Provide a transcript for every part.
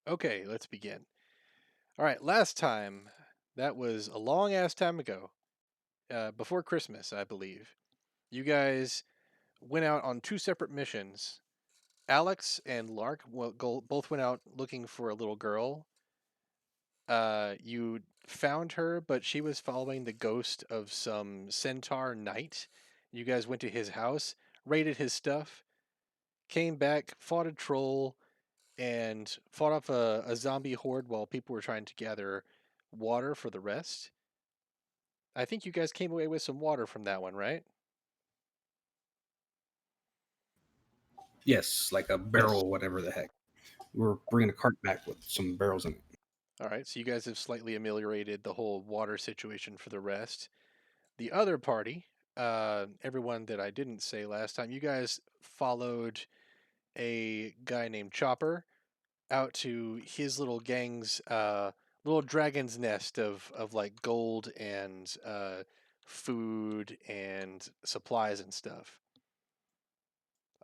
Okay, let's begin. All right, last time, that was a long ass time ago, before Christmas, I believe. You guys went out on two separate missions. Alex and Lark both went out looking for a little girl. You found her, but she was following the ghost of some centaur knight. You guys went to his house, raided his stuff, came back, fought a troll, and fought off a zombie horde while people were trying to gather water for the rest. I think you guys came away with some water from that one, right? Yes, like a Yes. barrel, whatever the heck. We're bringing a cart back with some barrels in it. All right, so you guys have slightly ameliorated the whole water situation for the rest. The other party, everyone that I didn't say last time, you guys followed a guy named Chopper out to his little gang's little dragon's nest of like gold and food and supplies and stuff.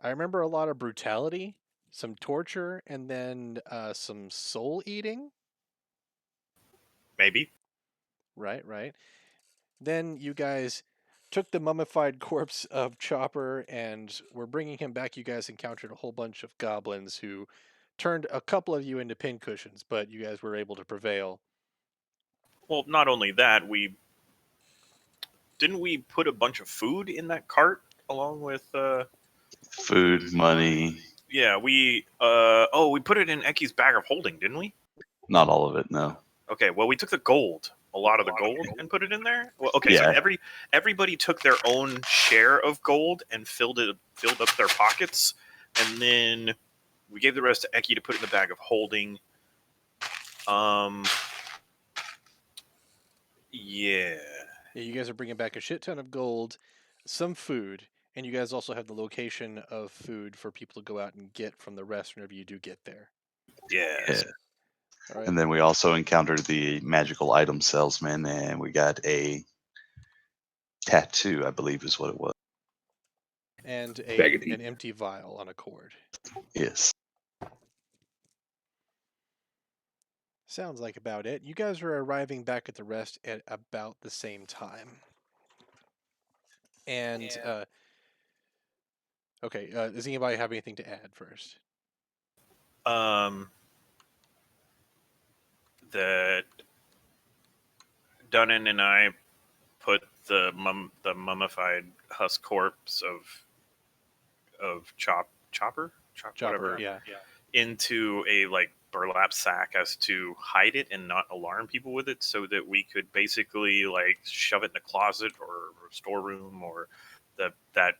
I remember a lot of brutality, some torture, and then some soul eating. Maybe. Right, right. Then you guys took the mummified corpse of Chopper and were bringing him back. You guys encountered a whole bunch of goblins who turned a couple of you into pincushions, but you guys were able to prevail. Well, not only that, we didn't we put a bunch of food in that cart along with Food, money, yeah, we put it in Eki's bag of holding, didn't we? not all of it, no. Okay, well we took the gold, a lot of the gold and put it in there. Well, okay, so Yeah. everybody took their own share of gold and filled up their pockets, and then we gave the rest to Eki to put in the bag of holding. Um yeah. Yeah, you guys are bringing back a shit ton of gold, some food, and you guys also have the location of food for people to go out and get from the rest whenever you do get there. Yes. Yeah. All right, And then we also encountered the magical item salesman, and we got a tattoo, I believe is what it was. and Bag of an tea. empty vial on a cord. Yes. Sounds like about it. You guys are arriving back at the rest at about the same time. And okay, does anybody have anything to add first? Um that Dunnan and I put the mummified husk corpse of Chopper, whatever yeah. into a like burlap sack as to hide it and not alarm people with it, so that we could basically like shove it in a closet or storeroom or that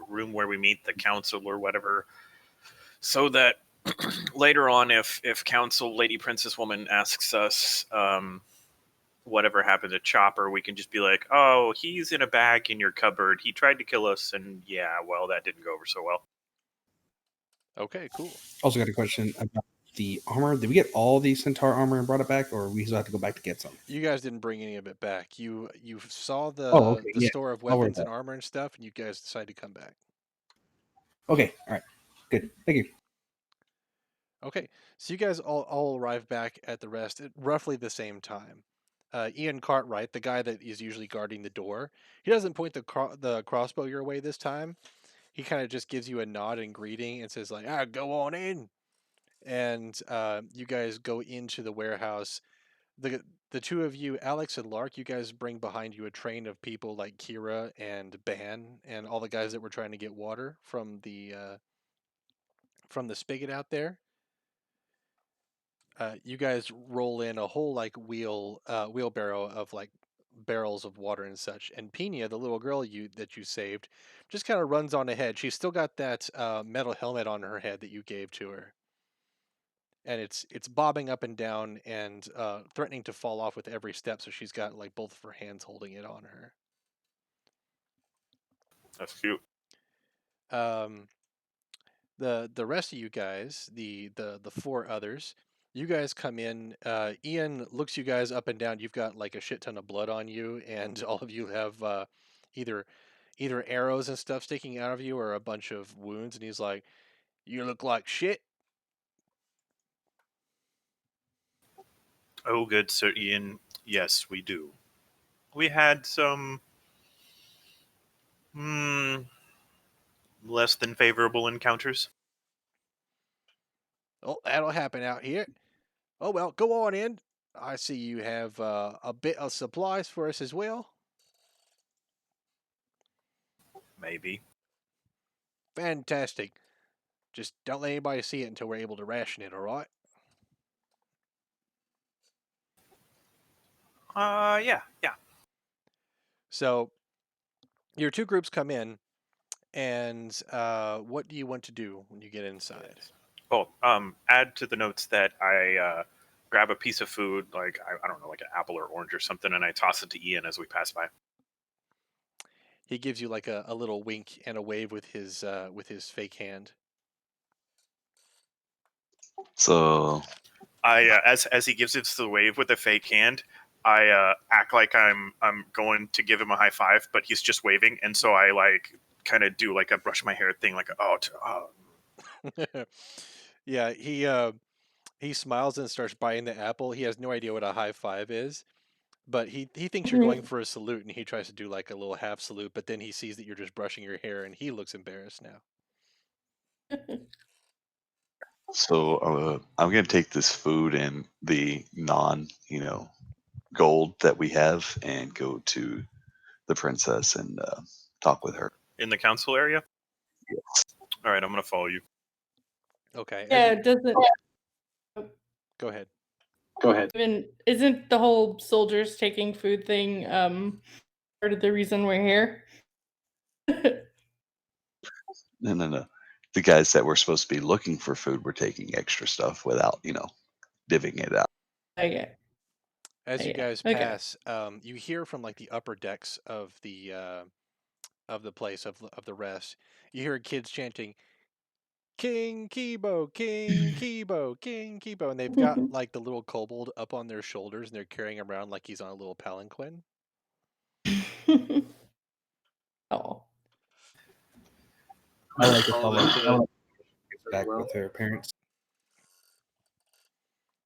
room where we meet the council or whatever, so that later on, if council lady princess woman asks us whatever happened to Chopper, we can just be like, oh, he's in a bag in your cupboard. He tried to kill us, and yeah, well, that didn't go over so well. Okay, cool. Also, got a question about the armor. Did we get all the centaur armor and brought it back, or we still have to go back to get some? You guys didn't bring any of it back. You saw Oh, the okay. the Yeah. store of I'll worry weapons about and armor and stuff, and you guys decided to come back. it. Okay. All right. Good. Thank you. Okay, so you guys all arrive back at the rest at roughly the same time. Ian Cartwright, the guy that is usually guarding the door, he doesn't point the crossbow your way this time. He kind of just gives you a nod and greeting and says like, "Ah, go on in." And you guys go into the warehouse. The two of you, Alex and Lark, you guys bring behind you a train of people like Kira and Ban and all the guys that were trying to get water from the spigot out there. You guys roll in a whole like wheelbarrow of like barrels of water and such. And Pina, the little girl you saved, just kind of runs on ahead. She's still got that metal helmet on her head that you gave to her, and it's bobbing up and down and threatening to fall off with every step. So she's got like both of her hands holding it on her. That's cute. Um, the rest of you guys, the four others, you guys come in. Ian looks you guys up and down. You've got like a shit ton of blood on you, and all of you have either either arrows and stuff sticking out of you or a bunch of wounds. And he's like, "You look like shit." Oh, good Sir Ian. Yes, we do. We had some less than favorable encounters. Oh, that'll happen out here. Oh, well, go on in. I see you have a bit of supplies for us as well. Maybe. Fantastic. Just don't let anybody see it until we're able to ration it, all right? Yeah, yeah. So your two groups come in, and what do you want to do when you get inside? Oh, add to the notes that I grab a piece of food, like I don't know, like an apple or orange or something, and I toss it to Ian as we pass by. He gives you like a little wink and a wave with his fake hand. So I as he gives it the wave with a fake hand, I act like I'm going to give him a high five, but he's just waving, and so I like kind of do like a brush my hair thing, like Yeah, he smiles and starts biting the apple. He has no idea what a high five is, but he thinks you're going for a salute, and he tries to do like a little half salute, but then he sees that you're just brushing your hair, and he looks embarrassed now. I'm gonna take this food and the gold that we have and go to the princess and talk with her. in the council area. All right, I'm gonna follow you. Okay, Yeah, it doesn't. go ahead. Even isn't the whole soldiers taking food thing part of the reason we're here? No. The guys that were supposed to be looking for food were taking extra stuff without, divvying it out. Okay. As you Yeah, guys okay. pass, you hear from like the upper decks of the place of the rest. You hear kids chanting, "King Kibo, King Kibo, King Kibo," and they've got like the little kobold up on their shoulders, and they're carrying him around like he's on a little palanquin. Oh. I like to Follow follow them to the. back with her parents.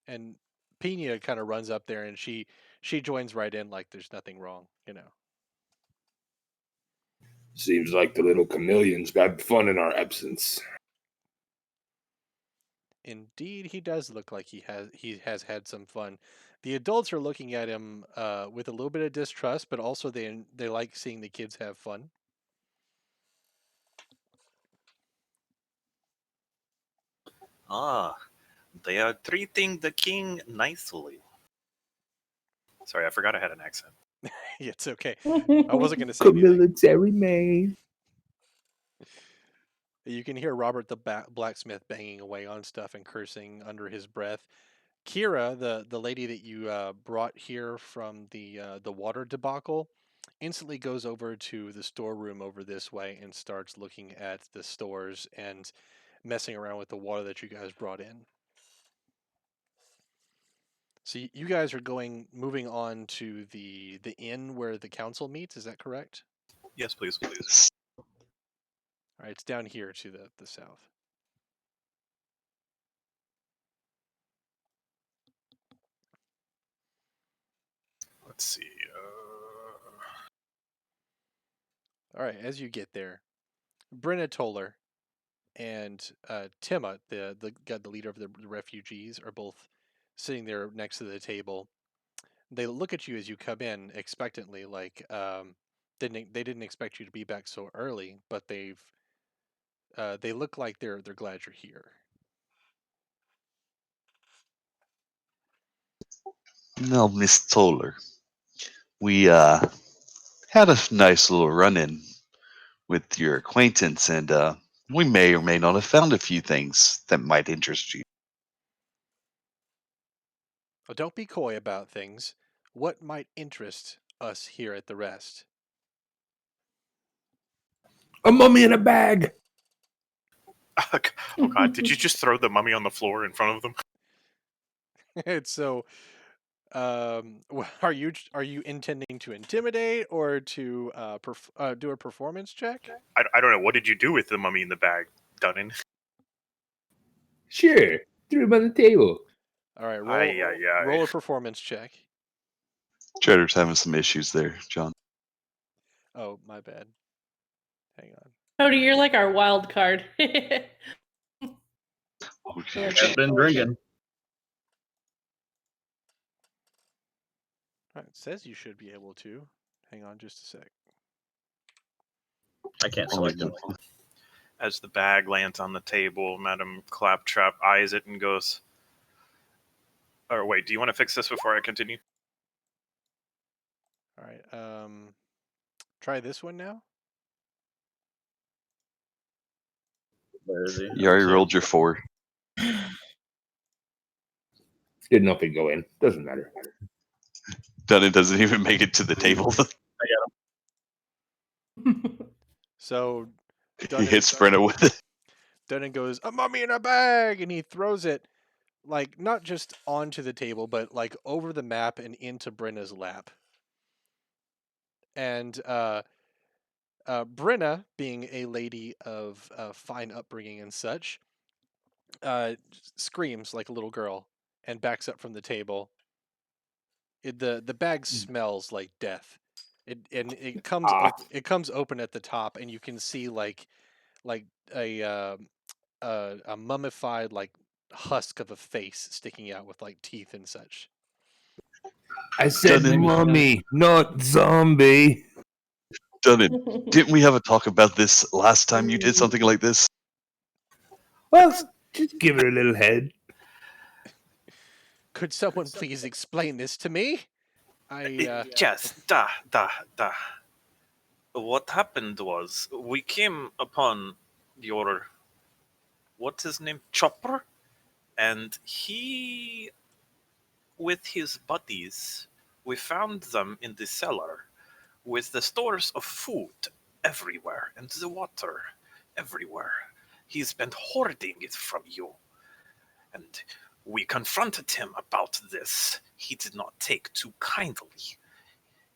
And Pina kind of runs up there, and she joins right in like there's nothing wrong, you know. Seems like the little chameleon's got fun in our absence. Indeed, he does look like he has had some fun. The adults are looking at him with a little bit of distrust, but also they like seeing the kids have fun. Ah, they are treating the king nicely. Sorry, I forgot I had an accent. Yeah, it's okay. I wasn't going to say anything. Military man. You can hear Robert the blacksmith banging away on stuff and cursing under his breath. Kira, the lady that you brought here from the water debacle, instantly goes over to the storeroom over this way and starts looking at the stores and messing around with the water that you guys brought in. So you guys are moving on to the inn where the council meets. Is that correct? Yes, please. All right, it's down here to the south. Let's see. All right, as you get there, Brenna Toller and Tima, the leader of the refugees, are both sitting there next to the table. They look at you as you come in expectantly, like they didn't expect you to be back so early, but they look like they're glad you're here. No, Miss Toller, we had a nice little run-in with your acquaintance, and we may or may not have found a few things that might interest you. Well, don't be coy about things. What might interest us here at the rest? A mummy in a bag. Oh God! Did you just throw the mummy on the floor in front of them? And so, are you intending to intimidate or to do a performance check? I don't know. What did you do with the mummy in the bag, Dunnan? Sure. Threw him on the table. All right, Ay. roll a performance check. Cheddar's having some issues there, John. Oh, my bad. Hang on. Cody, you're like our wild card. Okay. I've been drinking. All right, it says you should be able to. Hang on just a sec. I can't select them. As the bag lands on the table, Madam Claptrap eyes it and goes, or wait, do you want to fix this before I continue? All right. Try this one now. Where is he? You already rolled your 4. Didn't know if he'd go in. Doesn't matter. Dunn doesn't even make it to the table. So He Dunnan, hits Brenna with it. Dunnan goes, "A mummy in a bag," and he throws it, like, not just onto the table, but like over the map and into Brenna's lap. And Brenna, being a lady of fine upbringing and such, screams like a little girl and backs up from the table. The bag smells like death. It comes open at the top, and you can see like a mummified like husk of a face sticking out with like teeth and such. I said Dunnan. mummy, not zombie. Dunn, didn't we have a talk about this last time you did something like this? Well, just give it a little head. Could someone please explain this to me? Yes, What happened was we came upon your, what's his name, Chopper, and he, with his buddies, we found them in the cellar with the stores of food everywhere and the water everywhere. He's been hoarding it from you. And we confronted him about this. He did not take too kindly.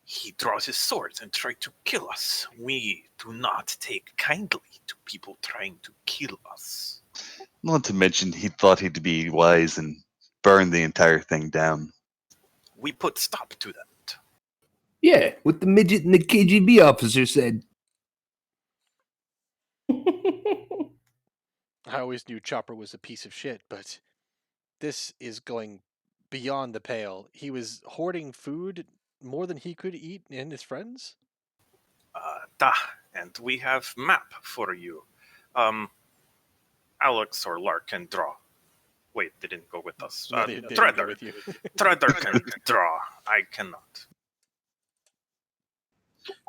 He draws his sword and tried to kill us. We do not take kindly to people trying to kill us. Not to mention he thought he'd be wise and burn the entire thing down. We put stop to that. Yeah, what the midget and the KGB officer said. I always knew Chopper was a piece of shit, but this is going beyond the pale. He was hoarding food more than he could eat and his friends. And we have map for you. Alex or Lark can draw. Wait, they didn't go with us. No, they didn't go Treader. with you. Treader can draw. I cannot.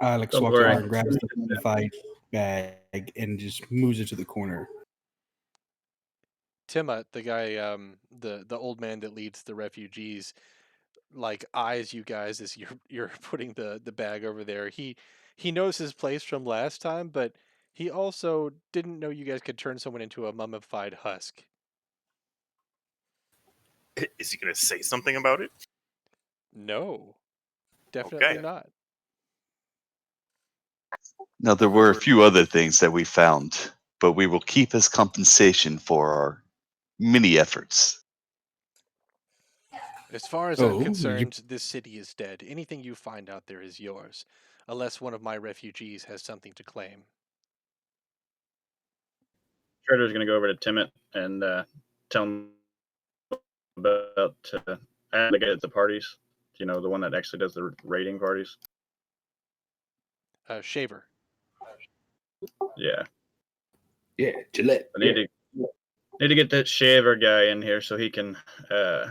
Alex Don't walks worry. over and grabs the mummified bag and just moves it to the corner. Timot, the guy, the old man that leads the refugees, like eyes you guys as you're putting the bag over there. He knows his place from last time, but he also didn't know you guys could turn someone into a mummified husk. Is he going to say something about it? No, definitely Okay. not. Now, there were a few other things that we found, but we will keep as compensation for our many efforts. As far as I'm concerned, this city is dead. Anything you find out there is yours, unless one of my refugees has something to claim. Shredder's going to go over to Timot and tell him about the guy at the parties. You know, the one that actually does the raiding parties. Shaver. Yeah. Yeah, Gillette. I need to get that shaver guy in here so he can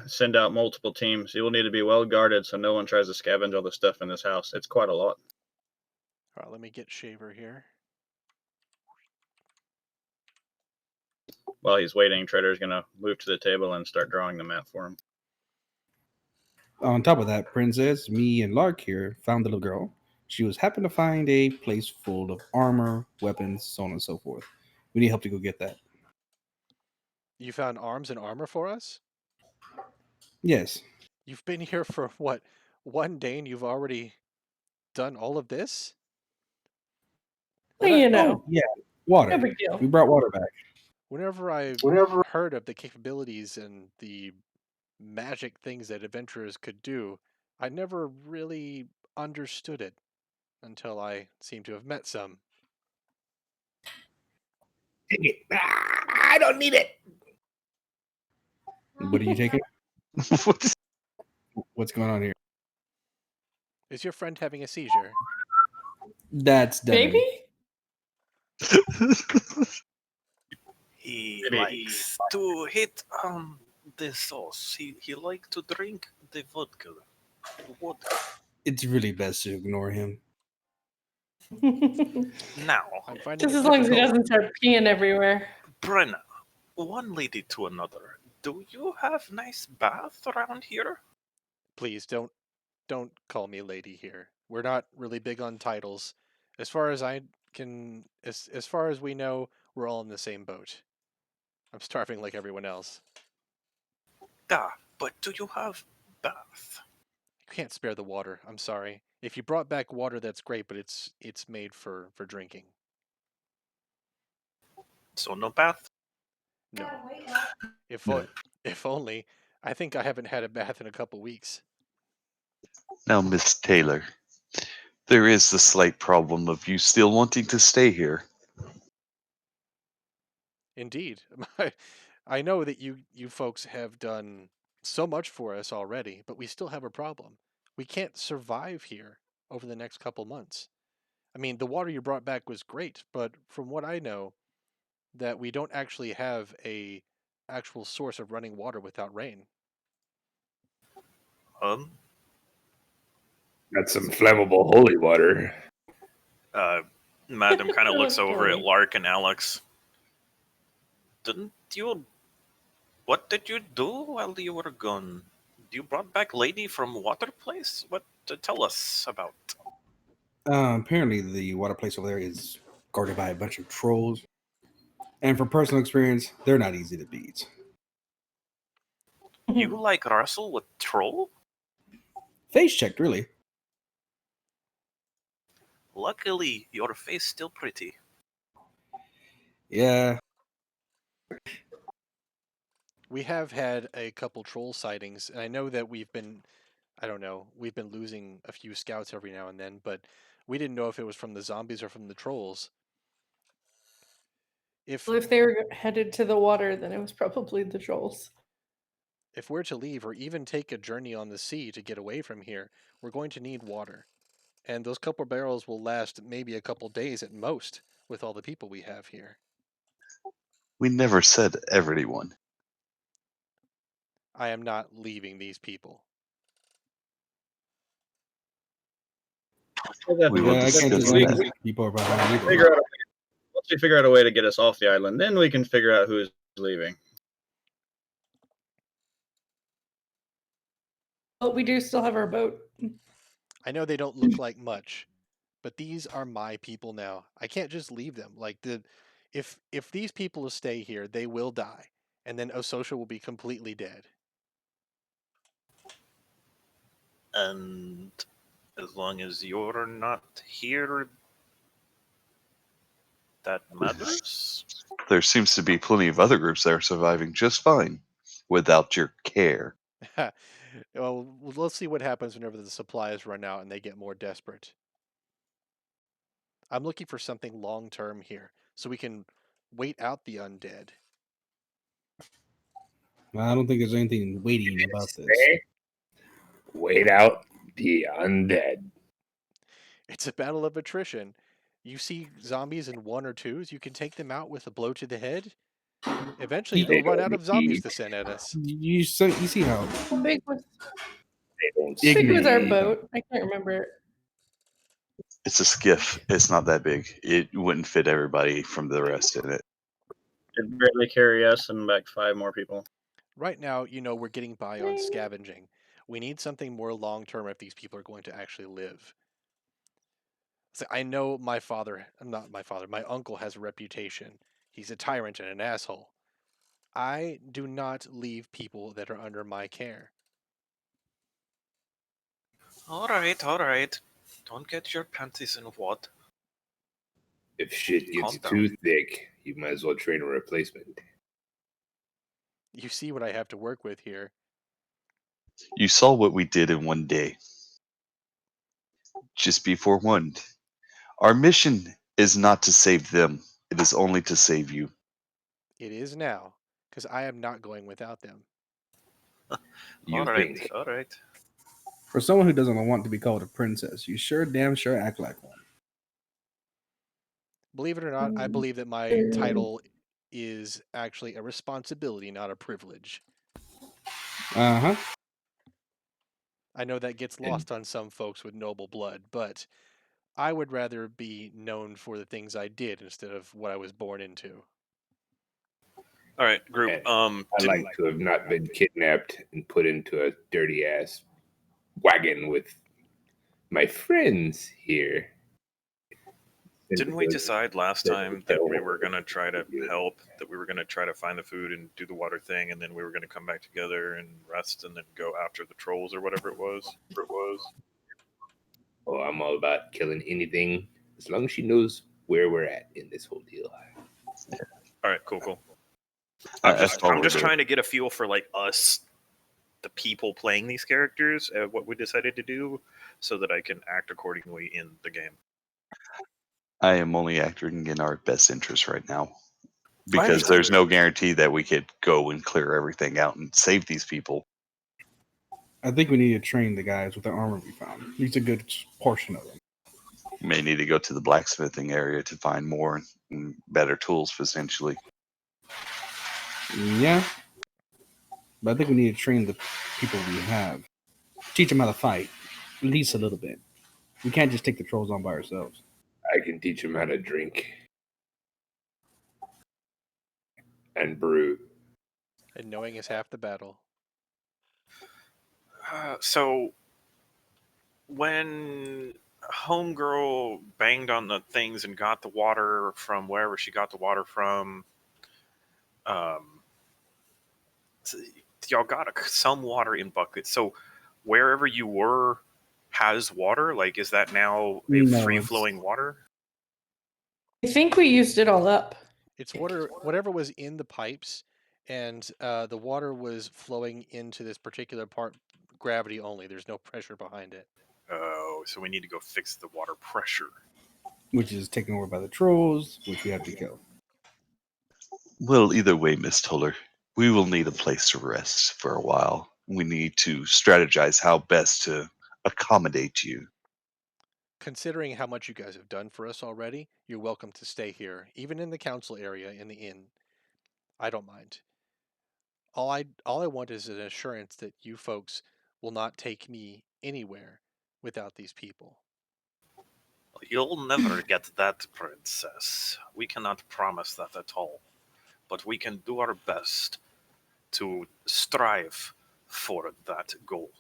send out multiple teams. He will need to be well guarded so no one tries to scavenge all the stuff in this house. It's quite a lot. All right, let me get Shaver here. While he's waiting, Trader's going to move to the table and start drawing the map for him. On top of that, Princess, me, and Lark here found the little girl. She was happened to find a place full of armor, weapons, so on and so forth. We need help to go get that. You found arms and armor for us? Yes. You've been here for, what, 1 day and you've already done all of this? Well, you know, yeah, water. no big deal. We brought water back. Whenever I've heard of the capabilities and the magic things that adventurers could do, I never really understood it until I seem to have met some. Take it. Ah, I don't need it. What are you taking? What is- What's going on here? Is your friend having a seizure? That's Devin. Baby? He Maybe. likes to hit the sauce. He like to drink the vodka. It's really best to ignore him. Now, I'm finding Just it as long as he difficult. doesn't start peeing everywhere. Brenna, one lady to another. Do you have nice bath around here? Please don't call me lady here. We're not really big on titles. As far as I can, as far as we know, we're all in the same boat. I'm starving like everyone else. Ah, but do you have bath? You can't spare the water. I'm sorry. If you brought back water, that's great, but it's made for drinking. So no bath? No. If No. if only. I think I haven't had a bath in a couple weeks. Now, Miss Taylor, there is the slight problem of you still wanting to stay here. Indeed. I know that you folks have done so much for us already, but we still have a problem. We can't survive here over the next couple months. I mean, the water you brought back was great, but from what I know, that we don't actually have a actual source of running water without rain. Um, That's some flammable holy water. Madam kind of looks over at Funny. Lark and Alex. Didn't you? What did you do while you were gone? You brought back lady from water place? What to tell us about? Apparently, the water place over there is guarded by a bunch of trolls. And from personal experience, they're not easy to beat. You like wrestle with troll? Face checked, really. Luckily, your face still pretty. Yeah. We have had a couple troll sightings, and I know that I don't know, we've been losing a few scouts every now and then, but we didn't know if it was from the zombies or from the trolls. If Well, if they were headed to the water, then it was probably the trolls. if we're to leave or even take a journey on the sea to get away from here, we're going to need water. And those couple barrels will last maybe a couple days at most with all the people we have here. We never said everyone. I am not leaving these people. We will Yeah, I can't just discuss leave that. these people behind either. Figure out once we figure out a way to get us off the island, then we can figure out who's leaving. But we do still have our boat. I know they don't look like much, but these are my people now. I can't just leave them. If these people stay here, they will die, and then Ososha will be completely dead. And as long as you're not here, that matters? There seems to be plenty of other groups that are surviving just fine without your care. Well, let's see what happens whenever the supplies run out and they get more desperate. I'm looking for something long term here, so we can wait out the undead. I don't think there's anything waiting about this. Stay. Wait out the undead. It's a battle of attrition. You see zombies in one or twos, you can take them out with a blow to the head. Eventually, They they'll run out don't of zombies need- to send at us. You see how How big was, They don't how big was our need- boat? I can't remember. It's a skiff. It's not that big. It wouldn't fit everybody from the rest in it. It'd barely carry us and back 5 more people. Right now, we're getting by on scavenging. We need something more long term if these people are going to actually live. So I know my uncle has a reputation. He's a tyrant and an asshole. I do not leave people that are under my care. Alright. Don't get your panties in wad. If shit Calm gets down. too thick, you might as well train a replacement. You see what I have to work with here. You saw what we did in one day. Just be forewarned. Our mission is not to save them. It is only to save you. It is now, because I am not going without them. You All right, think? all right. For someone who doesn't want to be called a princess, you sure damn sure act like one. Believe it or not, I believe that my title is actually a responsibility, not a privilege. Uh huh. I know that gets lost on some folks with noble blood, but I would rather be known for the things I did instead of what I was born into. All right, group. And I like to have not been kidnapped and put into a dirty ass wagon with my friends here. Didn't we decide last time that we were going to try to help, that we were going to try to find the food and do the water thing, and then we were going to come back together and rest and then go after the trolls or whatever it was? Oh, I'm all about killing anything as long as she knows where we're at in this whole deal. All right, cool. I I'm just followed her. trying to get a feel for like us, the people playing these characters, what we decided to do, so that I can act accordingly in the game. I am only acting in our best interest right now. Because understand. there's no guarantee that we could go and clear everything out and save these people. I think we need to train the guys with the armor we found. At least a good portion of them. We may need to go to the blacksmithing area to find more and better tools, potentially. Yeah. But I think we need to train the people we have. Teach them how to fight. At least a little bit. We can't just take the trolls on by ourselves. I can teach them how to drink and brew. And knowing is half the battle. So, when Homegirl banged on the things and got the water from wherever she got the water from, y'all got some water in buckets. So, wherever you were has water? Like, is that now a No, free-flowing water? I think we used it all up. It's water, whatever was in the pipes, and the water was flowing into this particular part, gravity only. There's no pressure behind it. Oh, so we need to go fix the water pressure. Which is taken over by the trolls, which we have to kill. Well, either way, Miss Toller, we will need a place to rest for a while. We need to strategize how best to accommodate you. Considering how much you guys have done for us already, you're welcome to stay here, even in the council area in the inn. I don't mind. All I want is an assurance that you folks will not take me anywhere without these people. You'll never get that, princess. We cannot promise that at all. But we can do our best to strive for that goal.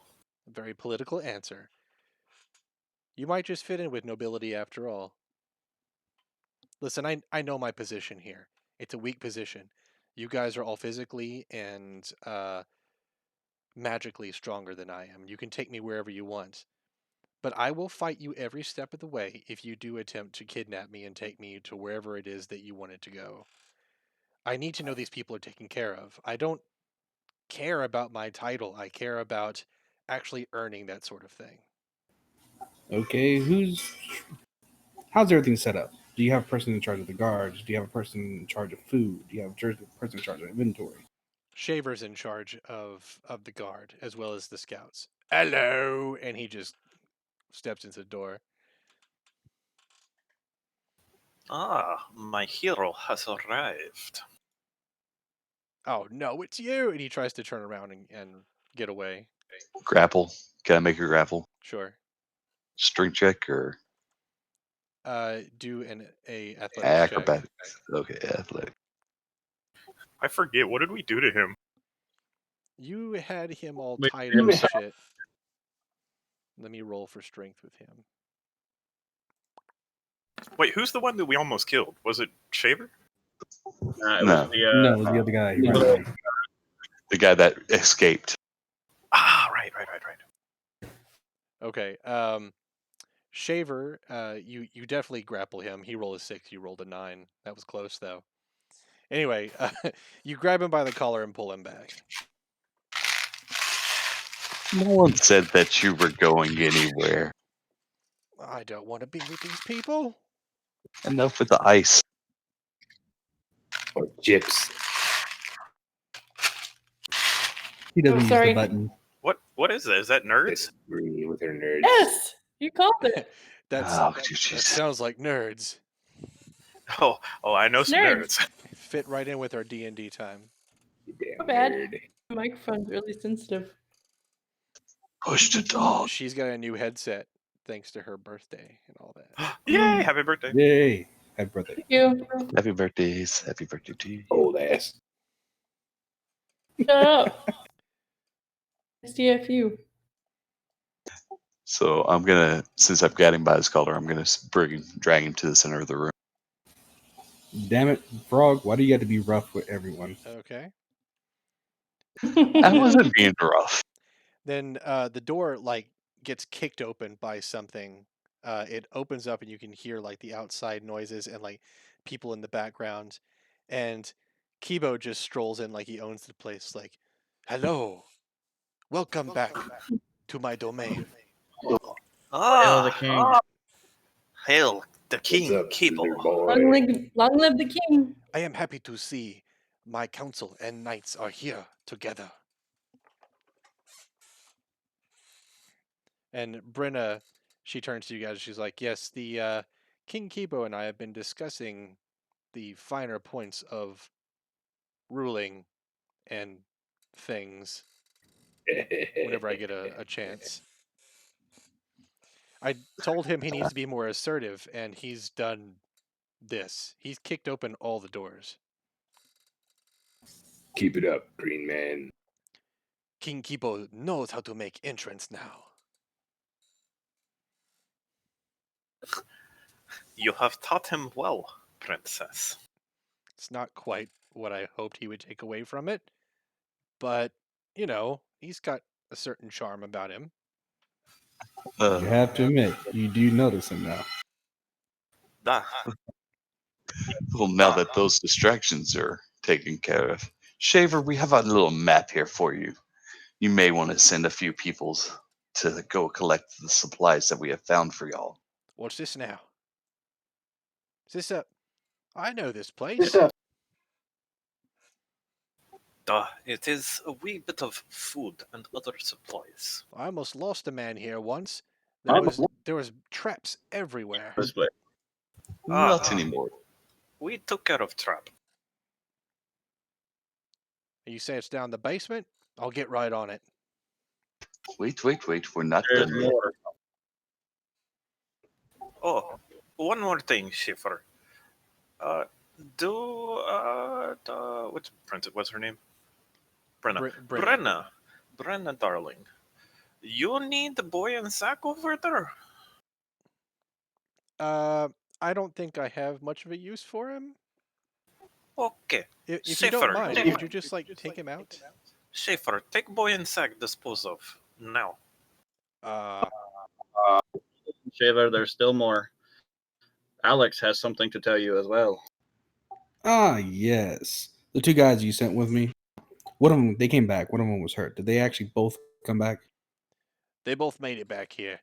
A very political answer. You might just fit in with nobility after all. Listen, I know my position here. It's a weak position. You guys are all physically and magically stronger than I am. You can take me wherever you want. But I will fight you every step of the way if you do attempt to kidnap me and take me to wherever it is that you wanted to go. I need to know these people are taken care of. I don't care about my title. I care about actually earning that sort of thing. Okay, how's everything set up? Do you have a person in charge of the guards? Do you have a person in charge of food? Do you have a person in charge of inventory? Shaver's in charge of the guard as well as the scouts. Hello, and he just steps into the door. Ah, my hero has arrived. Oh no, it's you! And he tries to turn around and get away. Grapple. Can I make a grapple? Sure. Strength check or Do a athletics check. acrobatics? Okay, athletic. I forget, what did we do to him? You had him all We tied did up and him- shit. Let me roll for strength with him. Wait, who's the one that we almost killed? Was it Shaver? it No. was No, it was the other guy. He ran no. away. The guy that escaped. Ah, right. Okay. Shaver, you definitely grapple him. He rolled a 6. You rolled a 9. That was close though. Anyway, you grab him by the collar and pull him back. No one said that you were going anywhere. I don't want to be with these people. Enough with the ice. Or chips. He doesn't use sorry. the button. What is that? Is that nerds? Disagree with her nerds. Yes, you called it. Oh, That jeez. sounds like nerds. Oh, I know some Nerds. nerds. Fit right in with our D&D time. You damn Not bad. nerd. The microphone's really sensitive. Push the dog. She's got a new headset thanks to her birthday and all that. Yay! Happy birthday! Yay! Happy birthday. Thank you. Happy birthdays. Happy birthday to you. Old ass. Shut up. SDFU. So I'm gonna, since I've got him by his collar, I'm gonna drag him to the center of the room. Damn it, Frog! Why do you have to be rough with everyone? Okay. I wasn't being rough. Then the door gets kicked open by something. It opens up and you can hear the outside noises and people in the background. And Kibo just strolls in like he owns the place. Hello, welcome back to my domain. Hail the king. Hail the king, What's up, Kibo. Cinder boy? Long live the king. I am happy to see my council and knights are here together. And Brenna, she turns to you guys. She's like, yes, the King Kibo and I have been discussing the finer points of ruling and things whenever I get a chance. I told him he needs to be more assertive, and he's done this. He's kicked open all the doors. Keep it up, Green Man. King Kibo knows how to make entrance now. You have taught him well, princess. It's not quite what I hoped he would take away from it, but, he's got a certain charm about him. You have to admit, you do notice him now. Well, now that those distractions are taken care of, Shaver, we have a little map here for you. You may want to send a few peoples to go collect the supplies that we have found for y'all. What's this now? Is this a... I know this place. It is a wee bit of food and other supplies. I almost lost a man here once. I There was traps everywhere. This way. Not anymore. We took care of Trap. You say it's down the basement? I'll get right on it. Wait. We're not There's done yet. more. Oh, one more thing, Schiffer. What's princess? What's her name? Brenna. Brenna. Brenna, darling. You need the boy and sack over there. I don't think I have much of a use for him. Okay. If you don't mind, would you just take him out? Schaefer, take boy and sack dispose of now. Shaver, there's still more. Alex has something to tell you as well. Ah, yes. The two guys you sent with me. One of them, they came back. One of them was hurt. Did they actually both come back? They both made it back here.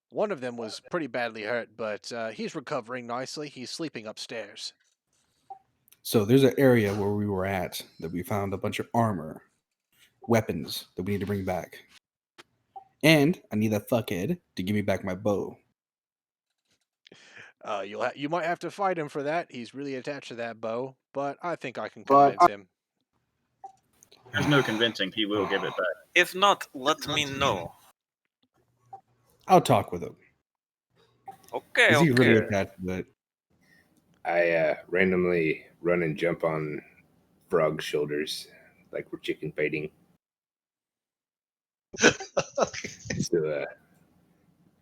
One of them was pretty badly hurt, but he's recovering nicely. He's sleeping upstairs. So there's an area where we were at that we found a bunch of armor, weapons that we need to bring back. And I need that fuckhead to give me back my bow. You might have to fight him for that. He's really attached to that bow, but I think I can convince him. There's no convincing he will give it back. If not, let me know. I'll talk with him. Okay, Is he okay. really attached to it? I randomly run and jump on Frog's shoulders like we're chicken fighting. So,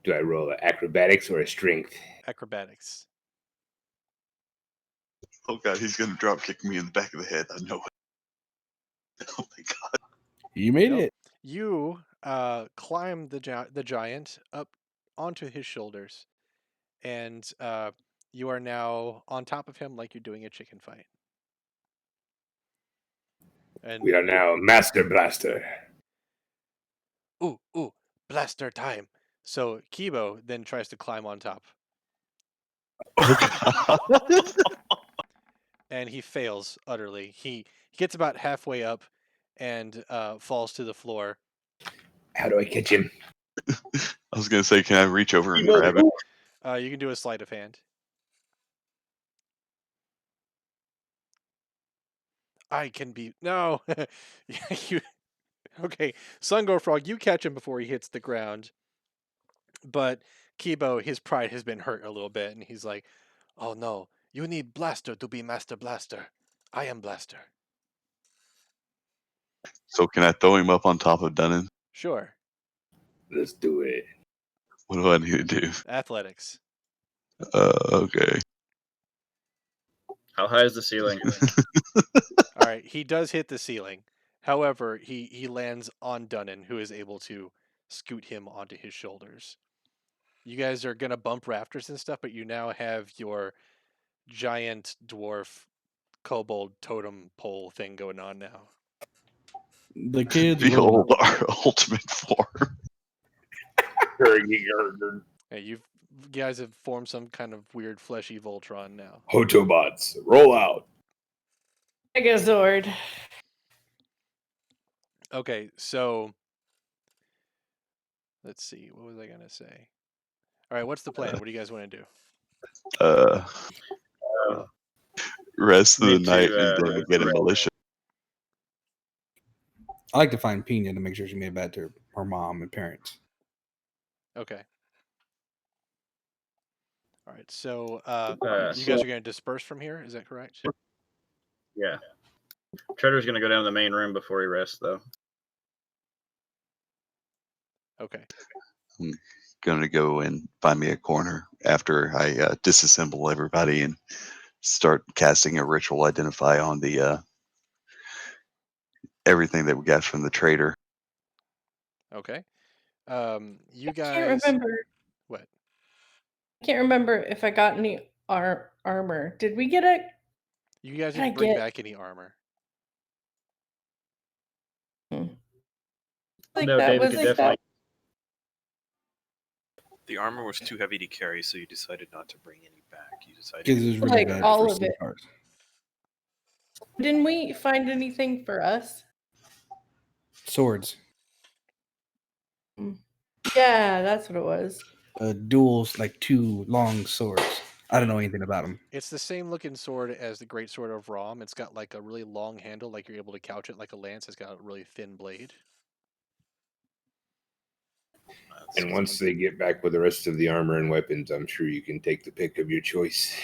do I roll acrobatics or a strength? Acrobatics. Oh god, he's gonna drop kick me in the back of the head. I know it. Oh my god. You made Nope. it. You climb the giant up onto his shoulders, and you are now on top of him like you're doing a chicken fight. And We are now Master Blaster. ooh, blaster time. So Kibo then tries to climb on top, and he fails utterly. He gets about halfway up and falls to the floor. How do I catch him? I was gonna say, can I reach over and grab it? You can do a sleight of hand. I can be no. you okay? Sungo Frog, you catch him before he hits the ground. But Kibo, his pride has been hurt a little bit, and he's like, "Oh no, you need Blaster to be Master Blaster. I am Blaster." So can I throw him up on top of Dunnan? Sure. Let's do it. What do I need to do? Athletics. Okay. How high is the ceiling? All right, he does hit the ceiling. However, he lands on Dunnan, who is able to scoot him onto his shoulders. You guys are gonna bump rafters and stuff, but you now have your giant dwarf kobold totem pole thing going on now. The kids The roll. old our ultimate form. Hey, you guys have formed some kind of weird fleshy Voltron now. Hotobots, roll out. Megazord. Okay, so let's see. What was I gonna say? All right, what's the plan? What do you guys want to do? Uh, rest of the Need night to, and then get a militia. I like to find Pina to make sure she made it back to her mom and parents. Okay. All right, so you So, guys are gonna disperse from here. Is that correct? yeah. Treader's gonna go down to the main room before he rests, though. Okay. I'm gonna go and find me a corner after I disassemble everybody and start casting a ritual identify on the everything that we got from the trader. Okay. You I can't guys. remember. What? I can't remember if I got any armor. Did we get it? You guys Did I didn't bring get? back any armor. Like No, that David was could like definitely. The armor was too heavy to carry, so you decided not to bring any back. You decided Because to it's really Like, bad all for of it. cigars. Didn't we find anything for us? Swords. Yeah, that's what it was. Duels, like 2 long swords. I don't know anything about them. It's the same looking sword as the Great Sword of Rom. It's got like a really long handle, like you're able to couch it like a lance. It's got a really thin blade. And once they get back with the rest of the armor and weapons, I'm sure you can take the pick of your choice.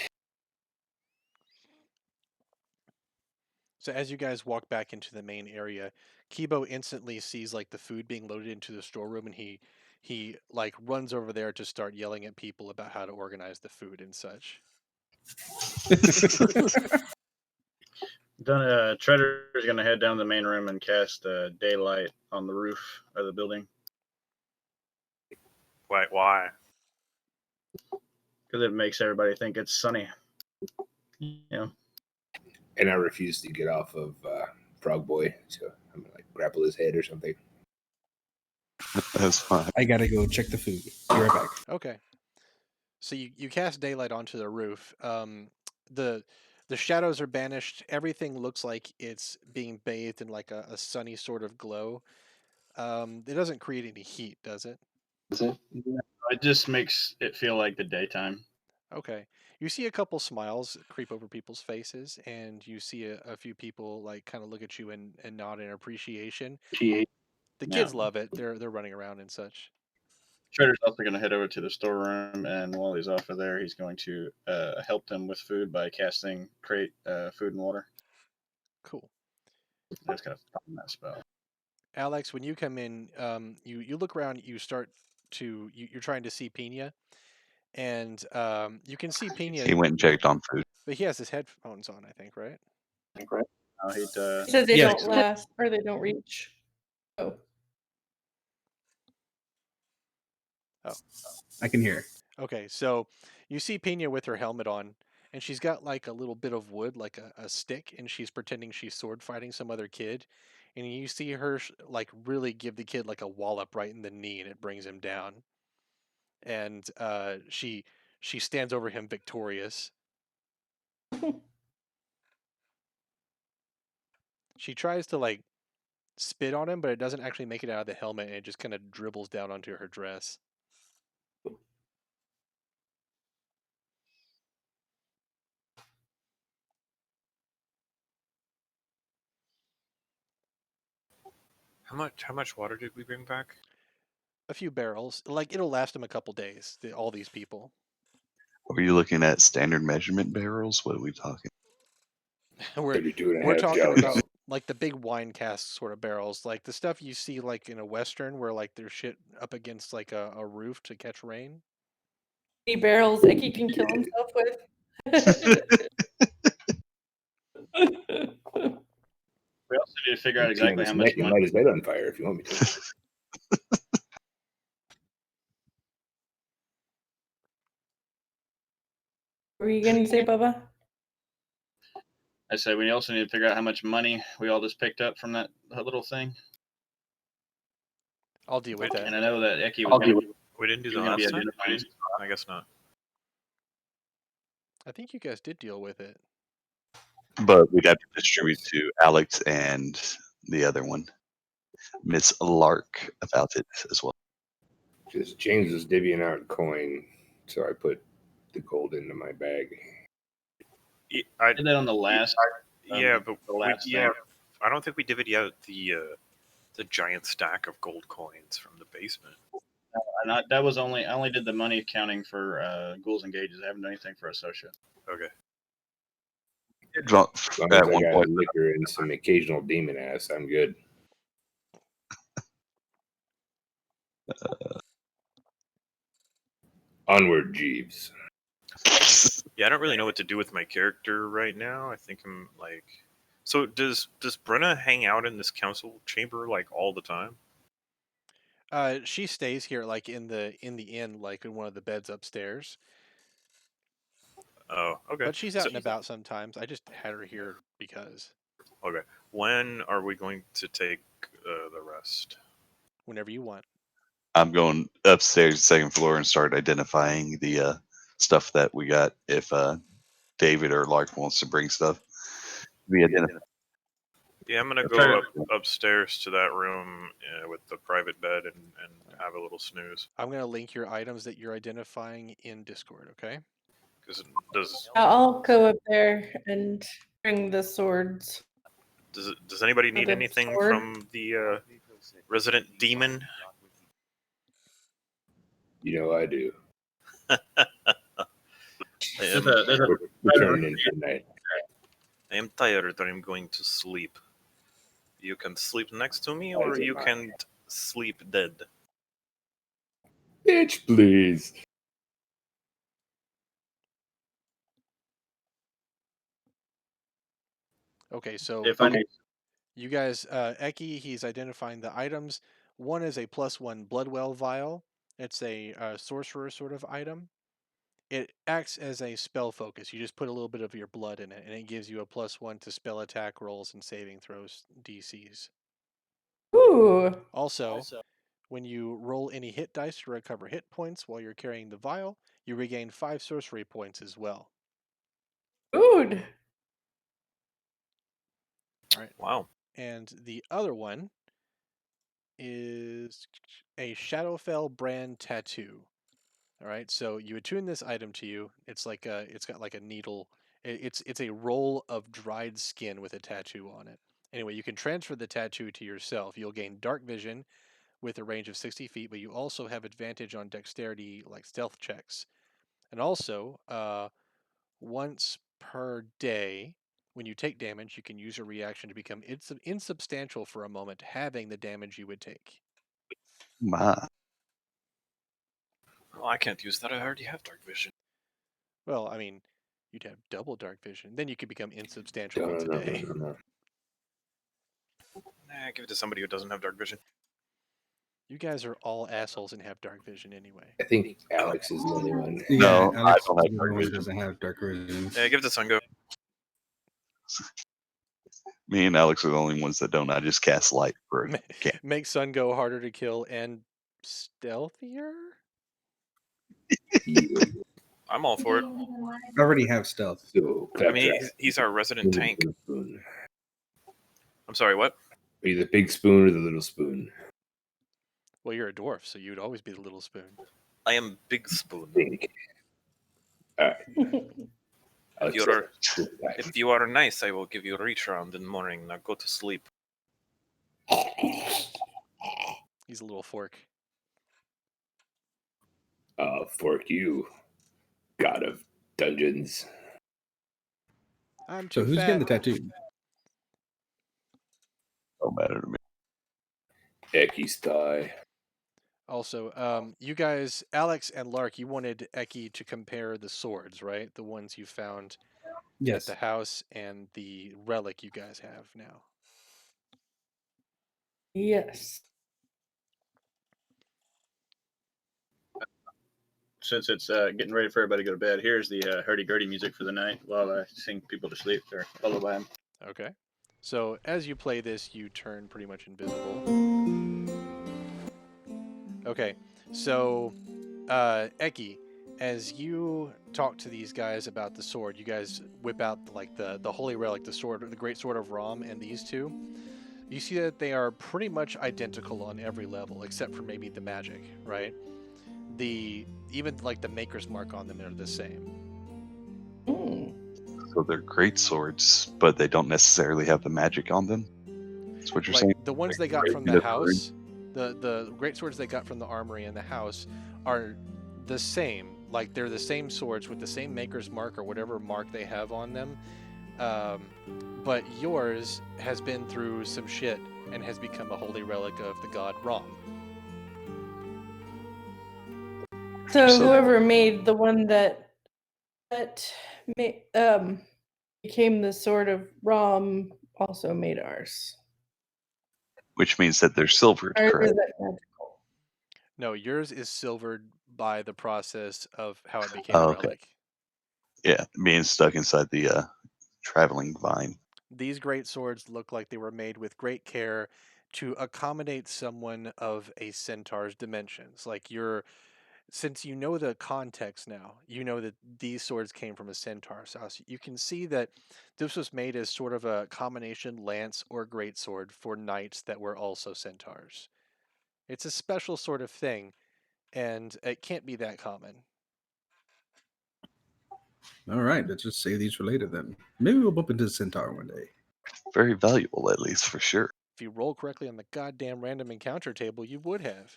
So as you guys walk back into the main area, Kibo instantly sees like the food being loaded into the storeroom, and he like runs over there to start yelling at people about how to organize the food and such. Treader's gonna head down to the main room and cast daylight on the roof of the building. Why? Because it makes everybody think it's sunny. Yeah. And I refuse to get off of Frog Boy, so I'm gonna like grapple his head or something. That's fine. I gotta go check the food. Be right back. Okay. So you cast daylight onto the roof. The shadows are banished. Everything looks like it's being bathed in like a sunny sort of glow. It doesn't create any heat, does it? It just makes it feel like the daytime. Okay. You see a couple smiles creep over people's faces, and you see a few people like kind of look at you and nod in appreciation. The kids love it. They're running around and such. Treader's also going to head over to the storeroom, and while he's off of there, he's going to help them with food by casting create food and water. Cool. I just got to find that spell. Alex, when you come in, you look around. You start to you're trying to see Pina, and you can see Pina, He went and checked on food. but he has his headphones on, I think, right? He So they Yeah. don't last or they don't reach. Oh. I can hear. Okay, so you see Pina with her helmet on, and she's got like a little bit of wood, like a stick, and she's pretending she's sword fighting some other kid. and you see her like really give the kid like a wallop right in the knee, and it brings him down. And she stands over him victorious. She tries to like spit on him, but it doesn't actually make it out of the helmet, and it just kind of dribbles down onto her dress. How much water did we bring back? A few barrels. Like, it'll last them a couple days, all these people. Are you looking at standard measurement barrels? What are we talking? we're 32 and a we're half talking gallons. about like the big wine cask sort of barrels, like the stuff you see like in a western where like there's shit up against like a roof to catch rain. Barrels Eki can kill himself with. We also need to figure out exactly how much Neck and money. light his bed on fire if you want me to. What were you going to say, Bubba? I said we also need to figure out how much money we all just picked up from that little thing. I'll deal with that. And I know that Eki was We didn't do He that was gonna be last time. identifying. I guess not. I think you guys did deal with it. But we'd have to distribute to Alex and the other one, Miss Lark, about it as well. Just James was divvying out coin, so I put the gold into my bag. I did that on the last. yeah, but the last yeah, thing. I don't think we divvied out the giant stack of gold coins from the basement. That was only I only did the money accounting for ghouls and gauges. I haven't done anything for associate. Okay. As long as At I one got point, liquor and some occasional demon ass, I'm good. Onward, Jeeves. Yeah, I don't really know what to do with my character right now. I think I'm like, so does Brenna hang out in this council chamber like all the time? She stays here like in the inn, like in one of the beds upstairs. Oh, okay. But she's out and about sometimes. I just had her here because. Okay. When are we going to take the rest? Whenever you want. I'm going upstairs, second floor, and start identifying the stuff that we got. If David or Lark wants to bring stuff, we identify. Yeah, I'm gonna go upstairs to that room with the private bed and have a little snooze. I'm gonna link your items that you're identifying in Discord. Okay. Because I'll go up there and bring the swords. does anybody need The anything sword? from the resident demon? You know I do. There's a We're turning in tonight. I am tired. I'm going to sleep. You can sleep next to me, or you can sleep dead. Bitch, please. Okay, so if I need you guys, Eki, he's identifying the items. One is a +1 Bloodwell vial. It's a sorcerer sort of item. It acts as a spell focus. You just put a little bit of your blood in it, and it gives you a +1 to spell attack rolls and saving throws DCs. Ooh. Also, when you roll any hit dice to recover hit points while you're carrying the vial, you regain 5 sorcery points as well. Good. All right. Wow. And the other one is a Shadowfell brand tattoo. All right, so you attune this item to you. It's like it's got like a needle. It's a roll of dried skin with a tattoo on it. Anyway, you can transfer the tattoo to yourself. You'll gain dark vision with a range of 60 feet, but you also have advantage on dexterity, like stealth checks. And also, once per day, when you take damage, you can use a reaction to become insubstantial for a moment, halving the damage you would take. My. Well, I can't use that. I already have dark vision. Well, I mean, you'd have double dark vision. Then you could become insubstantial once a day. No. Nah, give it to somebody who doesn't have dark vision. You guys are all assholes and have dark vision anyway. I think Alex is the only one. No, Yeah, Alex I don't have is the dark one who vision. doesn't have dark vision. Yeah, give it to Sungo. Me and Alex are the only ones that don't. I just cast light for a cat. Make sun go harder to kill and stealthier. Yeah. I'm all for it. I already have stealth. So, I mean, Claptrap, he's our resident spoon or tank. little spoon? I'm sorry, what? Are you the big spoon or the little spoon? Well, you're a dwarf, so you'd always be the little spoon. I am Big Spoon. Big. All right. I'll If you're, accept it. if you are nice, I will give you a reach around in the morning. Now go to sleep. He's a little fork. Fork you, god of dungeons. I'm So too who's fat. getting the tattoo? Don't matter to me. Ecky's thigh. Also, you guys, Alex and Lark, you wanted Eki to compare the swords, right? The ones you found at Yes. the house and the relic you guys have now. Yes. Since it's getting ready for everybody to go to bed, here's the hurdy-gurdy music for the night while I sing people to sleep or lullaby 'em. Okay. So as you play this, you turn pretty much invisible. Okay. So, Eki, as you talk to these guys about the sword, you guys whip out like the holy relic, the sword, the great sword of Ram, and these two. You see that they are pretty much identical on every level, except for maybe the magic, right? Even like the maker's mark on them are the same. Mm. So they're great swords, but they don't necessarily have the magic on them. That's what you're Like saying. the ones they got Great from the sword. house, the great swords they got from the armory in the house are the same. Like they're the same swords with the same maker's mark or whatever mark they have on them. But yours has been through some shit and has become a holy relic of the god Ram. So So- whoever made the one that became the sword of Ram also made ours. Which means that they're silvered, Or is correct? that magical? No, yours is silvered by the process of how it became Oh, a okay. relic. Yeah, being stuck inside the traveling vine. These great swords look like they were made with great care to accommodate someone of a centaur's dimensions. Like since you know the context now, you know that these swords came from a centaur's house. You can see that this was made as sort of a combination lance or greatsword for knights that were also centaurs. It's a special sort of thing, and it can't be that common. All right, let's just save these for later then. Maybe we'll bump into the centaur one day. Very valuable, at least, for sure. If you roll correctly on the goddamn random encounter table, you would have.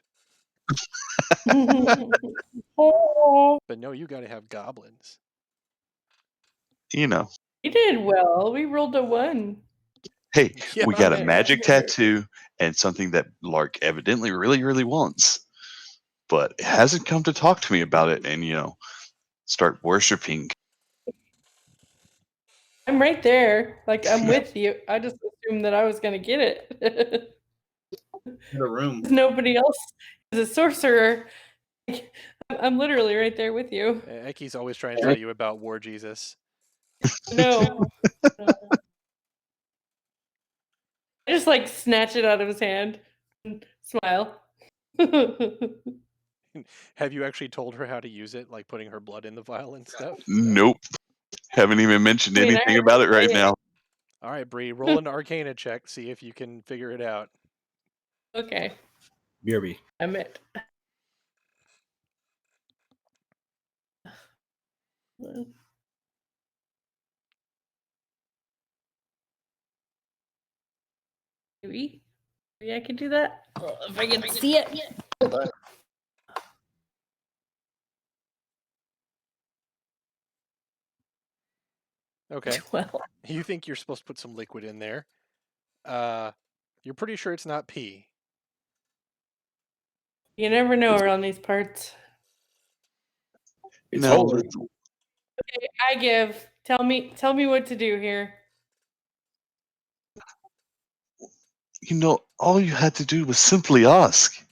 Oh, But no, you gotta have goblins. You know, we did well. We rolled a 1. hey, Yeah, we got a Okay. magic tattoo and something that Lark evidently really, really wants, but hasn't come to talk to me about it and, start worshiping. I'm right there. Like I'm with you. I just assumed that I was gonna get it. The room. Nobody else is a sorcerer. Like, I'm literally right there with you. Eki's always trying to tell you about War Jesus. No. I just like snatch it out of his hand and smile. Have you actually told her how to use it, like putting her blood in the vial and stuff? Nope. Haven't even mentioned I mean, I anything about it right already now. All right, Bree, roll an Arcana check, see if you can figure it out. Okay, BRB. I'm it. Maybe I can do that. If I can see it. Hold on. Okay. Well, You think you're supposed to put some liquid in there. You're pretty sure it's not pee. you never know around these parts. It's No, holy. Okay, I give. Tell me what to do here. all you had to do was simply ask.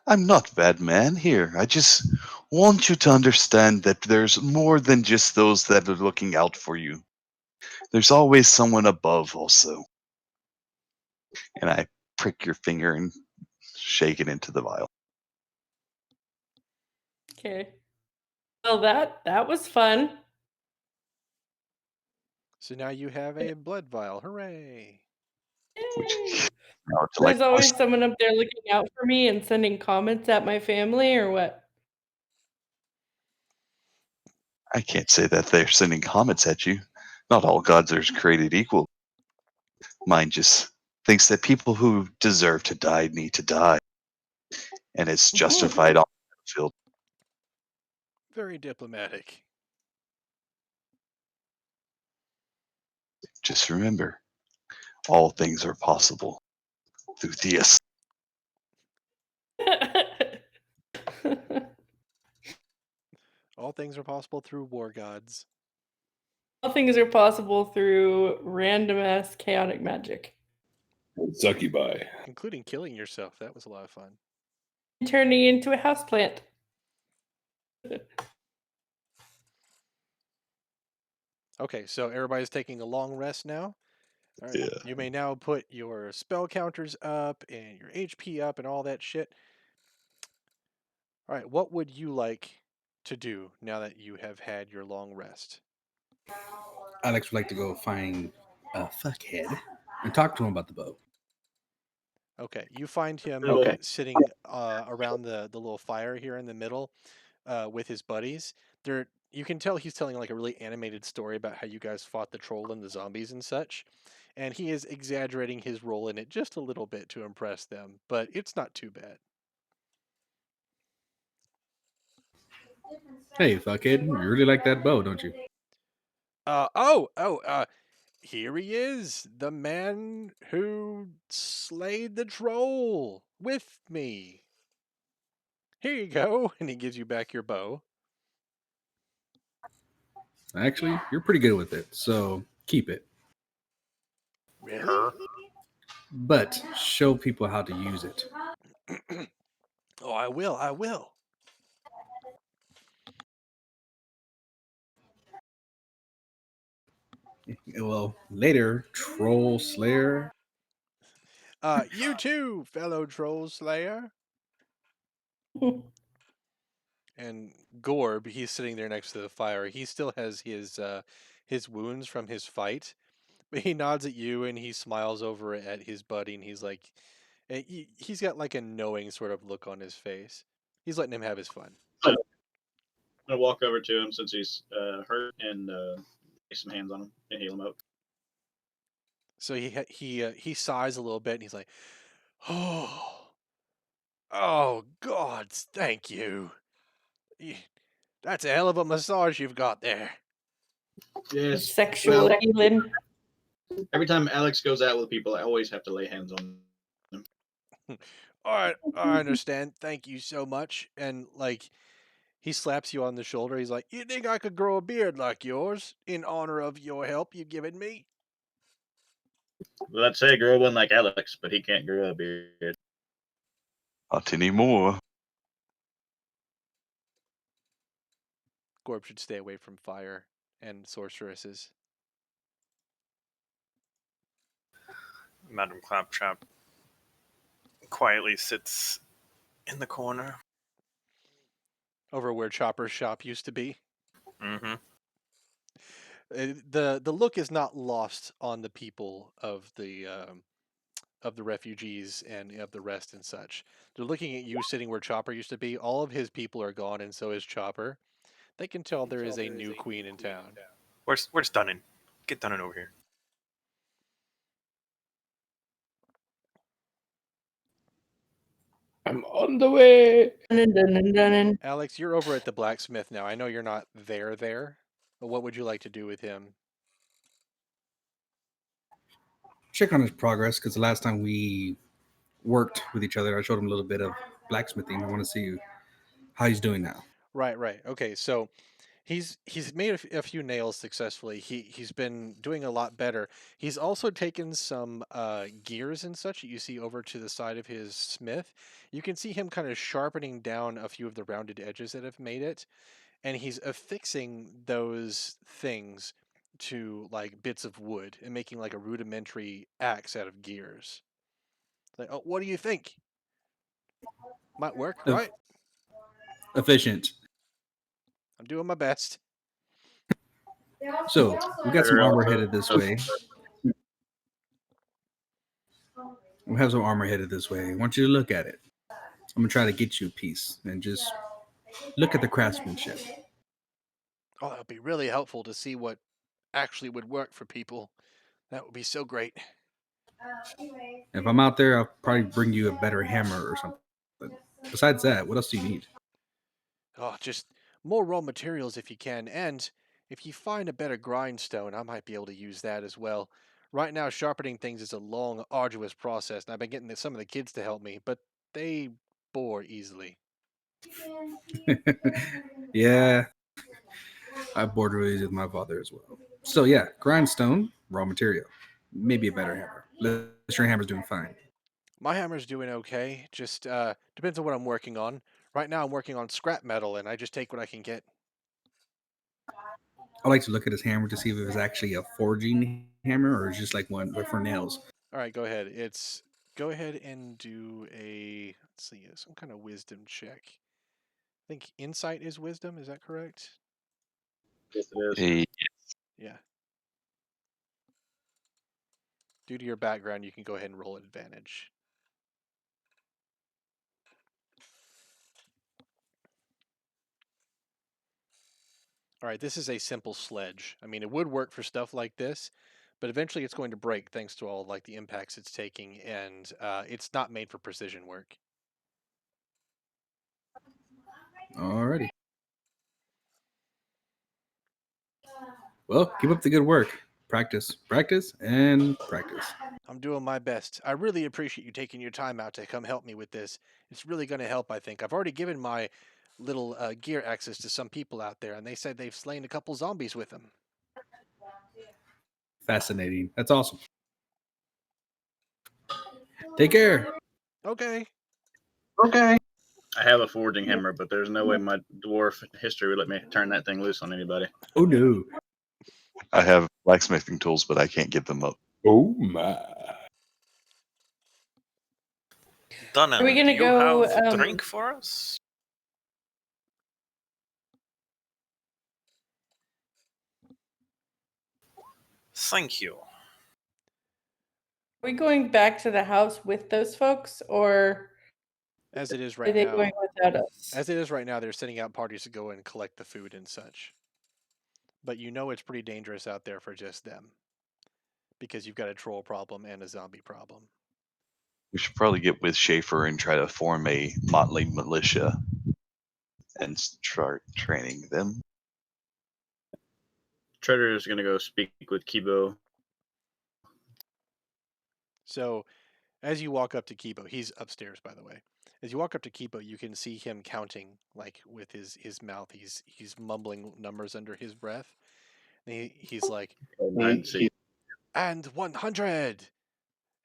I'm not a bad man here. I just want you to understand that there's more than just those that are looking out for you. There's always someone above also. And I prick your finger and shake it into the vial. Okay. Well, that was fun. So now you have a blood vial. Hooray! Which Yay. now to There's like always someone up there looking out for me and sending comments at my family, or what? I can't say that they're sending comments at you. Not all gods are created equal. Mine just thinks that people who deserve to die need to die, and it's justified on the battlefield. Very diplomatic. Just remember, all things are possible through Theus. All things are possible through war gods, All things are possible through random ass chaotic magic. Succubi. including killing yourself. That was a lot of fun. Turning into a houseplant. Okay, so everybody's taking a long rest now. All right. Yeah. You may now put your spell counters up and your HP up and all that shit. All right, what would you like to do now that you have had your long rest? Alex would like to go find a fuckhead and talk to him about the bow. Okay, you find him Okay. sitting around the little fire here in the middle with his buddies. You can tell he's telling like a really animated story about how you guys fought the troll and the zombies and such. And he is exaggerating his role in it just a little bit to impress them, but it's not too bad. Hey, fuckhead, you really like that bow, don't you? Here he is, the man who slayed the troll with me. Here you go, and he gives you back your bow. Actually, you're pretty good with it, so keep it. Really? Her. But show people how to use it. Oh, I will. I will. Well, later, Troll Slayer. You too, fellow troll slayer. And Gorb, he's sitting there next to the fire. He still has his wounds from his fight, but he nods at you and he smiles over at his buddy, and he's like, he's got like a knowing sort of look on his face. He's letting him have his fun. I'm gonna walk over to him since he's hurt and lay some hands on him and heal him up. So he sighs a little bit and he's like, "Oh, oh, gods, thank you. That's a hell of a massage you've got there." Yes. Sexual Well, healing. every time Alex goes out with people, I always have to lay hands on them. All right, I understand. Thank you so much. And like he slaps you on the shoulder. He's like, "You think I could grow a beard like yours in honor of your help you've given me?" Well, I'd say grow one like Alex, but he can't grow a beard. Not anymore. Gorb should stay away from fire and sorceresses. Madam Claptrap quietly sits in the corner. Over where Chopper's shop used to be. Mm-hmm. The look is not lost on the people of the refugees and of the rest and such. They're looking at you sitting where Chopper used to be. All of his people are gone, and so is Chopper. They can tell there is a new queen in town. Where's Dunnan? Get Dunnan over here. I'm on the way. Dun-dun-dun-dun-dun. Alex, you're over at the blacksmith now. I know you're not there, but what would you like to do with him? Check on his progress, because the last time we worked with each other, I showed him a little bit of blacksmithing. I want to see how he's doing now. Right. Okay, so he's made a few nails successfully. He's been doing a lot better. He's also taken some gears and such that you see over to the side of his smith. You can see him kind of sharpening down a few of the rounded edges that have made it, and he's affixing those things to like bits of wood and making like a rudimentary axe out of gears. Like, oh, what do you think? Might work, Eff- right? Efficient. I'm doing my best. So we got some armor headed this way. We have some armor headed this way. I want you to look at it. I'm gonna try to get you a piece and just look at the craftsmanship. Oh, that would be really helpful to see what actually would work for people. That would be so great. If I'm out there, I'll probably bring you a better hammer or something. But besides that, what else do you need? Oh, just more raw materials if you can, and if you find a better grindstone, I might be able to use that as well. Right now, sharpening things is a long, arduous process, and I've been getting some of the kids to help me, but they bore easily. Yeah, I bored really with my father as well. So yeah, grindstone, raw material, maybe a better hammer. Unless your hammer's doing fine. My hammer's doing okay, just depends on what I'm working on. Right now, I'm working on scrap metal, and I just take what I can get. I like to look at his hammer to see if it was actually a forging hammer or just like one for nails. All right, go ahead. Go ahead and do a let's see, some kind of wisdom check. I think insight is wisdom. Is that correct? Yes, it is. Hey, Yeah. Due to your background, you can go ahead and roll advantage. All right, this is a simple sledge. I mean, it would work for stuff like this, but eventually it's going to break thanks to all like the impacts it's taking, and it's not made for precision work. Alrighty. Well, keep up the good work. Practice, practice, and practice. I'm doing my best. I really appreciate you taking your time out to come help me with this. It's really going to help, I think. I've already given my little gear access to some people out there, and they said they've slain a couple zombies with them. Fascinating. That's awesome. Take care. Okay. okay. I have a forging hammer, but there's no way my dwarf history would let me turn that thing loose on anybody. Oh no. I have blacksmithing tools, but I can't give them up. Oh my. Dunnan, Are we gonna do you go, have drink for us? Thank you. Are we going back to the house with those folks, or As it is are right they now, going without us? as it is right now, they're sending out parties to go and collect the food and such. But you know it's pretty dangerous out there for just them, because you've got a troll problem and a zombie problem. We should probably get with Schaefer and try to form a motley militia and start training them. Treader is going to go speak with Kibo. So, as you walk up to Kibo, he's upstairs, by the way. As you walk up to Kibo, you can see him counting, like with his mouth. He's mumbling numbers under his breath. And he's like, and 100.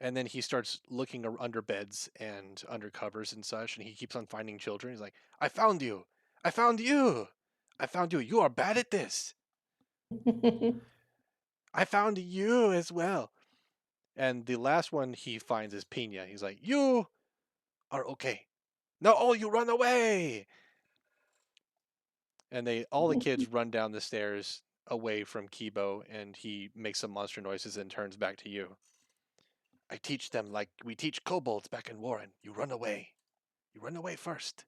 And then he starts looking under beds and under covers and such, and he keeps on finding children. He's like, I found you. I found you. I found you. You are bad at this. I found you as well. And the last one he finds is Pina. He's like, you are okay. No, oh, you run away. And all the kids run down the stairs away from Kibo, and he makes some monster noises and turns back to you. I teach them like we teach kobolds back in Warren. You run away. You run away first.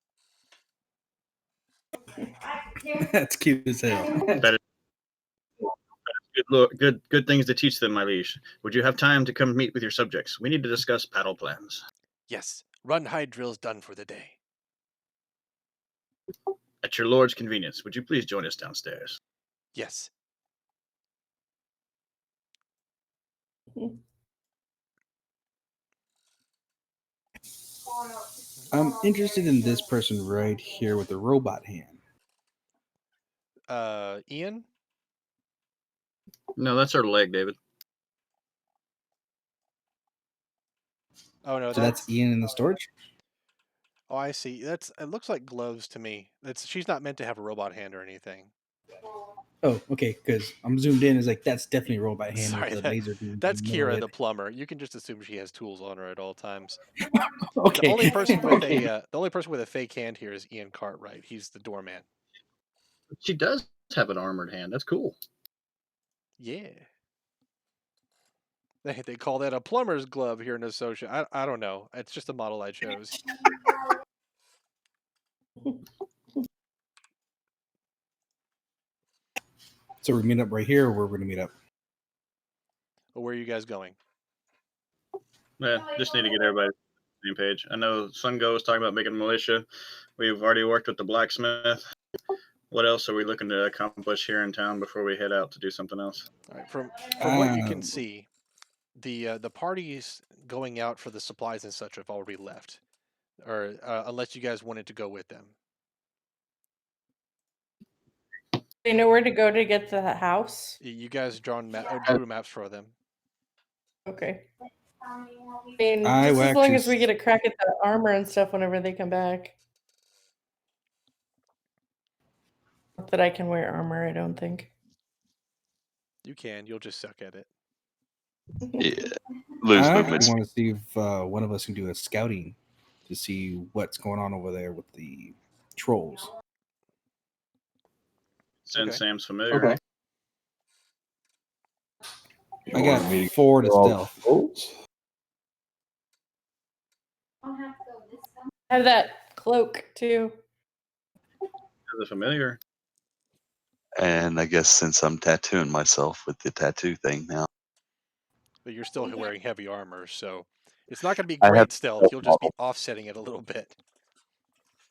That's cute as hell. That is good things to teach them, my liege. Would you have time to come meet with your subjects? We need to discuss battle plans. Yes, run hide drill's done for the day. At your lord's convenience, would you please join us downstairs? Yes. I'm interested in this person right here with the robot hand. Ian? No, that's our leg, David. Oh no, So that's Ian in the storage? Oh, I see. It looks like gloves to me. She's not meant to have a robot hand or anything. Oh, okay, because I'm zoomed in. It's like that's definitely rolled by hand Sorry, with the laser beam. that's in the middle Kira of the it. plumber. You can just assume she has tools on her at all times. Okay. The only person with Okay. the only person with a fake hand here is Ian Cartwright. He's the doorman. She does have an armored hand. That's cool. Yeah. They call that a plumber's glove here in Associa. I don't know. It's just a model I chose. So we meet up right here, or where we're gonna meet up? But where are you guys going? Yeah, just need to get everybody on the same page. I know Sungo was talking about making a militia. We've already worked with the blacksmith. What else are we looking to accomplish here in town before we head out to do something else? All right, from what you can Um, see, the parties going out for the supplies and such have already left, or unless you guys wanted to go with them. They know where to go to get to the house. You guys drew maps for them. Okay. I mean, I just will as long actually as we get a crack at the armor and stuff whenever they come back. Not that I can wear armor, I don't think. You can. You'll just suck at it. Yeah. Lose I movement. want to see if one of us can do a scouting to see what's going on over there with the trolls. Send Okay. Sam's familiar. I got 4 to stealth. I have that cloak too. The familiar. And I guess since I'm tattooing myself with the tattoo thing now, But you're still wearing heavy armor, so it's not going to be I have great stealth. stealth You'll just be model. offsetting it a little bit.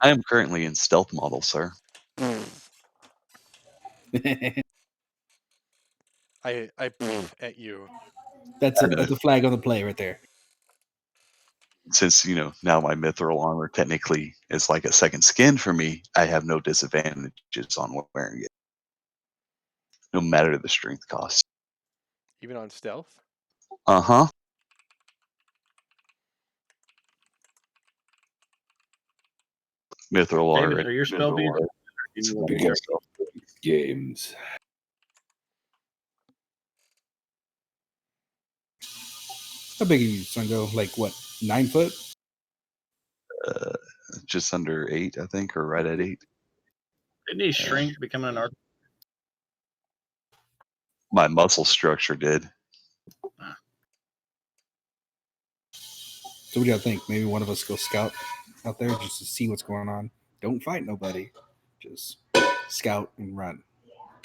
I am currently in stealth model, sir. I at you. That's a flag on the play right there. Since now my mithril armor technically is like a second skin for me, I have no disadvantages on wearing it, no matter the strength cost. Even on stealth? Uh-huh. Mithril David, armor. are your spell being? Games. How big are you, Sungo? Like what? 9 foot? Just under 8, I think, or right at 8. Didn't he shrink becoming an archer? My muscle structure did. So what do y'all think? Maybe one of us go scout out there just to see what's going on. Don't fight nobody. Just scout and run.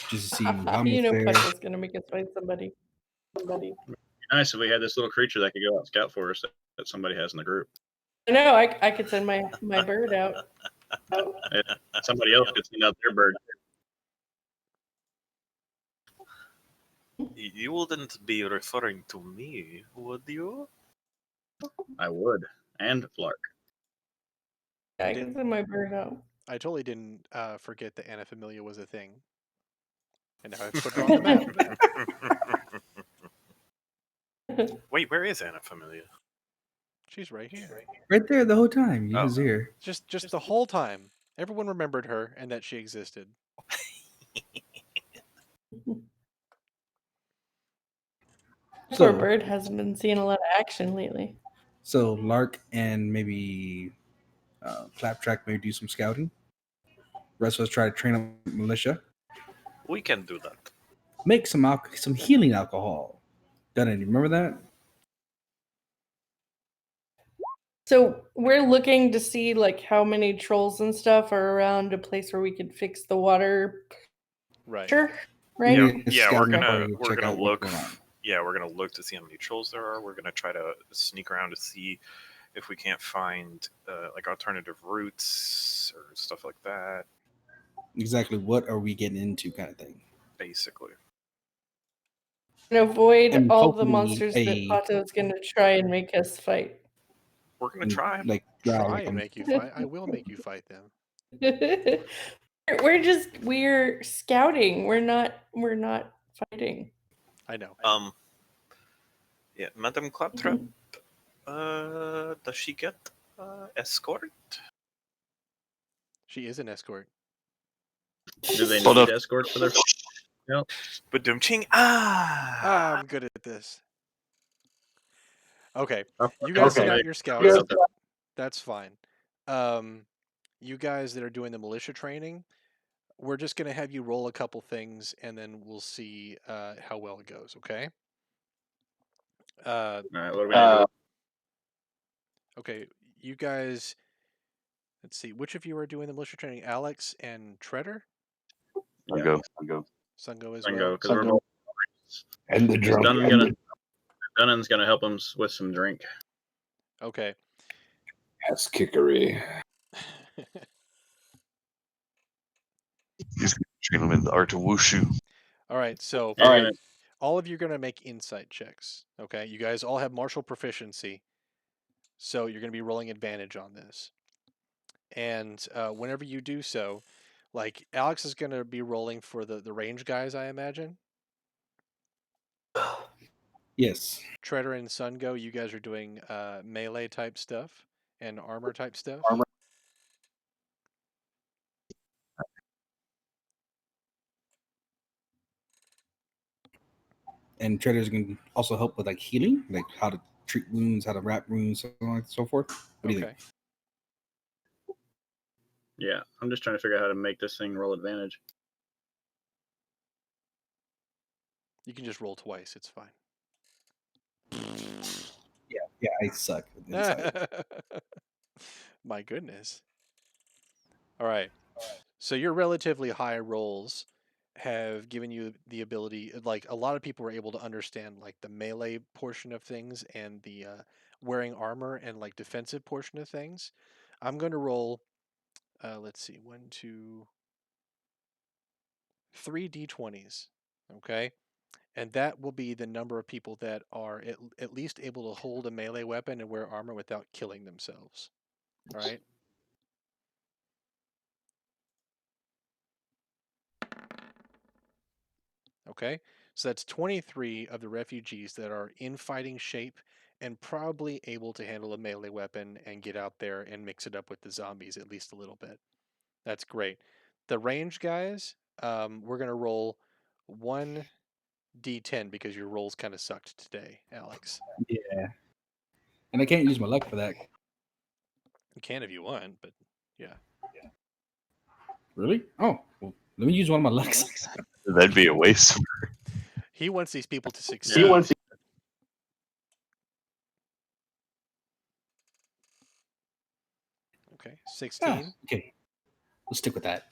Just to see how You much know there. Puck is gonna make us fight somebody. It'd be nice if we had this little creature that could go out and scout for us that somebody has in the group. I know, I could send my bird out. Somebody else could send out their bird. You wouldn't be referring to me, would you? I would. And Flark. I can send my bird out. I totally didn't forget that Anafamilia was a thing. And now I've put her on the map. Wait, where is Anafamilia? She's right here. Right there the whole time. You Oh. was here. Just the whole time. Everyone remembered her and that she existed. Poor bird hasn't been seeing a lot of action lately. So Lark and maybe Claptrack maybe do some scouting. Rest of us try to train up militia. We can do that. Make some healing alcohol. Done it. You remember that? So we're looking to see like how many trolls and stuff are around a place where we could fix the water. Right. Sure. Right? Yeah, we're gonna look. Going on. Yeah, we're gonna look to see how many trolls there are. We're gonna try to sneak around to see if we can't find like alternative routes or stuff like that. Exactly what are we getting into, kind of thing. Basically. And avoid And all the hopefully monsters that Pato is going to try and make us fight. We're gonna try. Like Try and make you fight. I will make you fight them. We're scouting. We're not fighting. I know. Yeah, Madame Claptrap. Does she get escort? She is an escort. Do they Hold need up. escorts for their? But doom ching. I'm good at this. Okay, you guys send out your scouts. That's fine. You guys that are doing the militia training, we're just going to have you roll a couple things, and then we'll see how well it goes. Okay. All right, what are we gonna Okay, you guys. Let's see. Which of you are doing the militia training? Alex and Treader. I'll Yeah. go. Sungo as do? well. Because we're both. And the drunk. Dunnan's gonna help him with some drink. Okay. Ass kickery. He's going to train him in the art of wushu. All right. So All right. all of you are going to make insight checks. Okay. You guys all have martial proficiency, so you're going to be rolling advantage on this. And whenever you do so, like Alex is going to be rolling for the range guys, I imagine. Yes. Treader and Sungo, you guys are doing melee type stuff and armor type stuff. And traders can also help with like healing, like how to treat wounds, how to wrap wounds, so on and so forth. What do you think? Yeah, I'm just trying to figure out how to make this thing roll advantage. You can just roll twice. It's fine. Yeah, I suck with insight. My goodness. All right. So your relatively high rolls have given you the ability, like a lot of people were able to understand like the melee portion of things and the wearing armor and like defensive portion of things. I'm going to roll, let's see, 1, 2, 3 d20s. Okay. And that will be the number of people that are at least able to hold a melee weapon and wear armor without killing themselves. All right. Okay. So that's 23 of the refugees that are in fighting shape and probably able to handle a melee weapon and get out there and mix it up with the zombies at least a little bit. That's great. The range guys, we're going to roll 1d10 because your rolls kind of sucked today, Alex. Yeah. And I can't use my luck for that. You can if you want, but yeah. Really? Oh, well, let me use one of my lucks. That'd be a waste. He wants these people to succeed. Yeah. Okay, 16. Okay. Let's stick with that.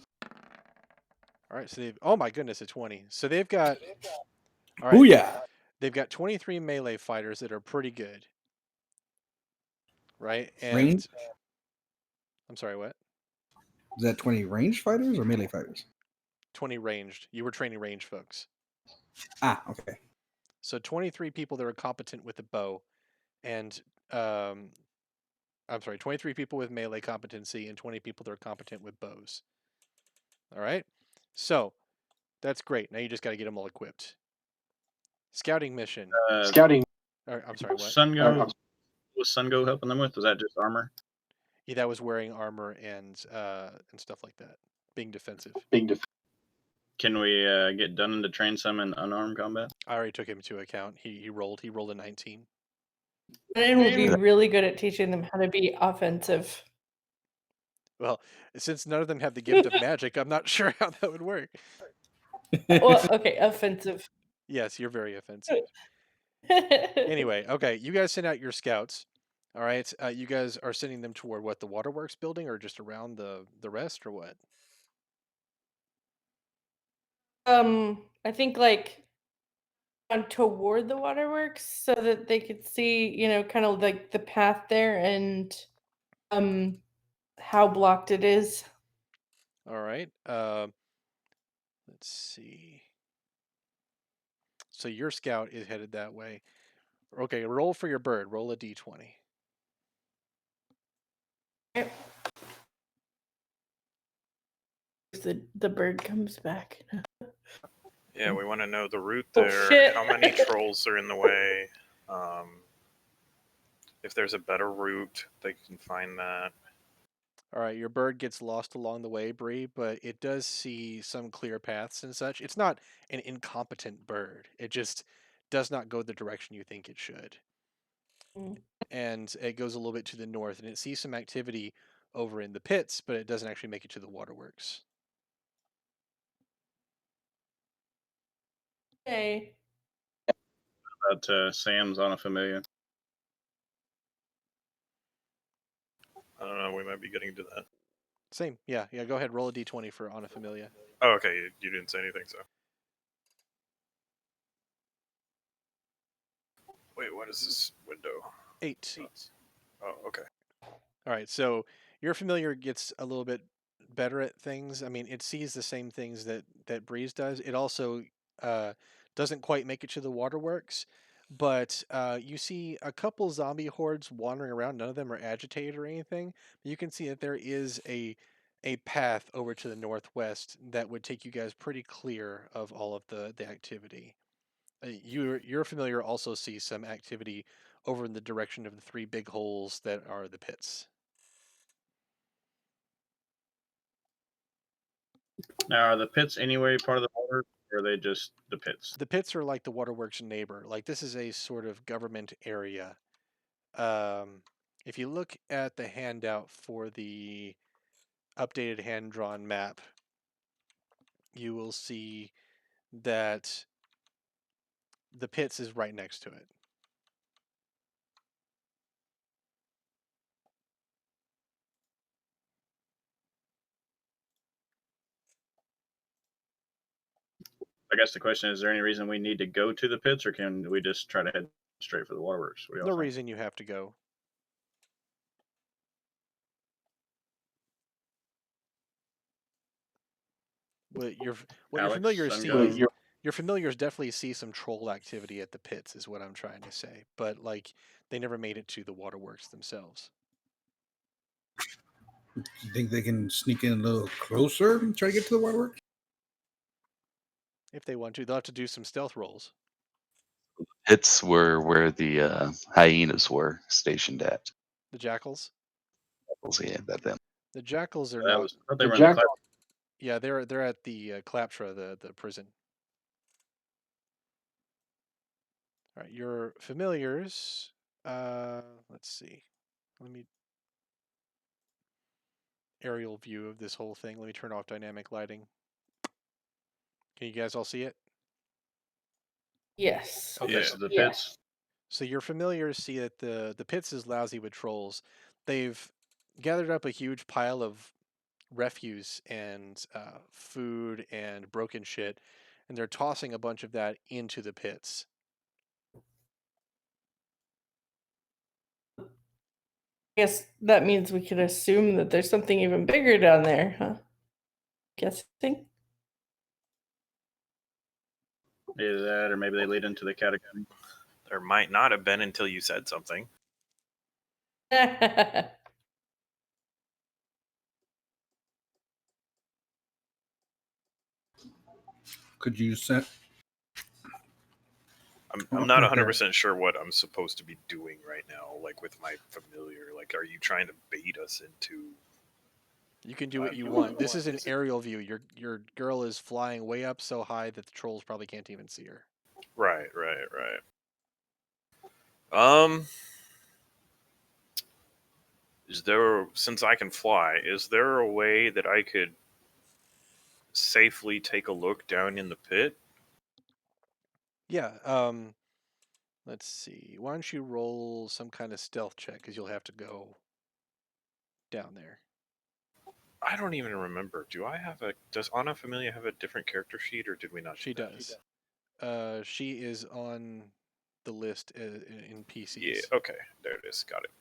All right, so they've, oh my goodness, a 20. So they've got, all right, Booyah! they've got 23 melee fighters that are pretty good. Right? And Range? I'm sorry, what? Is that 20 range fighters or melee fighters? 20 ranged. You were training range folks. Ah, okay. So 23 people that are competent with the bow, and I'm sorry, 23 people with melee competency and 20 people that are competent with bows. All right? So that's great. Now you just got to get them all equipped. Scouting mission. I'm sorry, what? Sungo, was Sungo helping them with? Was that just armor? Yeah, that was wearing armor and stuff like that. Being defensive. Can we get Dunnan to train some in unarmed combat? I already took him into account. He rolled a 19. And will be really good at teaching them how to be offensive. Well, since none of them have the gift of magic, I'm not sure how that would work. Well, okay, offensive. Yes, you're very offensive. Anyway, okay, you guys send out your scouts. All right, you guys are sending them toward what, the waterworks building, or just around the rest, or what? I think like on toward the waterworks so that they could see, kind of like the path there and how blocked it is. All right. Let's see. So your scout is headed that way. Okay, roll for your bird. Roll a d20. The bird comes back. Yeah, we want to know the route Oh, there. shit. How many trolls are in the way? If there's a better route, they can find that. All right, your bird gets lost along the way, Bree, but it does see some clear paths and such. It's not an incompetent bird. It just does not go the direction you think it should. Mm. And it goes a little bit to the north, and it sees some activity over in the pits, but it doesn't actually make it to the waterworks. Okay. About Sam's on a familiar. I don't know. We might be getting to that. Same, yeah. Go ahead, roll a d20 for Ana Familia. Oh, okay. You didn't say anything, so. Wait, what is this window? 8. Oh, okay. All right, so your familiar gets a little bit better at things. I mean, it sees the same things that Breeze does. It also doesn't quite make it to the waterworks, but you see a couple zombie hordes wandering around. None of them are agitated or anything. You can see that there is a path over to the northwest that would take you guys pretty clear of all of the activity. Your familiar also sees some activity over in the direction of the 3 big holes that are the pits. Now, are the pits anyway part of the water, or are they just the pits? The pits are like the waterworks neighbor. Like, this is a sort of government area. If you look at the handout for the updated hand-drawn map, you will see that the pits is right next to it. I guess the question is there any reason we need to go to the pits, or can we just try to head straight for the waterworks? What do y'all No think? reason you have to go. What your Alex, familiars Sungo? see, your familiars definitely see some troll activity at the pits, is what I'm trying to say. But like, they never made it to the waterworks themselves. You think they can sneak in a little closer and try to get to the waterworks? If they want to, they'll have to do some stealth rolls. Pits were where the hyenas were stationed at. The jackals. So yeah, that them. The jackals are That not. was, I thought they were in the cloud. Yeah, they're at the Claptra, the prison. All right, your familiars. Let's see. Let me aerial view of this whole thing. Let me turn off dynamic lighting. Can you guys all see it? Yes. Okay, Yeah. so the pits. So your familiars see that the pits is lousy with trolls. They've gathered up a huge pile of refuse and food and broken shit, and they're tossing a bunch of that into the pits. I guess that means we could assume that there's something even bigger down there, huh? Guessing. Either that, or maybe they lead into the catacomb. There might not have been until you said something. Could you set? I'm not 100% sure what I'm supposed to be doing right now, like with my familiar. Like, are you trying to bait us into? You can do what you want. This is an aerial view. Your girl is flying way up so high that the trolls probably can't even see her. Right. Is there, since I can fly, is there a way that I could safely take a look down in the pit? Yeah. Let's see. Why don't you roll some kind of stealth check, because you'll have to go down there. I don't even remember. Does Ana Familia have a different character sheet, or did we not? She does. She is on the list in PCs. Yeah. Okay. There it is. Got it.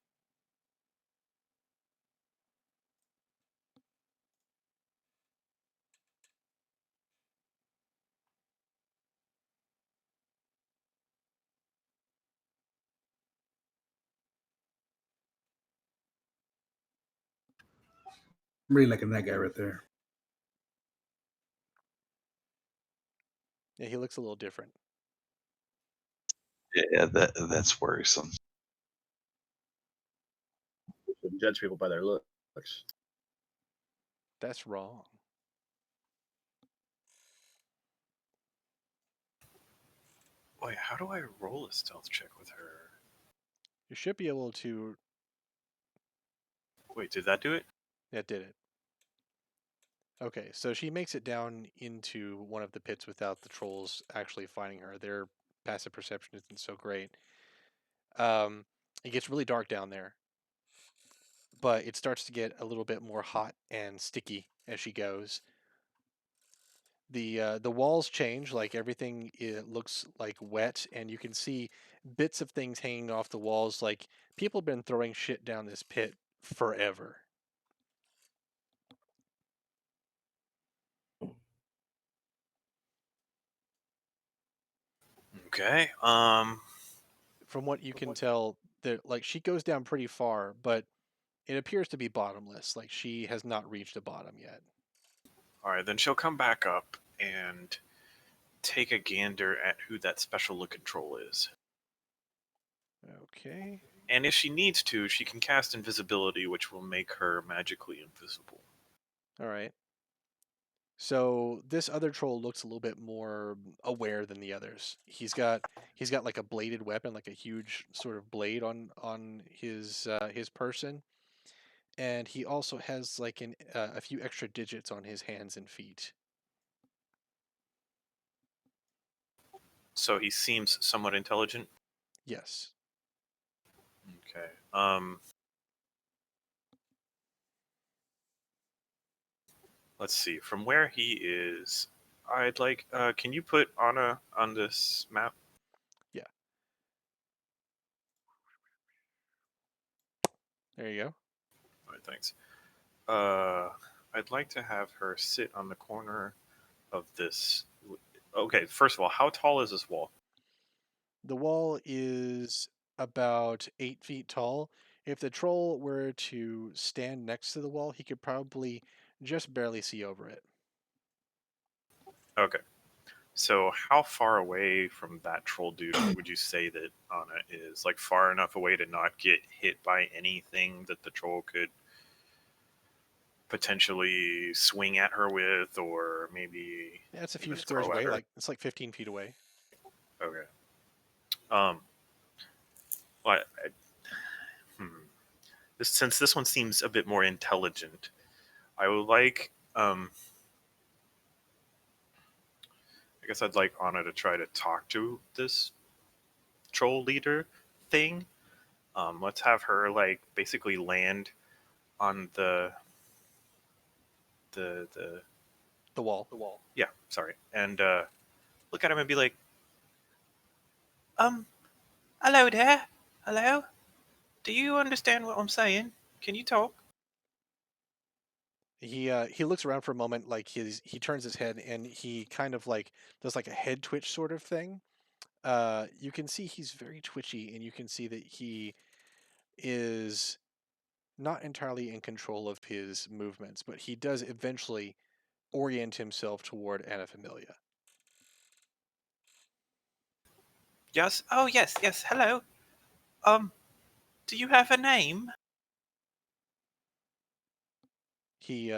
I'm really liking that guy right there. Yeah, he looks a little different. Yeah, that's worrisome. Shouldn't judge people by their looks. That's wrong. Wait, how do I roll a stealth check with her? You should be able to. Wait, did that do it? That did it. Okay, so she makes it down into one of the pits without the trolls actually finding her. Their passive perception isn't so great. Um, it gets really dark down there, but it starts to get a little bit more hot and sticky as she goes. The walls change, like everything it looks like wet, and you can see bits of things hanging off the walls. Like people have been throwing shit down this pit forever. Okay. From what you can tell, that like she goes down pretty far, but it appears to be bottomless. Like she has not reached a bottom yet. All right, then she'll come back up and take a gander at who that special looking troll is. Okay. And if she needs to, she can cast invisibility, which will make her magically invisible. All right. So this other troll looks a little bit more aware than the others. He's got like a bladed weapon, like a huge sort of blade on his person, and he also has like a few extra digits on his hands and feet. So he seems somewhat intelligent. Yes. Okay. Let's see. From where he is, I'd like. Can you put Anna on this map? Yeah. There you go. All right, thanks. I'd like to have her sit on the corner of this. Okay, first of all, how tall is this wall? The wall is about 8 feet tall. If the troll were to stand next to the wall, he could probably just barely see over it. Okay. So, how far away from that troll dude would you say that Anna is? Like, far enough away to not get hit by anything that the troll could potentially swing at her with, or maybe Yeah, it's a few even squares throw at away. her? Like it's like 15 feet away. Okay. Um. Well, hmm. Since this one seems a bit more intelligent, I would like. I guess I'd like Anna to try to talk to this troll leader thing. Let's have her like basically land on the The wall. yeah, sorry, and look at him and be like, hello there, hello. Do you understand what I'm saying? Can you talk? He looks around for a moment, like he turns his head and he kind of like does like a head twitch sort of thing. You can see he's very twitchy, and you can see that he is not entirely in control of his movements, but he does eventually orient himself toward Anafamilia. Yes. Oh yes, yes. Hello. Um, do you have a name? He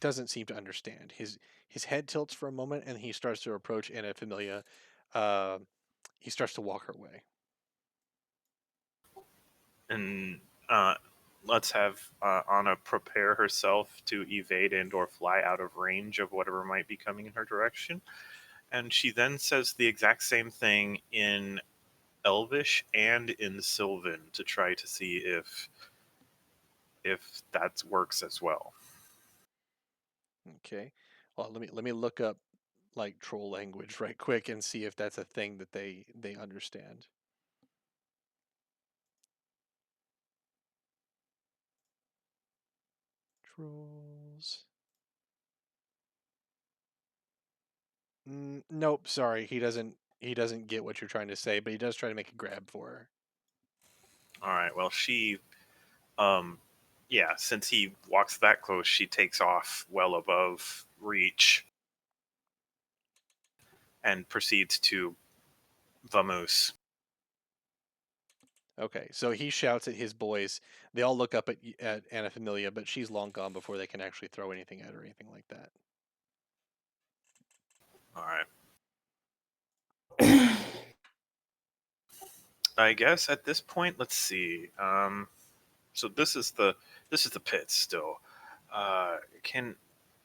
doesn't seem to understand. His head tilts for a moment, and he starts to approach Anafamilia. Uh, he starts to walk her way. And let's have Anna prepare herself to evade and/or fly out of range of whatever might be coming in her direction. And she then says the exact same thing in Elvish and in Sylvan to try to see if that works as well. Okay. Well, let me look up like troll language right quick and see if that's a thing that they understand. Trolls. Nope, sorry. He doesn't get what you're trying to say, but he does try to make a grab for her. All right. Well, she, um, yeah, since he walks that close, she takes off well above reach and proceeds to vamoose. Okay, so he shouts at his boys. They all look up at Anna Familia, but she's long gone before they can actually throw anything at her or anything like that. All right. I guess at this point, let's see. So this is the pit still. Can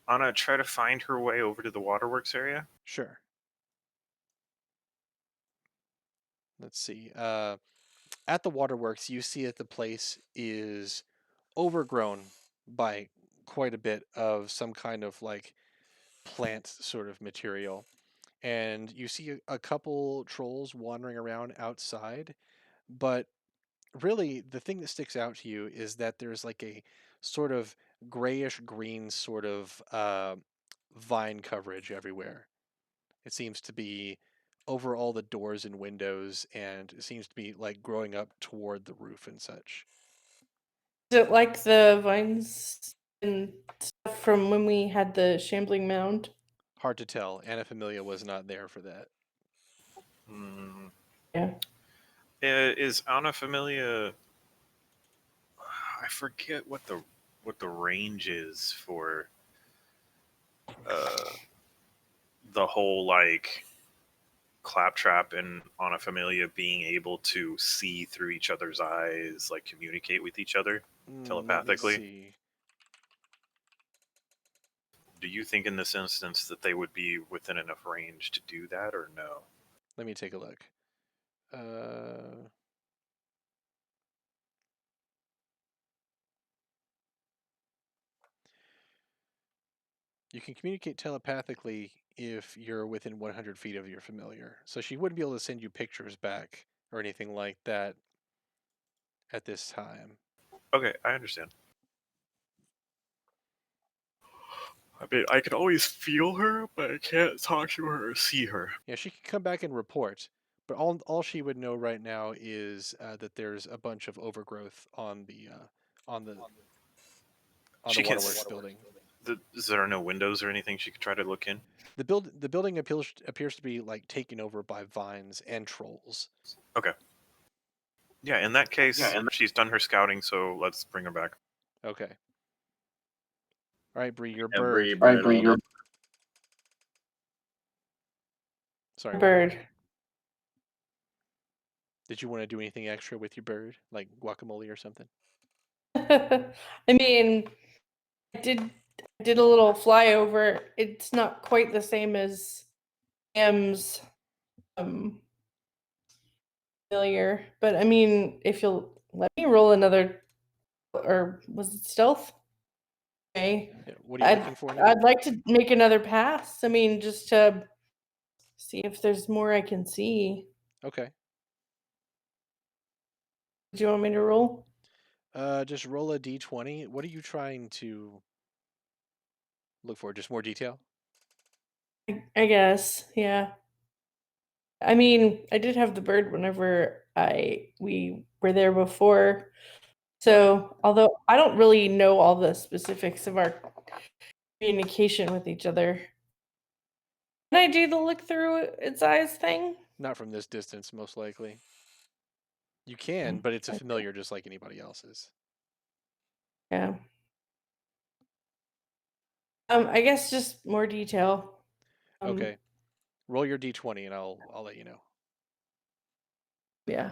Anna try to find her way over to the waterworks area? Sure. Let's see. At the waterworks, you see that the place is overgrown by quite a bit of some kind of like plant sort of material. And you see a couple trolls wandering around outside, but really the thing that sticks out to you is that there's like a sort of grayish green sort of vine coverage everywhere. It seems to be over all the doors and windows, and it seems to be like growing up toward the roof and such. Is it like the vines and stuff from when we had the shambling mound? Hard to tell. Anna Familia was not there for that. Hmm. Yeah. Is Anna Familia? I forget what the range is for the whole like Claptrap and Anna Familia being able to see through each other's eyes, like communicate with each other telepathically. Let me see. Do you think in this instance that they would be within enough range to do that, or no? Let me take a look. You can communicate telepathically if you're within 100 feet of your familiar. So she wouldn't be able to send you pictures back or anything like that at this time. Okay, I understand. I mean, I can always feel her, but I can't talk to her or see her. Yeah, she can come back and report, but all she would know right now is that there's a bunch of overgrowth on the on the on the She can't. waterworks building. Is there no windows or anything she could try to look in? The building appears to be like taken over by vines and trolls. Okay. Yeah, in that case, she's done her scouting, so let's bring her back. Okay. All right, Bree, your Yeah, bird. Bree, you're Sorry, what? Bird. Did you want to do anything extra with your bird, like guacamole or something? I mean, I did a little flyover. It's not quite the same as M's familiar, but I mean, if you'll let me roll another, or was it stealth? Okay. Yeah, what are you looking for now? I'd like to make another pass. I mean, just to see if there's more I can see. Okay. Do you want me to roll? Just roll a d20. What are you trying to look for? Just more detail? I guess, yeah. I mean, I did have the bird whenever we were there before. So, although I don't really know all the specifics of our communication with each other, can I do the look through its eyes thing? Not from this distance, most likely. You can, but it's a familiar just like anybody else's. Yeah. I guess just more detail. Okay. Roll your d20 and I'll let you know. Yeah.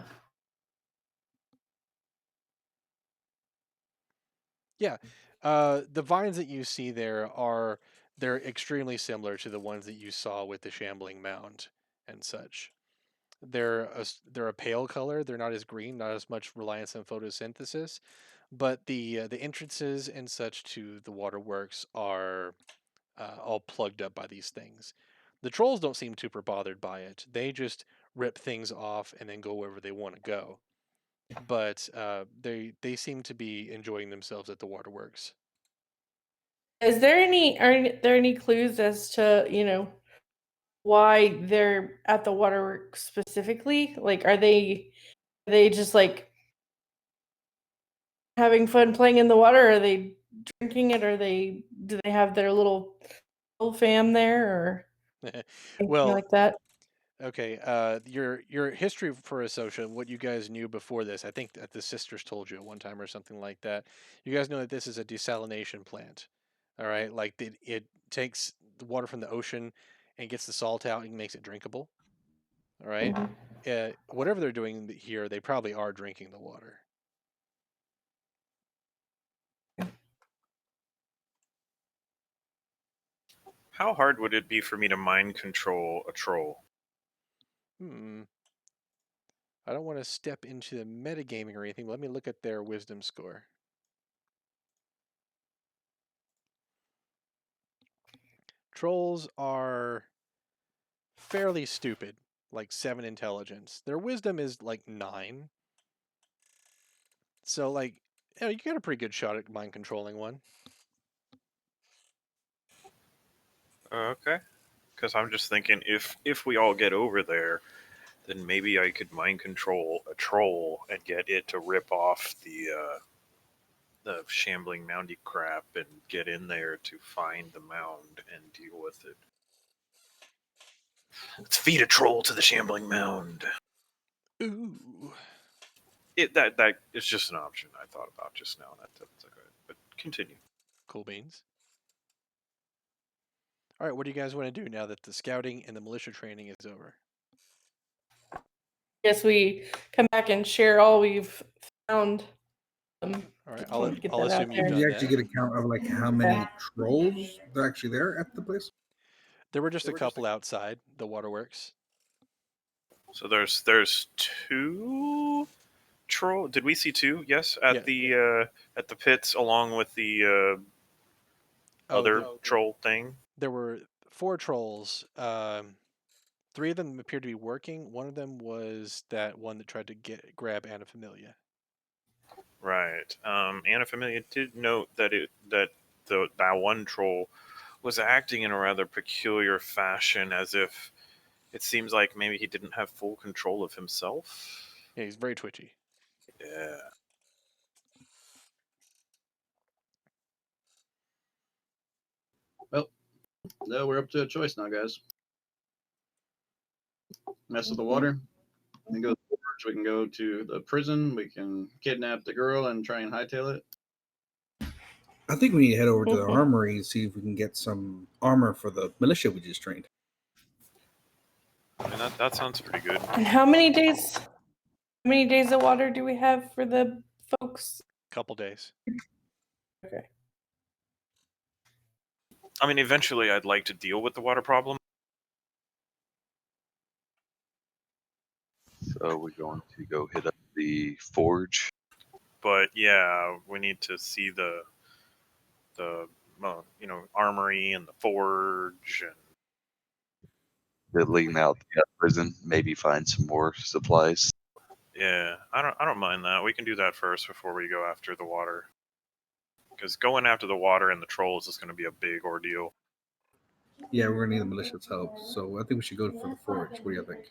Yeah. The vines that you see there they're extremely similar to the ones that you saw with the shambling mound and such. They're a pale color. They're not as green, not as much reliance on photosynthesis, but the entrances and such to the waterworks are all plugged up by these things. The trolls don't seem super bothered by it. They just rip things off and then go wherever they want to go. But they seem to be enjoying themselves at the waterworks. Are there any clues as to, why they're at the waterworks specifically? Like, are they just like having fun playing in the water? Are they drinking it? Do they have their little fam there or anything Well, like that? Okay, your history for Asosha, what you guys knew before this, I think that the sisters told you at one time or something like that. You guys know that this is a desalination plant. All right, like it takes the water from the ocean and gets the salt out and makes it drinkable. All right, whatever they're doing here, they probably are drinking the water. How hard would it be for me to mind control a troll? Hmm. I don't want to step into the metagaming or anything, but let me look at their wisdom score. Trolls are fairly stupid, like 7 intelligence. Their wisdom is like 9. So, like, you got a pretty good shot at mind controlling one. Okay. Because I'm just thinking, if we all get over there, then maybe I could mind control a troll and get it to rip off the shambling moundy crap and get in there to find the mound and deal with it. Let's feed a troll to the shambling mound. Ooh. That is just an option I thought about just now. That's okay. But continue. Cool beans. All right, what do you guys want to do now that the scouting and the militia training is over? Guess we come back and share all we've found. All right, Just wanted to get I'll that out assume you've there. Did you done actually that. get a count of like how many trolls are actually there at the place? There were just a couple outside the waterworks. So there's 2 troll. Did we see 2? Yes, at Yeah. the pits along with the other troll thing. There were 4 trolls. 3 of them appeared to be working. One of them was that one that tried to grab Anna Familia. Right. Anna Familia did note that that one troll was acting in a rather peculiar fashion, as if it seems like maybe he didn't have full control of himself. Yeah, he's very twitchy. Yeah. Well, no, we're up to a choice now, guys. Mess with the water. We can go. We can go to the prison. We can kidnap the girl and try and hightail it. I think we need to head over to the armory and see if we can get some armor for the militia we just trained. I mean, that sounds pretty good. And how many days of water do we have for the folks? Couple days. Okay. I mean, eventually I'd like to deal with the water problem. So we're going to go hit up the forge. But yeah, we need to see the armory and the forge and Leading out the prison, maybe find some more supplies. yeah, I don't mind that. We can do that first before we go after the water. Because going after the water and the trolls is going to be a big ordeal. Yeah, we're gonna need the militia's help. So I think we should go for the forge. What do you think?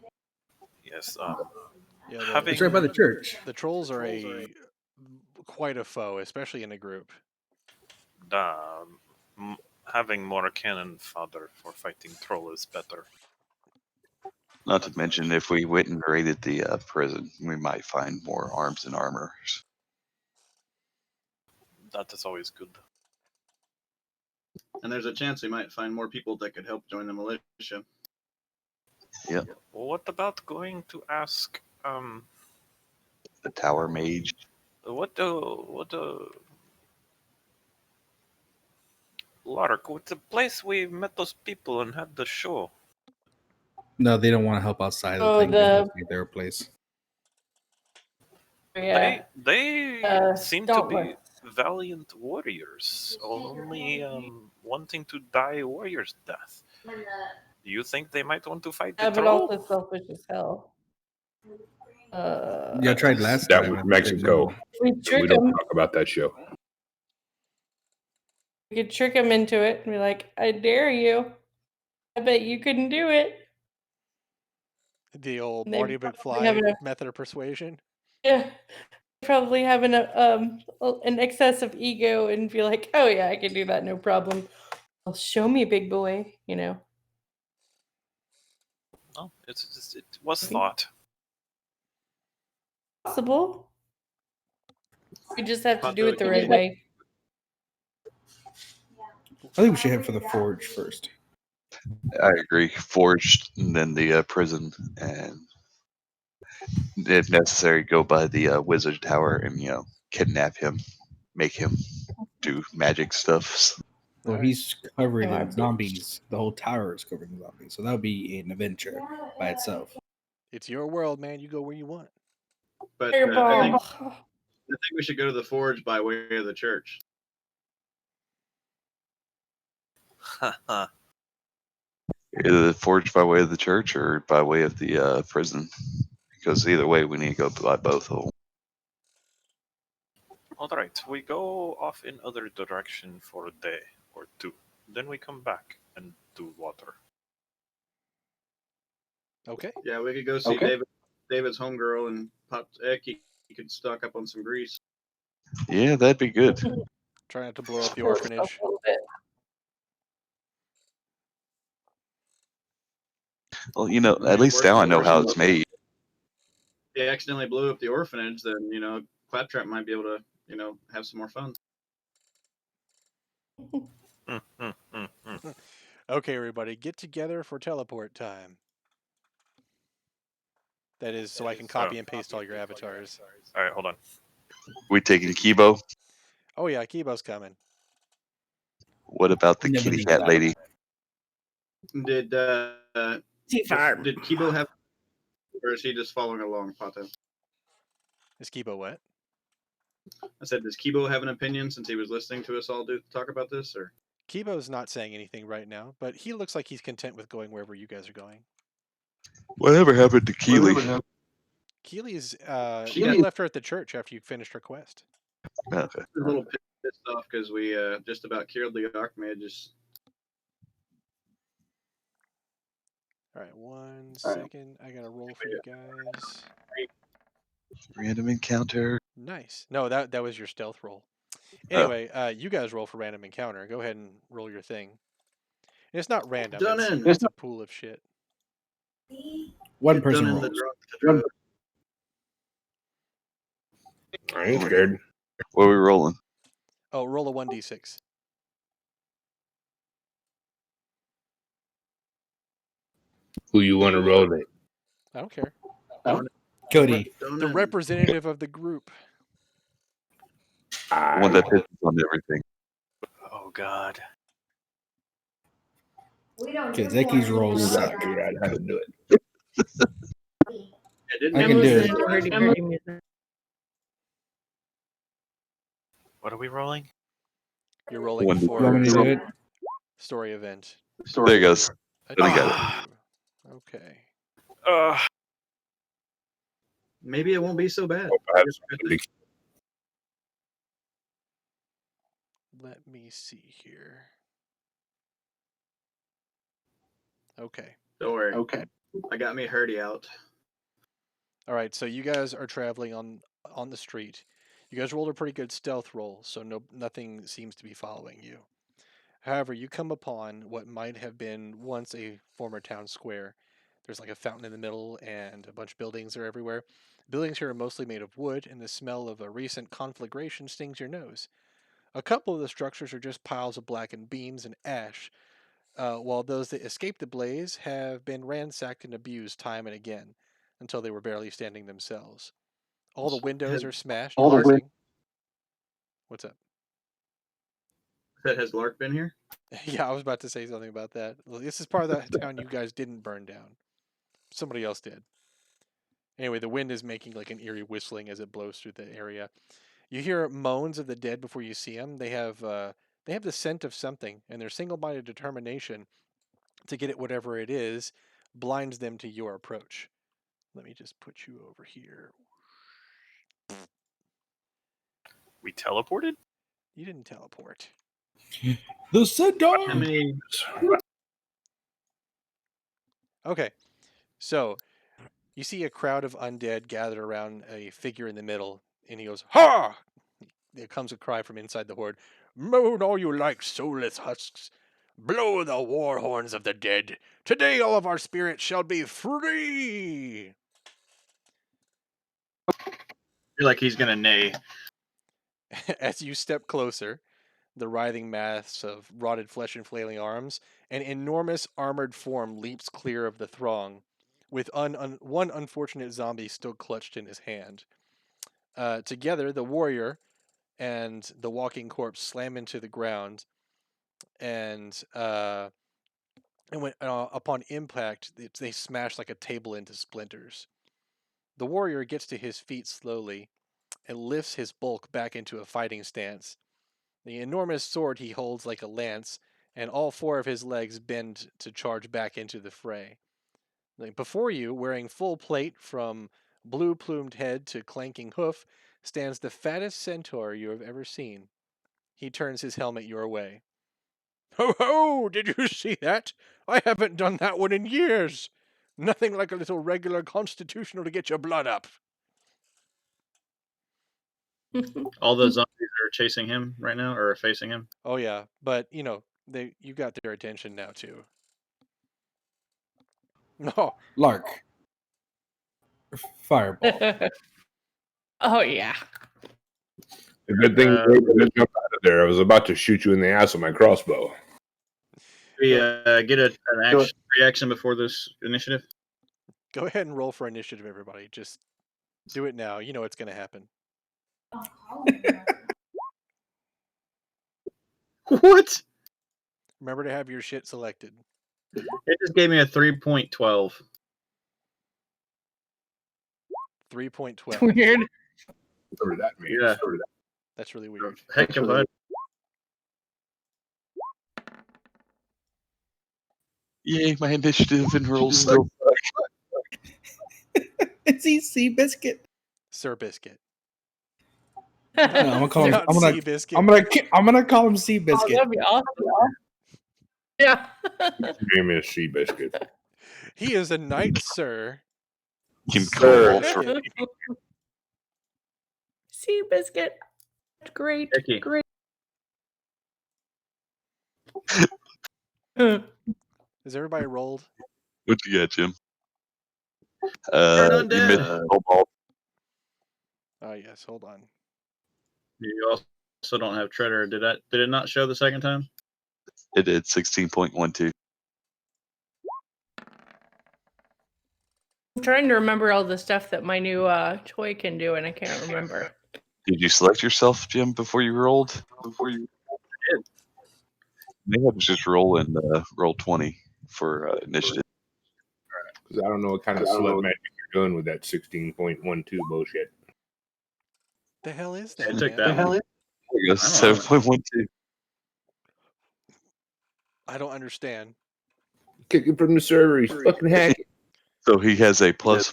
Yes. Yeah, Having It's right by the church. the trolls are quite a foe, especially in a group. having more cannon fodder for fighting troll is better. Not to mention, if we went and raided the prison, we might find more arms and armor. That is always good. And there's a chance we might find more people that could help join the militia. Yep. What about going to ask The tower mage. what the Lark, what's the place we met those people and had the show? No, they don't want to help outside Oh, of the thing. They want to their place. Yeah. They seem to be Dauntless. valiant warriors, only wanting to die warrior's death. Do you think they might want to fight the Yeah, but troll? also selfish as hell. Yeah, I tried last That time. was Mexico. We We trick don't them. talk about that show. We could trick them into it and be like, "I dare you. I bet you couldn't do it." The old And they Marty probably have McFly a- method of persuasion. Yeah, probably having an excess of ego and be like, "Oh yeah, I can do that, no problem." Well, show me, big boy. You know. Oh, it was think- thought. Possible. We just have to Pato, do it the you right need- way. I think we should head for the forge first. I agree. Forged, and then the prison, and if necessary, go by the wizard tower and kidnap him, make him do magic stuff. Well, Alright. he's covered Oh, in absolutely. zombies. The whole tower is covered in zombies, so that would be an adventure by itself. It's your world, man. You go where you want. But I think Fireball. we should go to the forge by way of the church. Either forged by way of the church or by way of the prison, because either way, we need to go by both of them. All right, we go off in other direction for a day or two. Then we come back and do water. Okay. Yeah, we could go see David's homegirl and pop Eck. He could stock up on some grease. Yeah, that'd be good. Try not to blow up the orphanage. A little bit. Well, I mean, at least worst now I comes know to how worst, it's made. If he accidentally blew up the orphanage, then Claptrap might be able to have some more fun. Okay, everybody, get together for teleport time. That is so I can copy and paste all your avatars. All right, hold on. We taking Kibo? Oh yeah, Kibo's coming. What about the Never kitty need cat that. lady? Did T-farm. did Kibo have, or is he just following along, Pato? Is Kibo what? I said, does Kibo have an opinion since he was listening to us all talk about this, or? Kibo's not saying anything right now, but he looks like he's content with going wherever you guys are going. Whatever happened to Keely? Keely's She you got- left her at the church after you finished her quest. Okay. A little pissed off because we just about killed the Archmage. Alright, 1 second. I gotta roll for you guys. Random encounter. Nice. No, that was your stealth roll. Anyway, you guys roll for random encounter. Go ahead and roll your thing. And it's not random. Done in. It's a pool of shit. One person Done in rolls. the drunk. I ain't scared. What are we rolling? Oh, roll a 1d6. Who you want to roll it? I don't care. Cody. The representative of the group. One that pisses on everything. Oh God. Because Zeki's rolls suck. Figure out how to do it. I can do it. Hurdy-gurdy music. What are we rolling? You're rolling One- You want me to for do it? story event. There he goes. A Then he got two. Okay. Maybe it won't be so bad. Hope I have somebody. Let me see here. Okay. Don't worry. Okay. I got me Hurdy out. All right. So you guys are traveling on the street. You guys rolled a pretty good stealth roll, so nothing seems to be following you. However, you come upon what might have been once a former town square. There's like a fountain in the middle, and a bunch of buildings are everywhere. Buildings here are mostly made of wood, and the smell of a recent conflagration stings your nose. A couple of the structures are just piles of blackened beams and ash, while those that escaped the blaze have been ransacked and abused time and again, until they were barely standing themselves. All the windows are smashed. What's up? Has Lark been here? Yeah, I was about to say something about that. Well, this is part of the town you guys didn't burn down. Somebody else did. Anyway, the wind is making like an eerie whistling as it blows through the area. You hear moans of the dead before you see them. They have the scent of something, and their single-minded determination to get at whatever it is blinds them to your approach. Let me just put you over here. We teleported? You didn't teleport. The centaur. How many? Okay, so you see a crowd of undead gathered around a figure in the middle, and he goes, "Ha!" There comes a cry from inside the horde. "Moan all you like, soulless husks. Blow the war horns of the dead. Today all of our spirits shall be free. I feel like he's gonna neigh. As you step closer, the writhing mass of rotted flesh and flailing arms, an enormous armored form leaps clear of the throng, with one unfortunate zombie still clutched in his hand. Together, the warrior and the walking corpse slam into the ground, and upon impact, they smash like a table into splinters. The warrior gets to his feet slowly and lifts his bulk back into a fighting stance. The enormous sword he holds like a lance, and all four of his legs bend to charge back into the fray. Before you, wearing full plate from blue plumed head to clanking hoof, stands the fattest centaur you have ever seen. He turns his helmet your way. Ho ho! Did you see that? I haven't done that one in years. Nothing like a little regular constitutional to get your blood up. All the zombies are chasing him right now, or facing him. Oh yeah, but you got their attention now too. No, Lark. Fireball. Oh yeah. The good thing you were able to jump out of there. I was about to shoot you in the ass with my crossbow. We get an reaction before this initiative. go ahead and roll for initiative, everybody. Just do it now. You know it's going to happen. What? Remember to have your shit selected. It just gave me a 3.12. 3.12. Weird. Whatever that means. Yeah. That's really weird. Heck of a. Yay, my initiative and roll still. Is he Seabiscuit? Sir Biscuit. No, I'm gonna call him. Not I'm gonna. Seabiscuit. I'm gonna call him Oh, Seabiscuit. that'd be awesome. Yeah. His name is Seabiscuit. He is a knight, sir. You can Sir. call for Sea biscuit. Great. Becky. Great. Is everybody rolled? what you got, Jim? Turn You undead. missed Cobalt. Oh yes, hold on. You also don't have Treader. Did it not show the second time? It did 16.12. I'm trying to remember all the stuff that my new toy can do, and I can't remember. Did you select yourself, Jim, before you rolled? did. Maybe I just roll and roll 20 for initiative. Because I don't know what kind of slut magic you're doing with that 16.12 bullshit. The hell is I that? took man? that one. There you go, I don't know. 7.12. I don't understand. Kick him from the server. He's fucking hacking. So he has a plus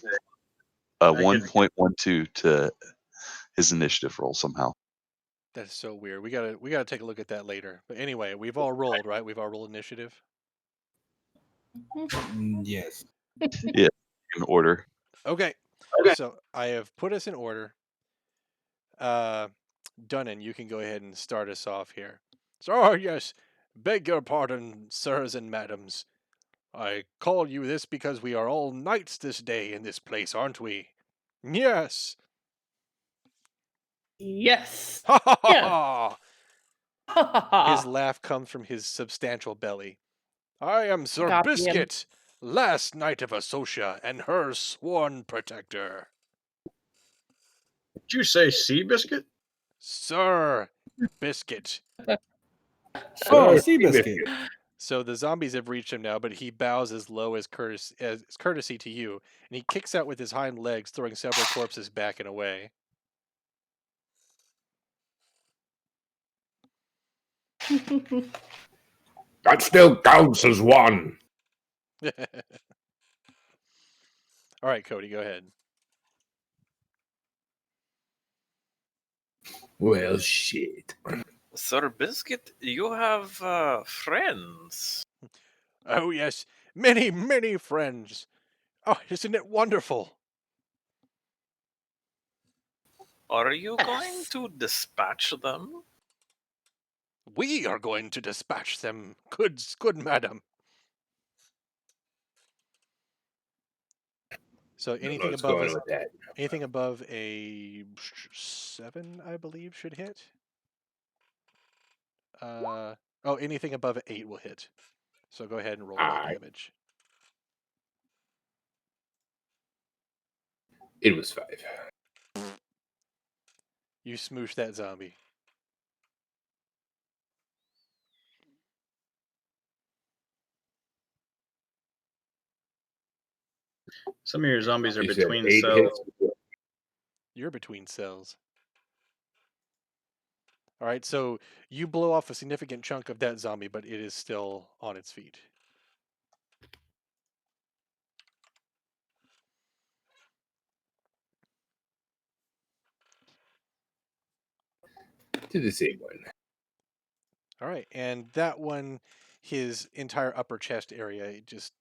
I get- 1.12 to his initiative roll somehow. That's so weird. We gotta take a look at that later. But anyway, we've all rolled, right? We've all rolled initiative. Yes. In order. Okay. So I have put us in order. Dunnan, you can go ahead and start us off here. So yes, beg your pardon, sirs and madams. I call you this because we are all knights this day in this place, aren't we? Yes. Yes. Ha ha ha Yeah. ha! His laugh comes from his substantial belly. I am Sir Copy him. Biscuit, last knight of Associa and her sworn protector. Did you say Seabiscuit? Sir Biscuit. Oh, Sir, Seabiscuit. So the zombies have reached him now, but he bows as low as courtesy to you, and he kicks out with his hind legs, throwing several corpses back and away. That still counts as one. All right, Cody, go ahead. Well, shit. Sir Biscuit, you have friends. Oh yes, many, many friends. Oh, isn't it wonderful? Are you going Yes. to dispatch them? We are going to dispatch them. Good madam. So I don't know anything what's above going on with that. anything above a 7, I believe, should hit. Anything above an 8 will hit. So go ahead and roll that Alright. damage. It was 5. You smoosh that zombie. Some of your zombies are You said between 8 cells. hits. You're between cells. All right, so you blow off a significant chunk of that zombie, but it is still on its feet. To the same one. All right, and that one, his entire upper chest area just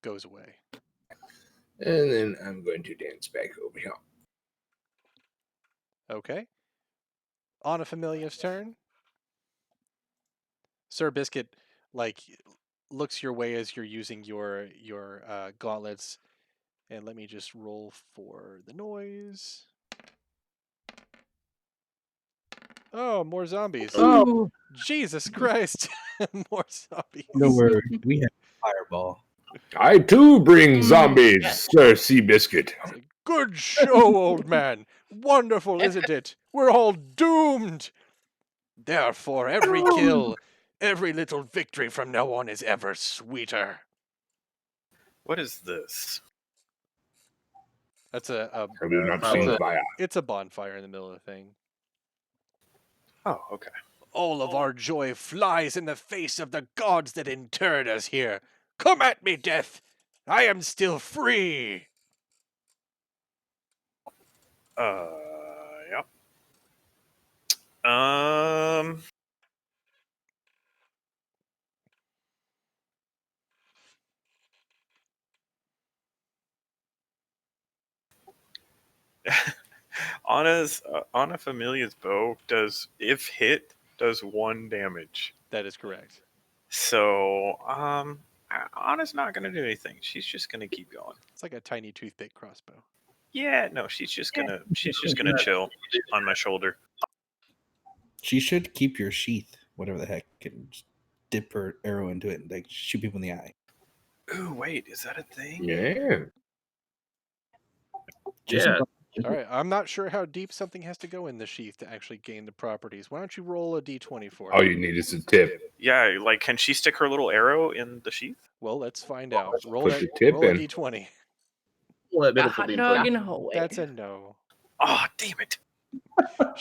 goes away. And then I'm going to dance back over here. Okay. On a Familia's turn, Sir Biscuit, looks your way as you're using your gauntlets, and let me just roll for the noise. Oh, more zombies! Ooh. Jesus Christ, more zombies! No worries. We have fireball. I too bring zombies, yes. Sir Seabiscuit. It's like, good show, old man. Wonderful, isn't it? We're all doomed. Therefore, every kill, every little victory from now on is ever sweeter. What is this? That's a Have you not Probably. seen fire? it's a bonfire in the middle of the thing. Oh, okay. All of our joy flies in the face of the gods that interred us here. Come at me, death. I am still free. Yep. Um. Anna Familia's bow if hit, does 1 damage. That is correct. So, Anna's not gonna do anything. She's just gonna keep going. It's like a tiny toothpick crossbow. Yeah, no, she's just gonna chill on my shoulder. She should keep your sheath, whatever the heck, and just dip her arrow into it and like shoot people in the eye. Ooh, wait, is that a thing? Yeah. Just Yeah. All right, I'm not sure how deep something has to go in the sheath to actually gain the properties. Why don't you roll a d20 for All it? you need is a tip. Yeah, like can she stick her little arrow in the sheath? Well, let's find out. Roll Put that. the tip Roll a in. d20. Well, that A beautiful hot bean dog for in a hallway. That's a no. Oh, damn it!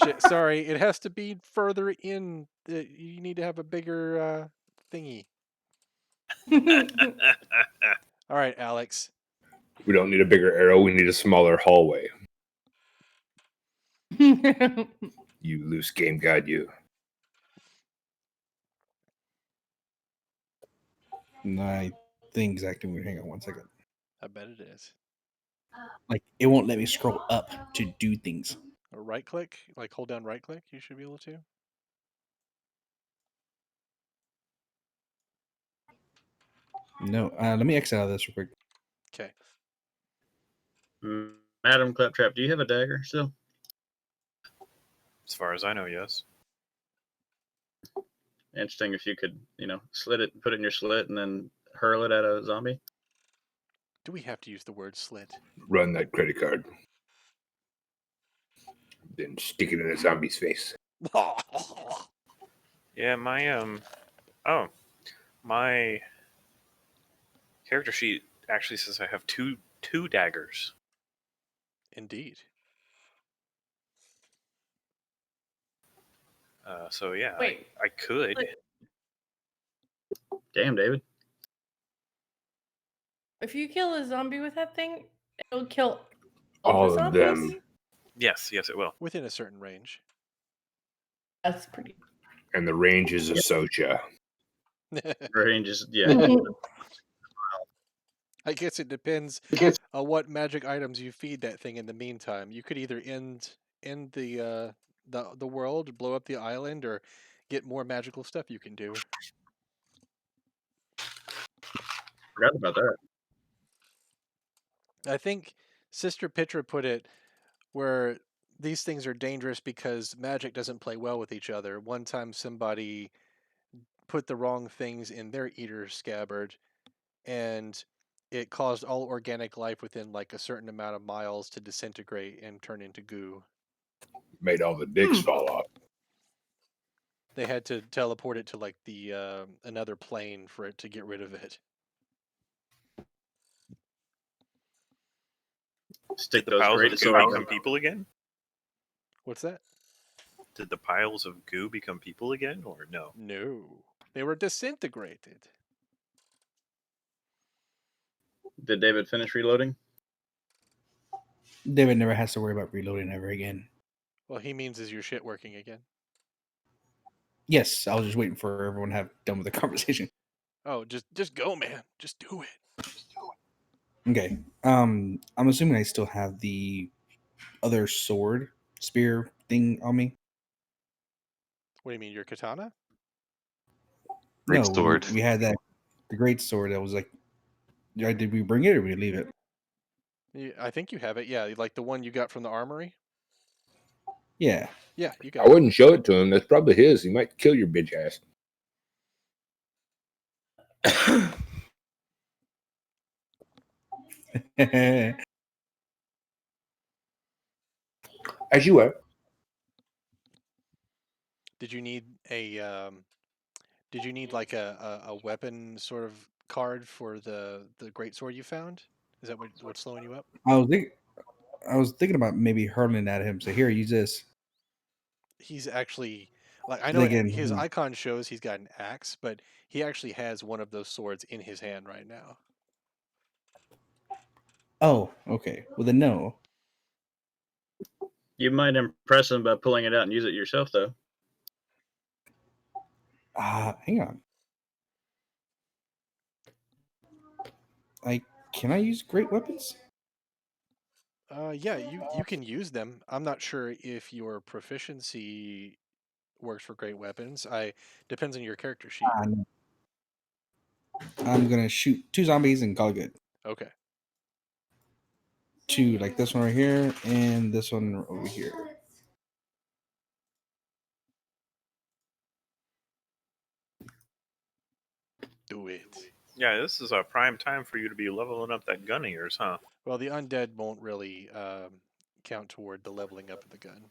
Shit, sorry, it has to be further in. You need to have a bigger thingy. All right, Alex. We don't need a bigger arrow. We need a smaller hallway. You loose game god, you. I think exactly. Hang on 1 second. I bet it is. Like it won't let me scroll up to do things. Or right click, like hold down right click. You should be able to. No, let me exit out of this real quick. Okay. Madam Claptrap, do you have a dagger still? As far as I know, yes. Interesting if you could, slit it, put it in your slit, and then hurl it at a zombie. Do we have to use the word slit? Run that credit card. Then stick it in a zombie's face. Yeah, my character sheet actually says I have two daggers. Indeed. So yeah, Wait. I could. Damn, David. If you kill a zombie with that thing, it'll kill all All the of zombies? them. Yes, it will. Within a certain range. That's pretty. And the range is a Socha. Range is, yeah. I guess it depends on what magic items you feed that thing in the meantime. You could either end the world, blow up the island, or get more magical stuff you can do. Forgot about that. I think Sister Pitra put it where these things are dangerous because magic doesn't play well with each other. One time somebody put the wrong things in their eater scabbard, and it caused all organic life within like a certain amount of miles to disintegrate and turn into goo. Made all the dicks fall off. They had to teleport it to like the another plane for it to get rid of it. Did Stick the those piles great of goo become people again? What's that? Did the piles of goo become people again, or no? No, they were disintegrated. Did David finish reloading? David never has to worry about reloading ever again. Well, he means is your shit working again? Yes, I was just waiting for everyone to have done with the conversation. Oh, just go, man. Just do it. Okay. I'm assuming I still have the other sword spear thing on me. What do you mean, your katana? Great No, sword. we had that the great sword that was like. Did we bring it or did we leave it? I think you have it. Yeah, like the one you got from the armory. Yeah. Yeah, you I got it. wouldn't show it to him. That's probably his. He might kill your bitch ass. As you were. Did you need did you need like a weapon sort of card for the great sword you found? Is that what's slowing you up? I was thinking about maybe hurling at him. So here, use this. He's actually like I know Again, his icon shows he's got an axe, but he actually has one of those swords in his hand right now. oh, okay. Well, then no. You might impress him by pulling it out and use it yourself, though. Hang on. Can I use great weapons? Yeah, you can use them. I'm not sure if your proficiency works for great weapons. I depends on your character sheet. No. I'm gonna shoot 2 zombies and call it good. Okay. 2 like this one right here and this one over here. Do it. Yeah, this is a prime time for you to be leveling up that gun of yours, huh? Well, the undead won't really count toward the leveling up of the gun.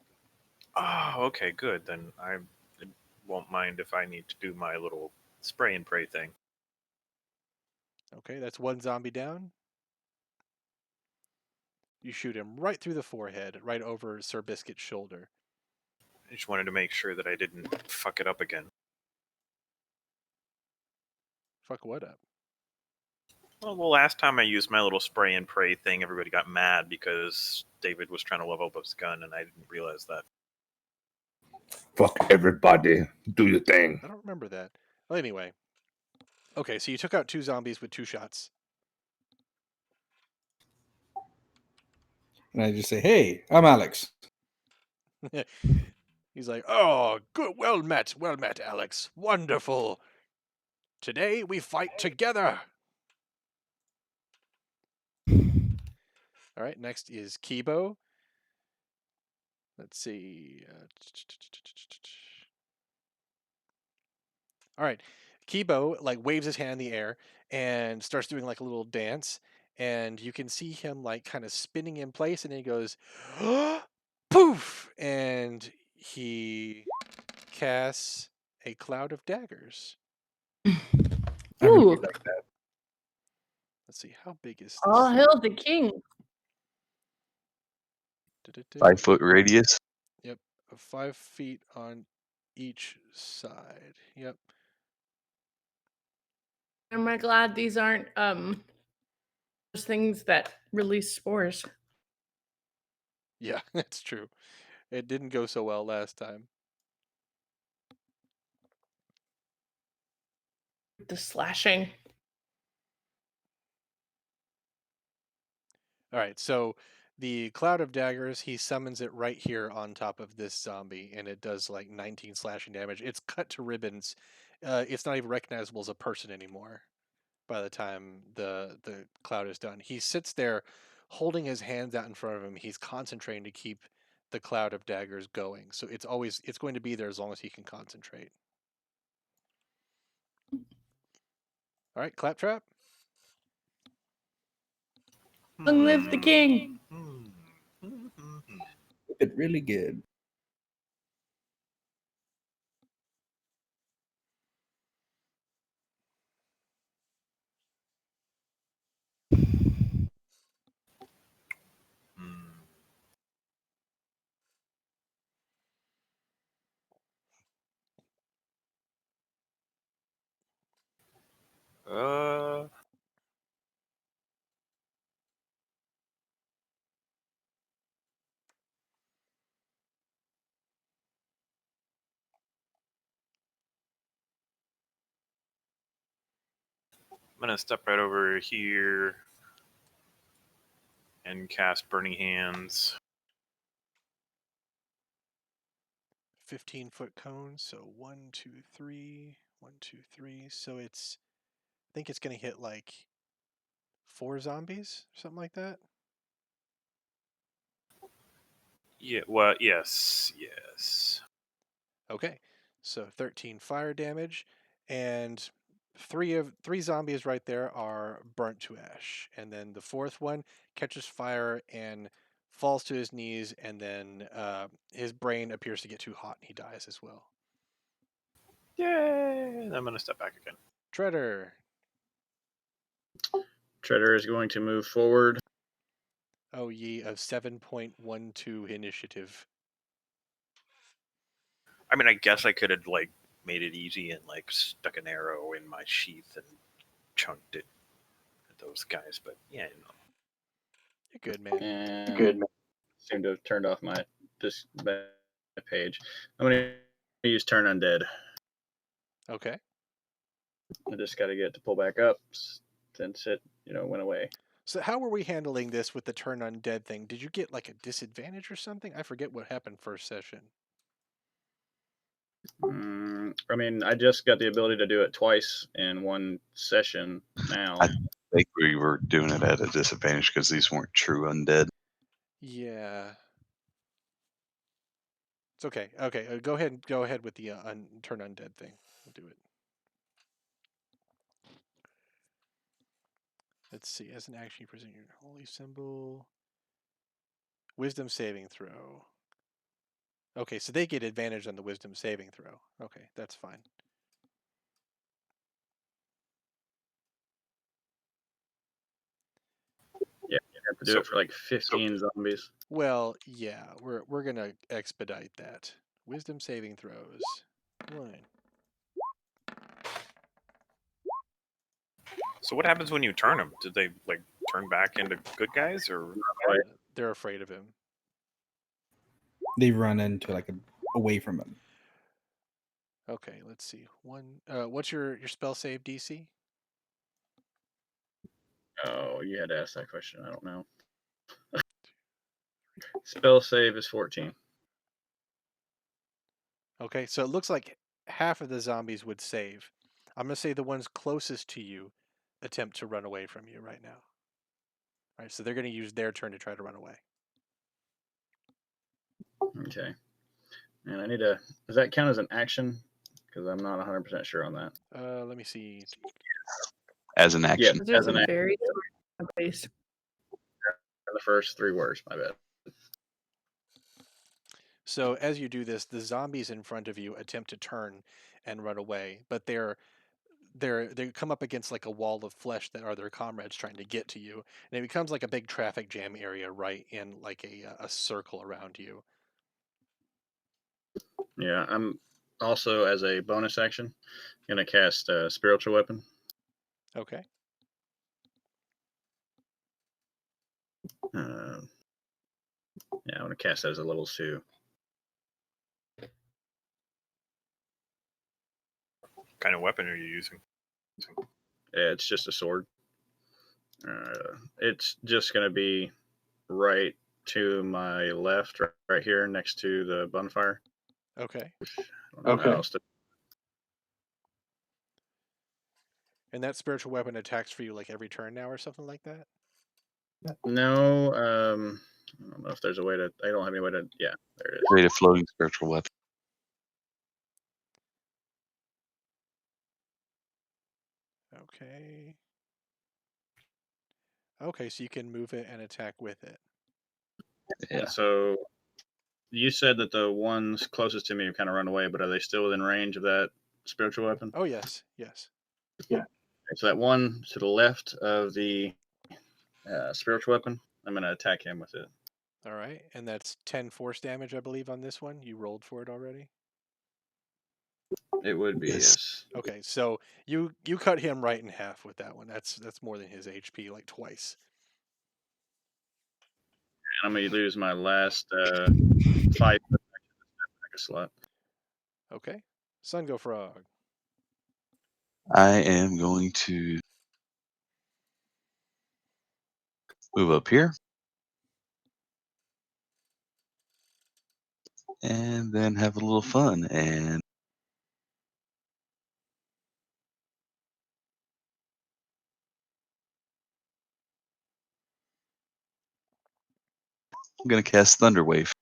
Oh, okay, good. Then I won't mind if I need to do my little spray and pray thing. Okay, that's one zombie down. You shoot him right through the forehead, right over Sir Biscuit's shoulder. I just wanted to make sure that I didn't fuck it up again. Fuck what up? Well, the last time I used my little spray and pray thing, everybody got mad because David was trying to level up his gun, and I didn't realize that. Fuck everybody. Do your thing. I don't remember that. Well, anyway. Okay, so you took out 2 zombies with 2 shots. And I just say, "Hey, I'm Alex." He's like, "Oh, good, well met, Alex. Wonderful. Today we fight together." All right, next is Kibo. Let's see. All right, Kibo like waves his hand in the air and starts doing like a little dance, and you can see him like kind of spinning in place, and then he goes, poof, and he casts a cloud of daggers. I Ooh, really like that. Let's see, how big is this? all hail the king. 5-foot radius. Yep, 5 feet on each side. Yep. Am I glad these aren't those things that release spores? Yeah, that's true. It didn't go so well last time. The slashing. All right, so The cloud of daggers, he summons it right here on top of this zombie, and it does like 19 slashing damage. It's cut to ribbons. It's not even recognizable as a person anymore by the time the cloud is done. He sits there holding his hands out in front of him. He's concentrating to keep the cloud of daggers going. So it's going to be there as long as he can concentrate. All right, Claptrap. Long live the king. It really good. Uh, I'm gonna step right over here and cast Burning Hands. 15-foot cone. So 1, 2, 3, 1, 2, 3. So I think it's going to hit like 4 zombies, something like that. Yeah. Well, yes. Okay, so 13 fire damage, and three zombies right there are burnt to ash, and then the fourth one catches fire and falls to his knees, and then his brain appears to get too hot, and he dies as well. Yay! I'm gonna step back again. Treader. Treader is going to move forward. Oh, ye of 7.12 initiative. I mean, I guess I could have like made it easy and like stuck an arrow in my sheath and chunked it at those guys, but yeah, no. You're good, man. And good. Seem to have turned off my page. I'm going to use Turn Undead. Okay. I just got to get it to pull back up since it, went away. So how were we handling this with the turn undead thing? Did you get like a disadvantage or something? I forget what happened first session. I mean, I just got the ability to do it twice in one session now. I think we were doing it at a disadvantage because these weren't true undead. Yeah. It's okay. Okay, go ahead with the turn undead thing. We'll do it. Let's see. As an action, you present your holy symbol. Wisdom saving throw. Okay, so they get advantage on the wisdom saving throw. Okay, that's fine. Yeah, you have to do it for like 15 zombies. Well, yeah, we're gonna expedite that. Wisdom saving throws. 1. So what happens when you turn them? Did they like turn back into good guys or? They're afraid of him. They run into away from him. Okay, let's see. 1. What's your spell save DC? Oh, you had to ask that question. I don't know. Spell save is 14. Okay, so it looks like half of the zombies would save. I'm gonna say the ones closest to you attempt to run away from you right now. All right, so they're gonna use their turn to try to run away. Okay. And I need to. Does that count as an action? Because I'm not 100% sure on that. Let me see. As an action. Yeah, There's as an a action. very place. The first 3 words. My bad. So as you do this, the zombies in front of you attempt to turn and run away, but they come up against like a wall of flesh that are their comrades trying to get to you, and it becomes like a big traffic jam area right in like a circle around you. Yeah, I'm also, as a bonus action, going to cast Spiritual Weapon. Okay. Yeah, I'm going to cast that as a level 2. What kind of weapon are you using? Yeah, it's just a sword. It's just going to be right to my left, right here, next to the bonfire. Okay. I don't know how else to- And that spiritual weapon attacks for you like every turn now or something like that? No, I don't know if there's a way to. I don't have any way to. Yeah, there it is. Create a floating spiritual weapon. Okay. Okay, so you can move it and attack with it. Yeah. So you said that the ones closest to me have kind of run away, but are they still within range of that spiritual weapon? Oh, yes, yes. So that one to the left of the spiritual weapon, I'm going to attack him with it. All right, and that's 10 force damage, I believe, on this one. You rolled for it already? It would be, Yes. yes. Okay, so you cut him right in half with that one. That's more than his HP, like twice. I'm going to lose my last 5 slot. Okay. Sun Go Frog. I am going to move up here. And then have a little fun. And I'm going to cast Thunder Wave.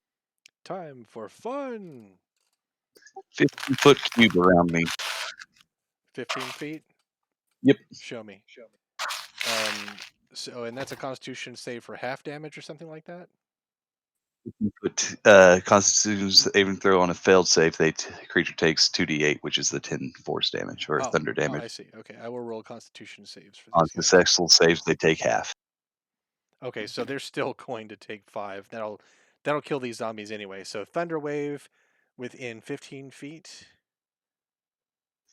Time for fun. 15-foot cube around me. 15 feet? Yep. Show me. So, and that's a Constitution save for half damage or something like that? Put Constitution saving throw on a failed save. Creature takes 2d8, which is the 10 force damage or thunder Oh, damage. I see. Okay, I will roll Constitution saves for On these guys. successful saves, they take half. Okay, so they're still going to take 5. That'll kill these zombies anyway. So Thunder Wave within 15 feet.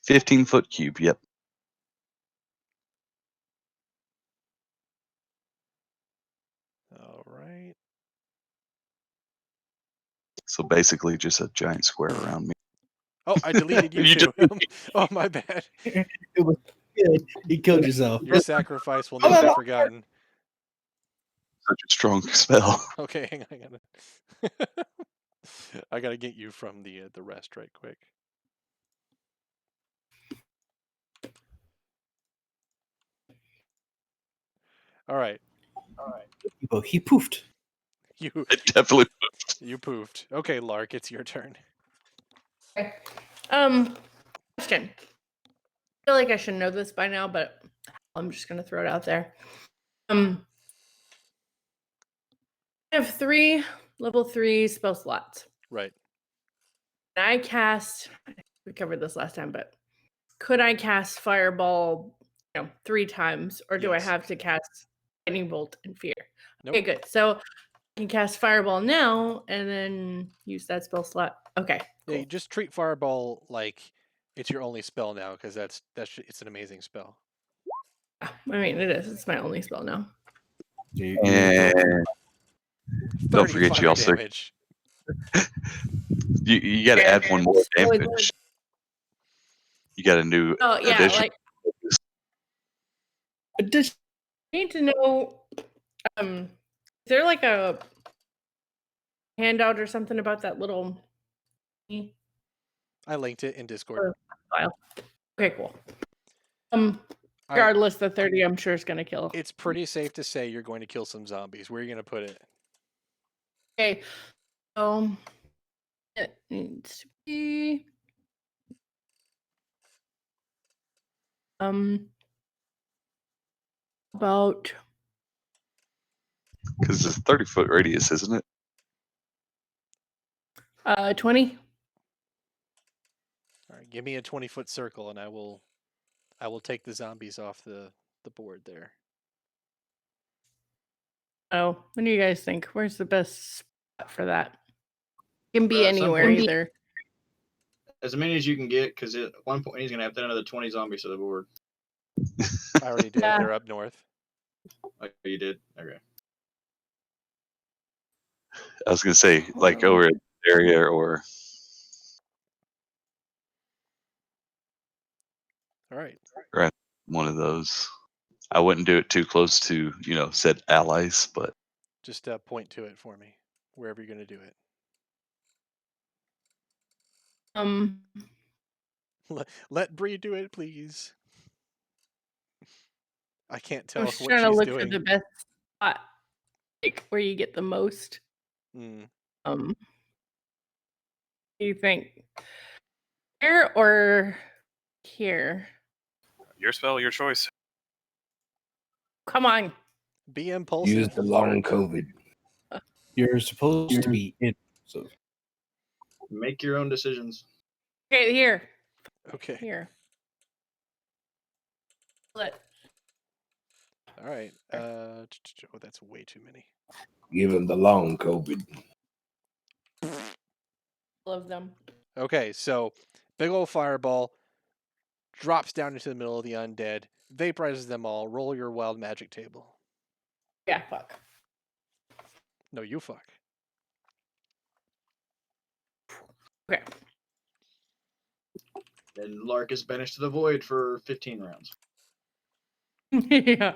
15-foot cube. Yep. All right. So basically, just a giant square around me. Oh, I deleted you, You too. Oh, my bad. It was good. You killed yourself. Your sacrifice will not be forgotten. Such a strong spell. Okay, hang on. I gotta get you from the rest right quick. All right. Well, he poofed. You It definitely. you poofed. Okay, Lark, it's your turn. Okay. Question. I feel like I should know this by now, but I'm just gonna throw it out there. I have 3 level 3 spell slots. Right. And I cast. We covered this last time, but could I cast Fireball, 3 times, or do I Yes. have to cast Lightning Bolt and Fear? Nope. Okay, good. So I can cast Fireball now and then use that spell slot. Okay. Yeah, Cool. you just treat Fireball like it's your only spell now, because it's an amazing spell. I mean, it is. It's my only spell now. And don't forget, 30 you also damage. you got to add one more Oh, damage. You got a new Oh yeah, addition. like. Does you need to know? Is there like a handout or something about that little I linked it in Discord. file? Okay, cool. Regardless, the 30 I'm sure is gonna kill. It's pretty safe to say you're going to kill some zombies. Where are you going to put it? Okay. It needs to be about Because it's a 30-foot radius, isn't it? 20. All right, give me a 20-foot circle, and I will take the zombies off the board there. Oh, what do you guys think? Where's the best spot for that? It can be At some anywhere point- either. As many as you can get, because at one point he's going to have to add another 20 zombies to the board. I already did. Yeah. They're up north. Oh, you did? Okay. I was gonna say like over in the area or All right. one of those. I wouldn't do it too close to said allies, but Just point to it for me, wherever you're going to do it. Let Bree do it, please. I can't I tell was what trying to she's look for doing. the best spot, like where you get the most. Mm. Do you think here or here? Your spell, your choice. Come on. Be Use impulsive. the long COVID. You're supposed to be in. So Make your own decisions. Okay, here. Okay. Here. Let. All right. Oh, that's way too many. Give him the long COVID. Love them. Okay, so big old fireball drops down into the middle of the undead, vaporizes them all. Roll your wild magic table. Yeah, fuck. No, you fuck. Okay. Then Lark is banished to the void for 15 rounds. Yeah.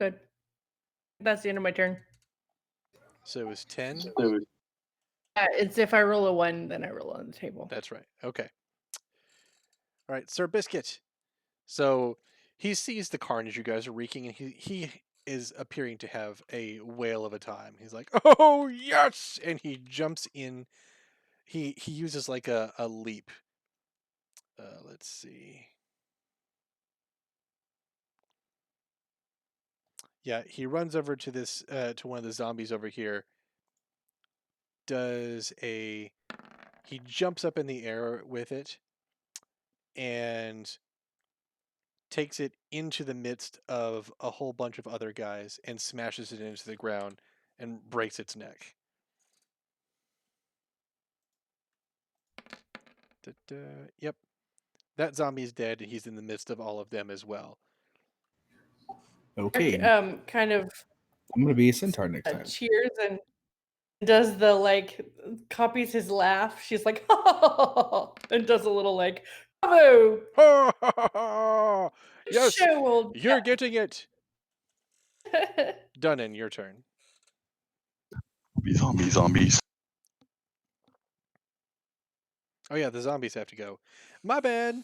Good. That's the end of my turn. So it was 10. It's if I roll a 1, then I roll on the table. That's right. Okay. All right, Sir Biscuit. So he sees the carnage you guys are wreaking, and he is appearing to have a whale of a time. He's like, "Oh yes!" and he jumps in. He uses like a leap. Let's see. Yeah, he runs over to this to one of the zombies over here. He jumps up in the air with it and takes it into the midst of a whole bunch of other guys and smashes it into the ground and breaks its neck. Yep. That zombie's dead, and he's in the midst of all of them as well. okay, Kind of I'm gonna be a centaur next time. cheers and does the like copies his laugh. She's like, and does a little like, bravo. Yes, Show old you're getting it. Dunnan, your turn. Zombies. Oh yeah, the zombies have to go. My bad.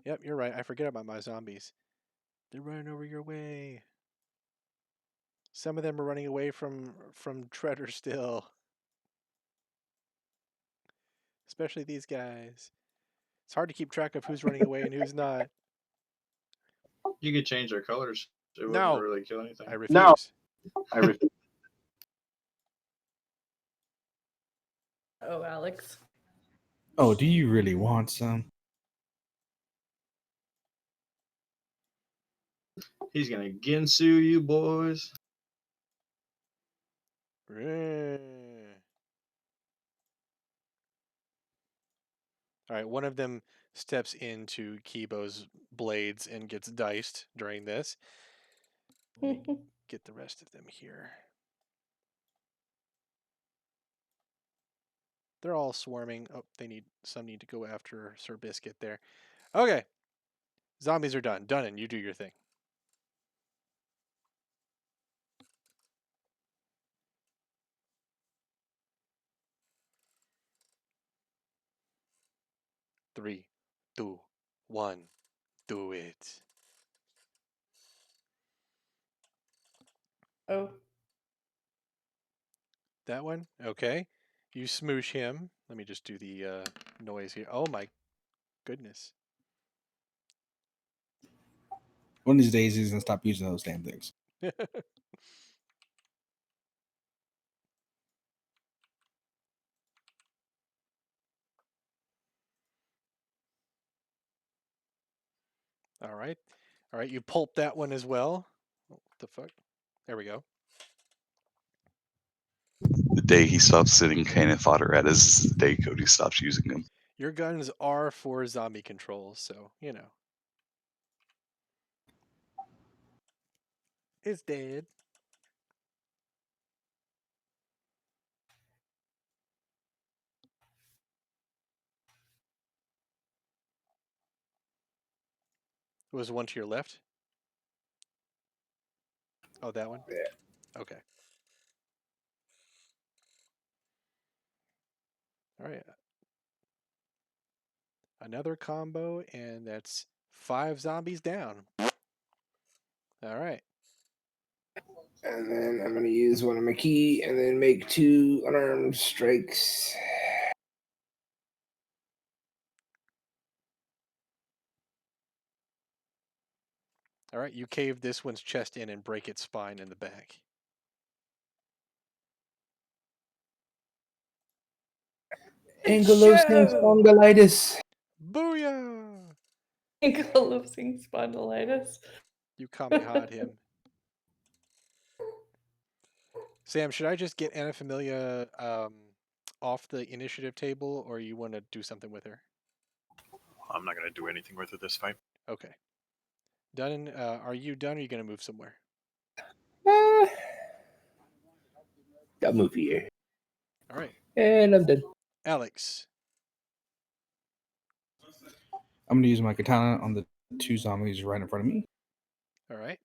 Yep, you're right. I forget about my zombies. They're running over your way. Some of them are running away from Treader still. Especially these guys. It's hard to keep track of who's running away and who's not. You could change their colors. It wouldn't No. really kill anything. I refuse. Oh, Alex. Oh, do you really want some? He's gonna Ginsu you boys. All right, one of them steps into Kibo's blades and gets diced during this. Let me get the rest of them here. They're all swarming. Oh, some need to go after Sir Biscuit there. Okay. Zombies are done. Done, and you do your thing. Three, two, one. Do it. Oh. That one? Okay. You smoosh him. Let me just do the noise here. Oh my goodness. One of these days, he's gonna stop using those damn things. All right. All right, you pulp that one as well. What the fuck? There we go. The day he stops sitting cannon fodder at is the day Cody stops using them. Your guns are for zombie control, so, you know. It's dead. Was the one to your left? Oh, that one? Yeah. Okay. All right. Another combo, and that's 5 zombies down. All right. And then I'm gonna use one of my key and then make 2 unarmed strikes. All right. You cave this one's chest in and break its spine in the back. Ankylosing spondylitis. Booyah! Ankylosing spondylitis. You kamiha'd him. Sam, should I just get Anaphilia off the initiative table, or you want to do something with her? I'm not going to do anything with it this fight. Okay. Done. Are you done, or are you going to move somewhere? I'll move here. All right. And I'm done. Alex. I'm gonna use my katana on the 2 zombies right in front of me. All right.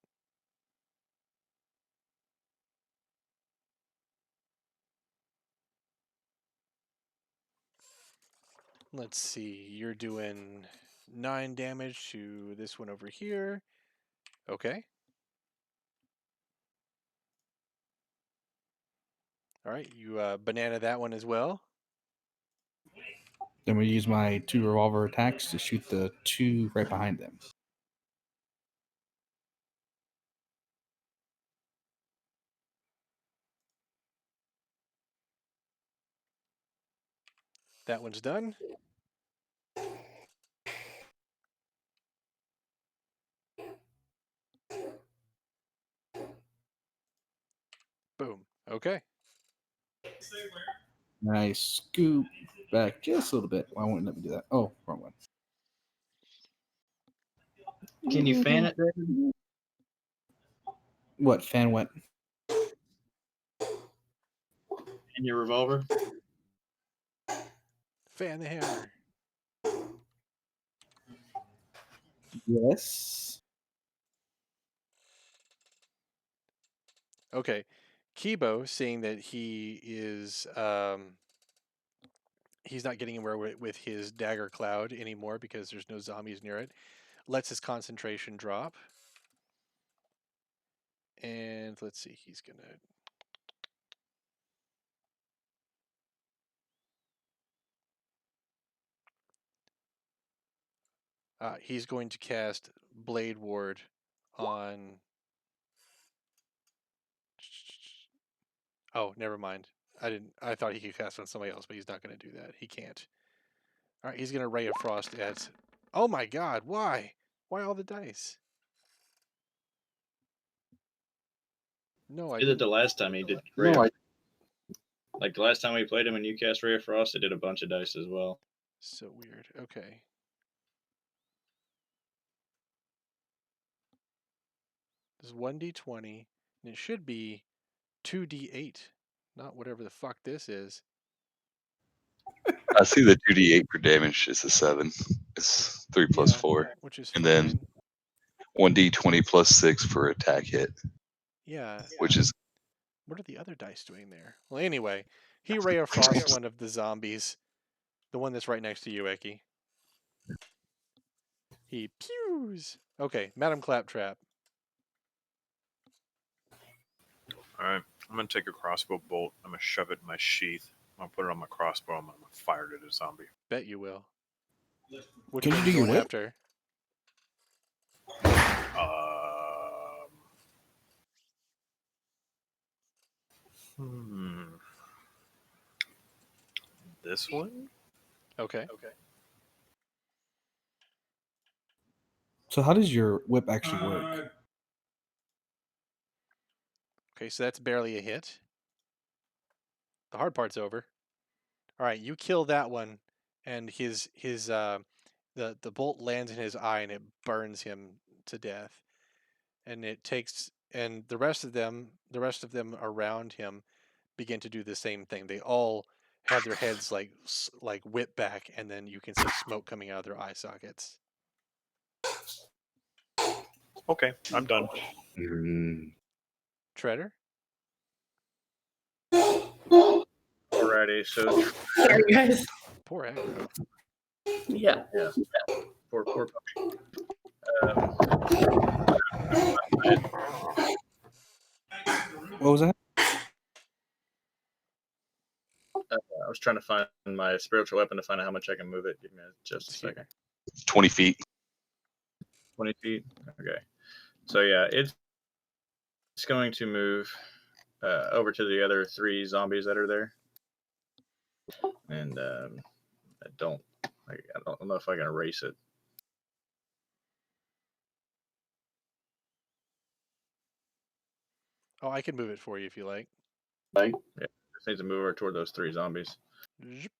Let's see. You're doing 9 damage to this one over here. Okay. All right. You banana that one as well. Then we use my 2 revolver attacks to shoot the 2 right behind them. That one's done. Boom. Okay. Nice scoop back just a little bit. Why wouldn't let me do that? Oh, wrong one. Can you fan it, David? What? Fan what? In your revolver? Fan the hammer. Yes. Okay. Kibo, seeing that he is he's not getting anywhere with his dagger cloud anymore because there's no zombies near it, lets his concentration drop. And let's see, he's gonna he's going to cast Blade Ward on. Oh, never mind. I thought he could cast on somebody else, but he's not going to do that. He can't. All right, he's going to Ray of Frost at. Oh my God! Why? Why all the dice? No, I He did didn't. the last time he did like the last time we played him and you cast Ray of Frost, it did a bunch of dice as well. So weird. Okay. This is 1d20, and it should be 2d8, not whatever the fuck this is. I see the 2d8 for damage is a 7. It's 3 plus Yeah, 4. which is And fine. then 1d20 plus 6 for attack hit, Yeah. which is What are the other dice doing there? Well, anyway, he Ray of Frost one of the zombies, the one that's right next to you, Eki. He pews. Okay, Madam Claptrap. All right. I'm going to take a crossbow bolt. I'm going to shove it in my sheath. I'm going to put it on my crossbow. I'm going to fire it at a zombie. Bet you will. Which Can one you are do you your going whip? after? Hmm. This one? Okay. So how does your whip actually work? Okay, so that's barely a hit. The hard part's over. All right, you kill that one, and the bolt lands in his eye and it burns him to death. And it takes and the rest of them around him begin to do the same thing. They all have their heads like whipped back, and then you can see smoke coming out of their eye sockets. Okay, I'm done. Treader? Alrighty, so Sorry, guys. Poor aggro. Yeah. poor puppy. What was that? I was trying to find my spiritual weapon to find out how much I can move it. Give me just a It's here. second. 20 feet. 20 feet. Okay. So yeah, it's going to move over to the other 3 zombies that are there, and I don't know if I can erase it. Oh, I can move it for you if you like. Yeah, just need to move over toward those 3 zombies. Zip.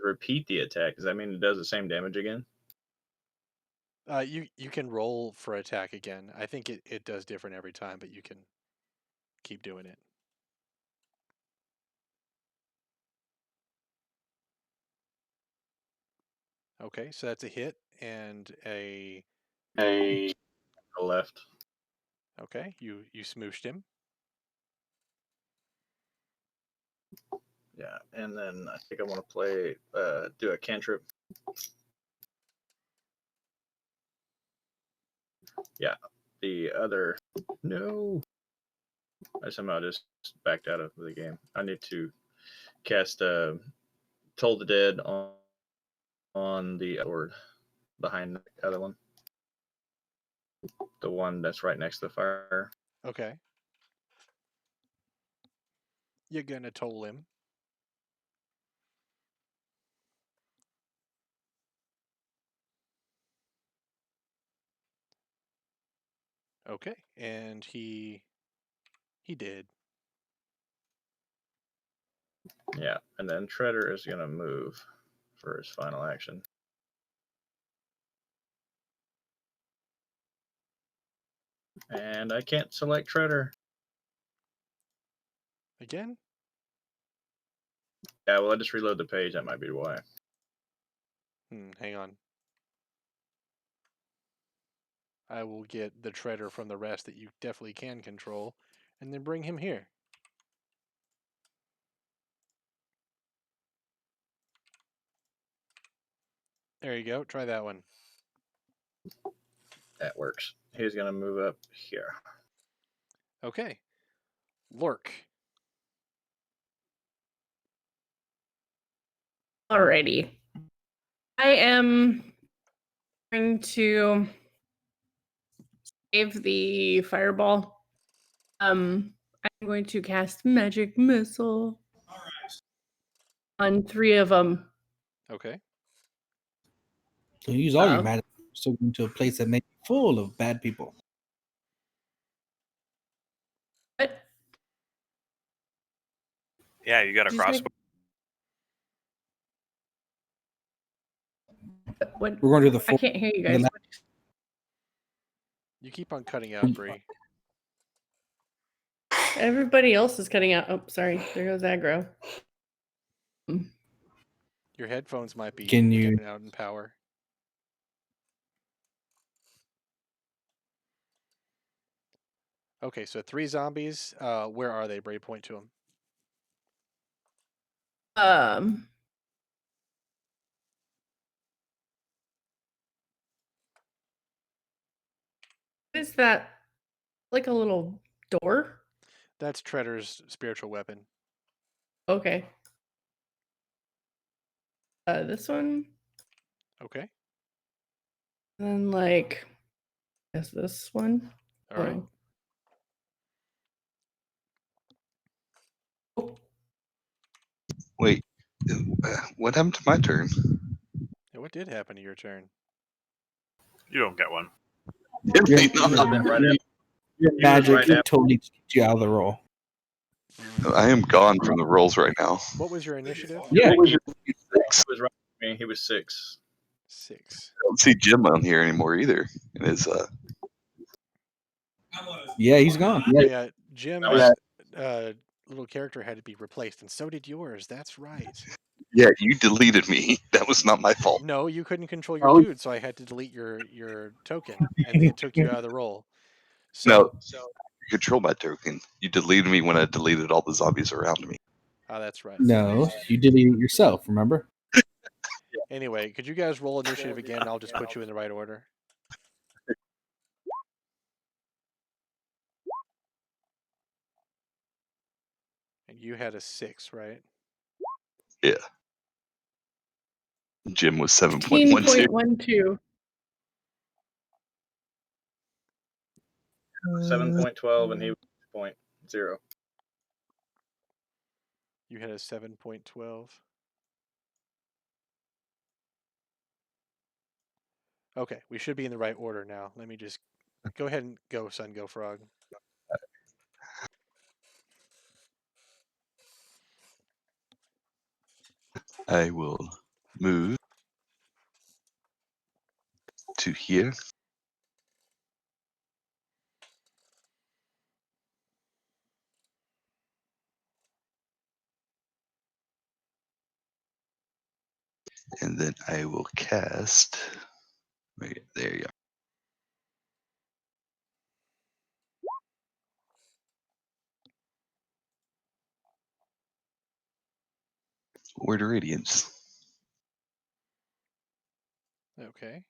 Repeat the attack. Does that mean it does the same damage again? You can roll for attack again. I think it does different every time, but you can keep doing it. Okay, so that's a hit and a left. Okay, you smooshed him. Yeah, and then I think I want to play do a cantrip. Yeah, the other no. I somehow just backed out of the game. I need to cast Toll the Dead on the board behind the other one. The one that's right next to the fire. Okay. You're gonna toll him. Okay, and he did. Yeah, and then Treader is gonna move for his final action. And I can't select Treader. Again? Yeah, well, I just reload the page. That might be why. Hang on. I will get the Treader from the rest that you definitely can control, and then bring him here. There you go. Try that one. That works. He's gonna move up here. Okay. Lurk. Alrighty. I am going to save the fireball. I'm going to cast magic missile on 3 of them. Okay. So use all your magic so into a place that may be full of bad people. What? Yeah, you got a Did you crossbow. What? We're going to the I can't hear you guys. You keep on cutting out, Bree. Everybody else is cutting out. Oh, sorry. There goes aggro. Your headphones might be Can you- dipping out in power. Okay, so 3 zombies. Where are they? Bree, point to them. What is that? Like a little door? That's Treader's spiritual weapon. Okay. This one. Okay. And then like, is this one? All right. Oh. Wait, what happened to my turn? Yeah, what did happen to your turn? You don't get one. Did Yeah, they yeah. not? Your was magic right after- totally kicked you out of the roll. I am gone from the rolls right now. What was your initiative? Yeah. He was right with me. He was 6. 6. I don't see Jim on here anymore either. In his Yeah, he's gone. Yeah, Jim's little character had to be replaced, and so did yours. That's right. Yeah, you deleted me. That was not my fault. No, you couldn't control your Oh. dude, so I had to delete your token, and it took you out of the roll. No, So, you control my token. You deleted me when I deleted all the zombies around me. oh, that's right. No, you deleted it yourself, remember? Anyway, could you guys roll initiative again? And I'll just put you in the right order. And you had a 6, right? Yeah. Jim was 7.12. 15.12. 7.12 and he was 0.0. You had a 7.12. Okay, we should be in the right order now. Let me just go ahead and go, Sun, go, Frog. I will move to here. And then I will cast. Wait, there you go. Word of Radiance. Okay.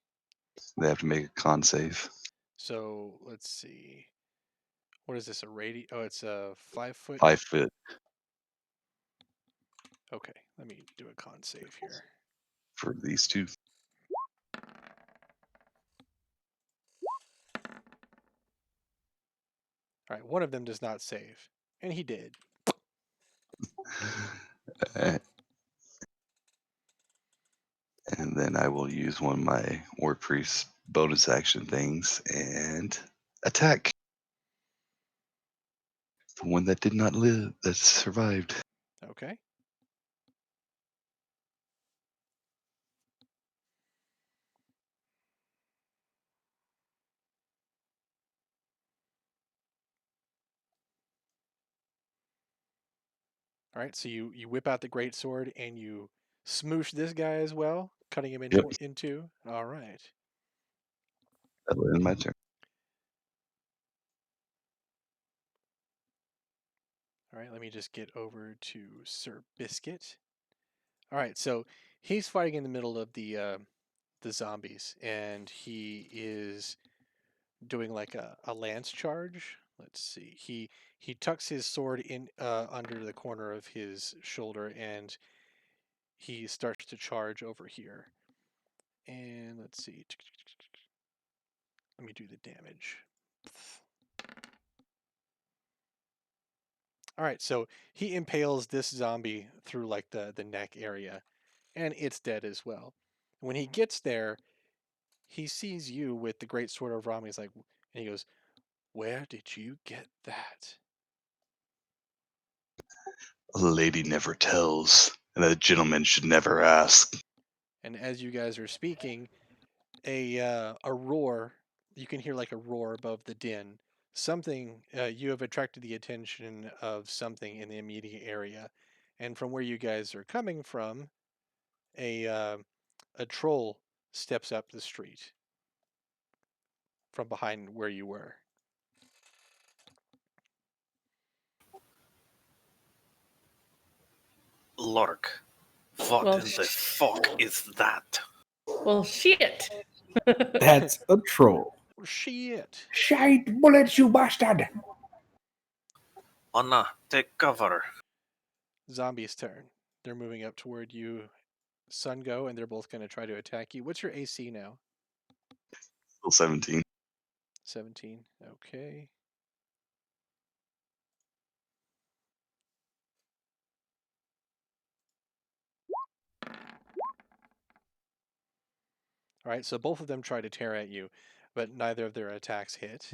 They have to make a con save. So let's see. What is this? A radi? Oh, it's a 5-foot. 5 foot. Okay, let me do a con save here. For these two. All right, one of them does not save, and he did. And then I will use one of my War Priest bonus action things and attack. The one that did not live, that survived. Okay. All right, so you whip out the great sword and you smoosh this guy as well, cutting him Yep. in two. All right. That'll end my turn. All right, let me just get over to Sir Biscuit. All right, so he's fighting in the middle of the zombies, and he is doing like a lance charge. Let's see. He tucks his sword in under the corner of his shoulder, and he starts to charge over here. And let's see. Let me do the damage. All right, so he impales this zombie through like the neck area, and it's dead as well. When he gets there, he sees you with the great sword of Rami. He's like, and he goes, "Where did you get that?" A lady never tells, and a gentleman should never ask. And as you guys are speaking, a roar. You can hear like a roar above the din. Something you have attracted the attention of something in the immediate area, and from where you guys are coming from, a troll steps up the street from behind where you were. Lork, what Well, in the fuck is that? Well, shit. That's a troll. Shit. Shite bullets, you bastard! Anna, take cover. Zombie's turn. They're moving up toward you, Sun Go, and they're both going to try to attack you. What's your AC now? Still 17. 17. Okay. All right, so both of them try to tear at you, but neither of their attacks hit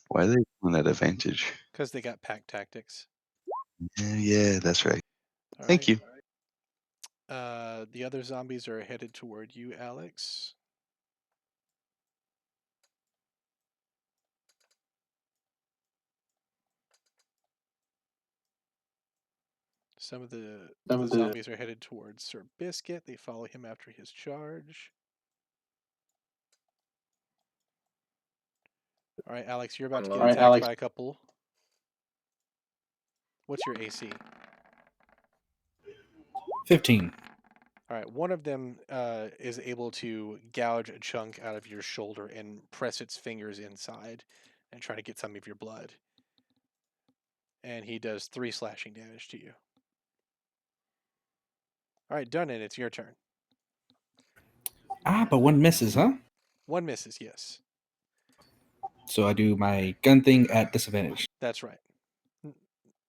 Why are they doing that advantage? because they got pack tactics. Yeah, that's right. All Thank right. you. The other zombies are headed toward you, Alex. Some of the zombies are headed towards Sir Biscuit. They follow him after his charge. All right, Alex, you're about to get attacked by a couple. What's your AC? 15. All right, one of them is able to gouge a chunk out of your shoulder and press its fingers inside and try to get some of your blood. And he does 3 slashing damage to you. All right, done, and it's your turn. But one misses, huh? One misses, yes. So I do my gun thing at disadvantage. That's right.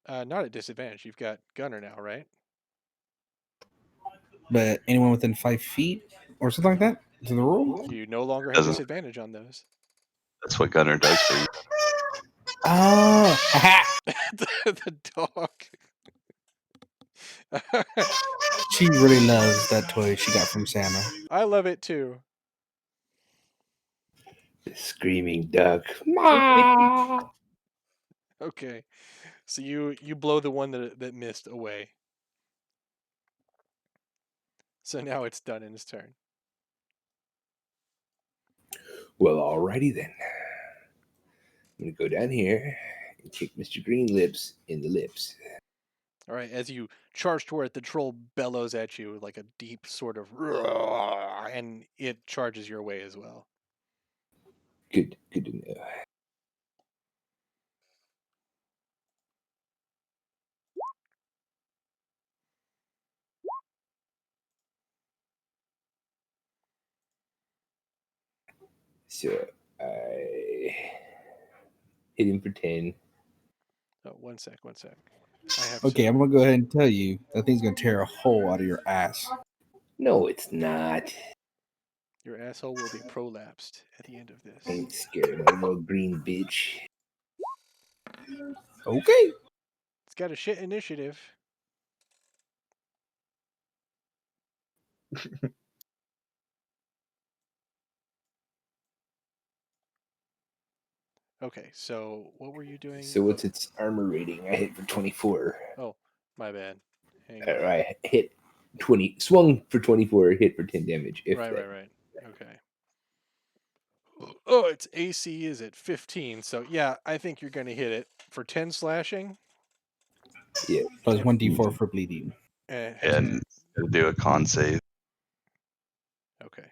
Not at disadvantage. You've got Gunner now, right? But anyone within 5 feet or something like that? Is it the rule? You no longer have Doesn't- disadvantage on those. That's what Gunner does for you. Oh, The dog. she really loves that toy she got from Santa. I love it too. The screaming duck. Okay. So you blow the one that missed away. So now it's done in his turn. Well, alrighty then. I'm gonna go down here and kick Mr. Green Lips in the lips. All right, as you charge toward it, the troll bellows at you like a deep sort of and it charges your way as well. Good to know. So I hit him for 10. Oh, one sec. I have Okay, I'm going to go ahead and tell you that thing's going to tear a hole out of your ass. No, it's not. Your asshole will be prolapsed at the end of this. I ain't scared of no little green bitch. Okay. It's got a shit initiative. Okay, so what were you doing? So what's its armor rating? I hit for 24. Oh, my bad. Hang All on. right, hit 20, swung for 24, hit for 10 damage. If that. Right. Okay. Oh, its AC is at 15, so yeah, I think you're going to hit it for 10 slashing. Yeah. Plus Yeah. 1d4 for bleeding. And do a con save. Okay.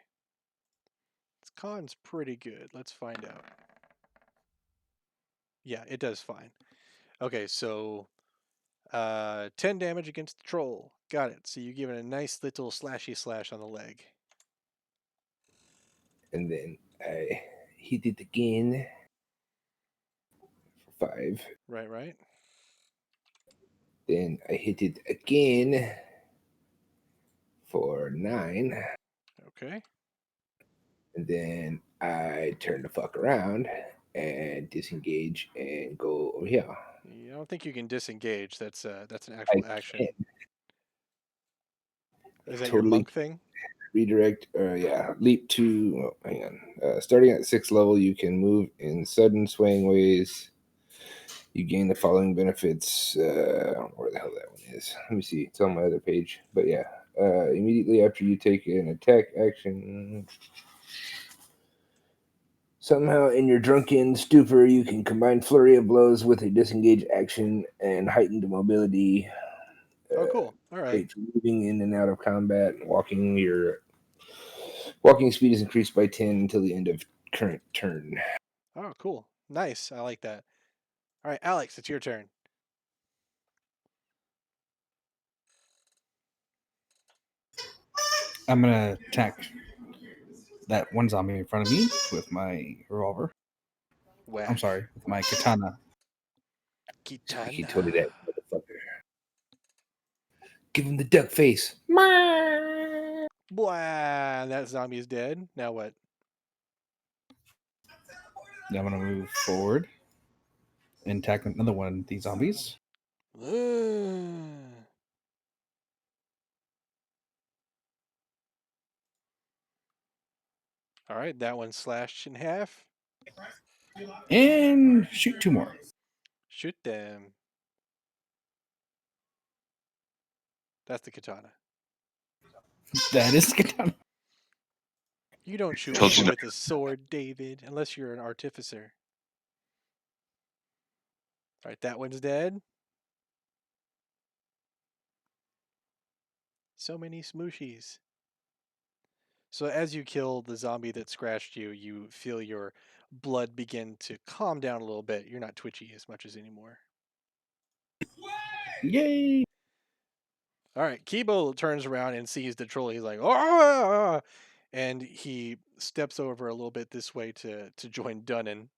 Its con's pretty good. Let's find out. Yeah, it does fine. Okay, so 10 damage against the troll. Got it. So you give it a nice little slashy slash on the leg. And then I hit it again for 5. Right. Then I hit it again for 9. Okay. And then I turn the fuck around and disengage and go over here. I don't think you can disengage. That's an actual action. Can. Is that your Totally monk thing? redirect, leap to, hang on. Starting at 6th level, you can move in sudden swaying ways. You gain the following benefits. I don't know where the hell that one is. Let me see. It's on my other page. But yeah, immediately after you take an attack action, somehow in your drunken stupor, you can combine flurry of blows with a disengage action and heightened mobility. Oh, cool. All right. For moving in and out of combat and walking, your walking speed is increased by 10 until the end of current turn. Oh, cool. Nice. I like that. All right, Alex, it's your turn. I'm going to attack that one zombie in front of me with my revolver. Whack. I'm sorry, with my katana. Kitana. He told me that motherfucker. Give him the duck face. Blah. That zombie is dead. Now what? Now I'm going to move forward and attack another one of these zombies. All right, that one's slashed in half. And shoot 2 more. Shoot them. That's the katana. That is katana. You don't shoot Told people you with a sword, David, unless you're an artificer. All right, that one's dead. So many smooshies. So as you kill the zombie that scratched you, you feel your blood begin to calm down a little bit. You're not twitchy as much as anymore. Yay! All right, Kibo turns around and sees the troll. He's like, "Ah!" And he steps over a little bit this way to join Dunnan.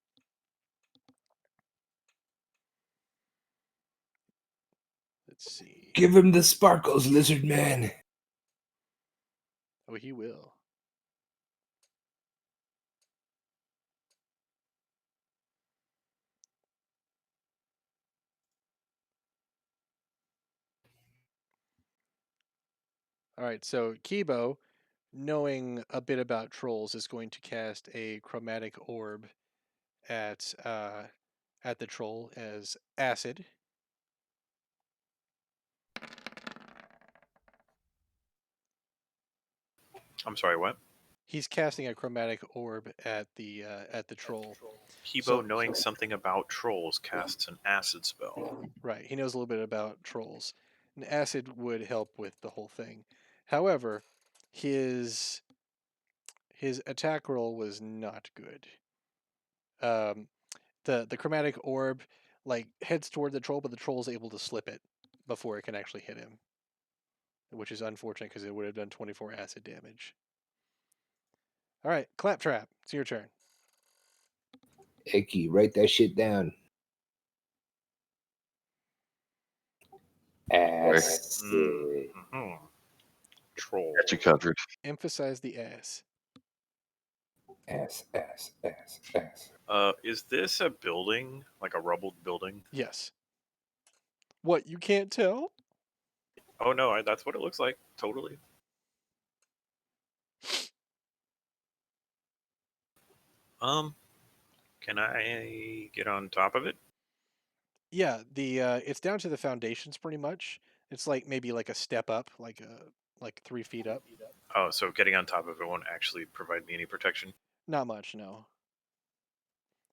Let's see. Give him the sparkles, lizard man. Oh, he will. All right, so Kibo, knowing a bit about trolls, is going to cast a chromatic orb at the troll as acid. I'm sorry, what? He's casting a chromatic orb at the troll. Kibo, So- knowing something about trolls, casts an acid spell. Right, he knows a little bit about trolls. And acid would help with the whole thing. However, his attack roll was not good. The chromatic orb like heads toward the troll, but the troll is able to slip it before it can actually hit him, which is unfortunate because it would have done 24 acid damage. All right, Claptrap, it's your turn. Icky, write that shit down. Acid. Mm-hmm. Troll. got you covered. Emphasize the ass. Ass. Is this a building, like a rubbled building? Yes. What, you can't tell? Oh no, that's what it looks like. Totally. Can I get on top of it? Yeah, the it's down to the foundations pretty much. It's like maybe like a step up, like 3 feet up. Oh, so getting on top of it won't actually provide me any protection. Not much, no.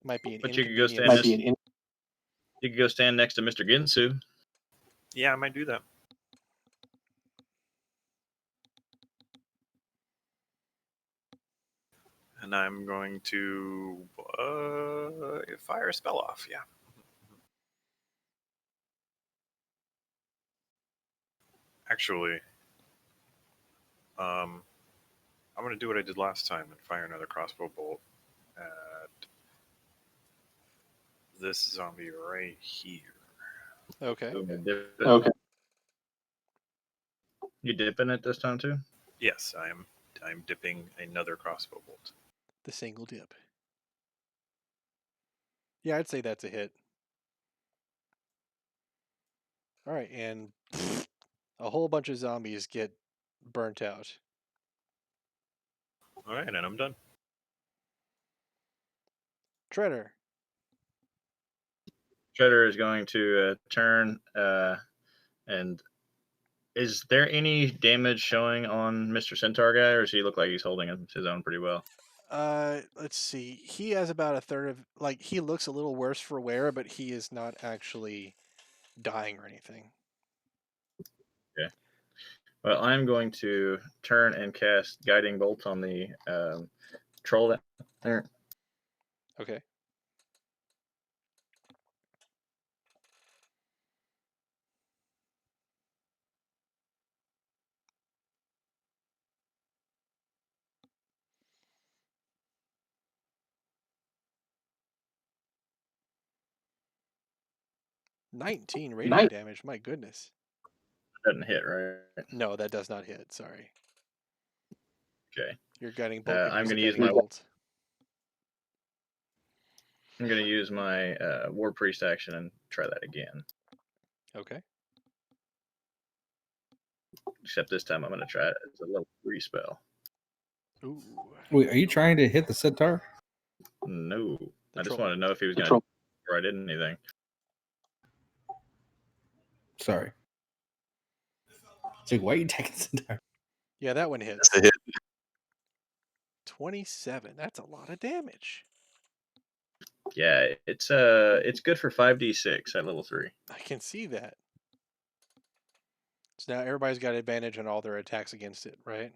Might be an But you could go inconvenience. stand You could go stand next to Mr. Ginsu. Yeah, I might do that. And I'm going to fire a spell off. Yeah. Actually, I'm going to do what I did last time and fire another crossbow bolt at this zombie right here. Okay. Okay. You dipping it this time too? Yes, I'm dipping another crossbow bolt. The single dip. Yeah, I'd say that's a hit. All right, and a whole bunch of zombies get burnt out. All right, and I'm done. Treader. Shredder is going to turn and is there any damage showing on Mr. Centaur guy, or does he look like he's holding his own pretty well? Let's see. He has about a third of like he looks a little worse for wear, but he is not actually dying or anything. Okay. Well, I'm going to turn and cast Guiding Bolt on the troll there. Okay. $19 radiant damage. My goodness. Doesn't hit, right? No, that does not hit. Sorry. Okay. Your guiding bolt. I'm going to use my War Priest action and try that again. Okay. Except this time I'm going to try it as a level 3 spell. Ooh. Wait, are you trying to hit the centaur? No. The I just troll. wanted to know if he was going to before I did anything. Sorry. It's like, why are you attacking Centaur? Yeah, that one hits. That's a hit. 27. That's a lot of damage. Yeah, it's good for 5d6 at level 3. I can see that. So now everybody's got advantage on all their attacks against it, right?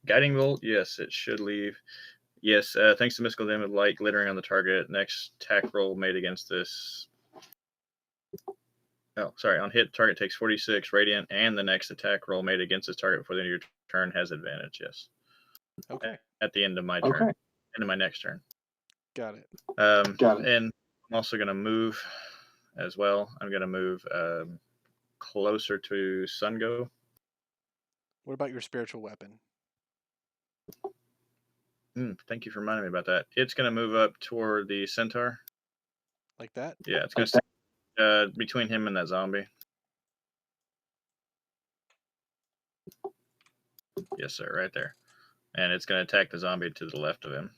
Guiding bolt, yes, it should leave. Yes, thanks to mystical dim of light glittering on the target. Next attack roll made against this. Oh, sorry. On hit, target takes 46 radiant, and the next attack roll made against this target before the end of your turn has advantage. Yes. Okay. At the end of my turn. End of my next turn. Got it. And I'm also going to move as well. I'm going to move closer to Sungo. What about your spiritual weapon? Thank you for reminding me about that. It's going to move up toward the centaur. Like that? Yeah, it's going to stay between him and that zombie. Yes, sir, right there. And it's going to attack the zombie to the left of him.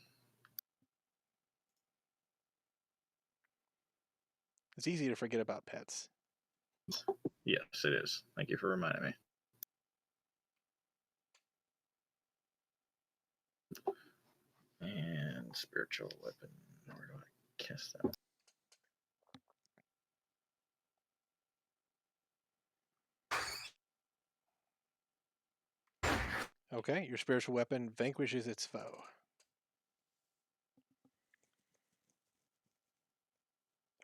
It's easy to forget about pets. Yes, it is. Thank you for reminding me. And spiritual weapon. Where do I cast that? Okay, your spiritual weapon vanquishes its foe.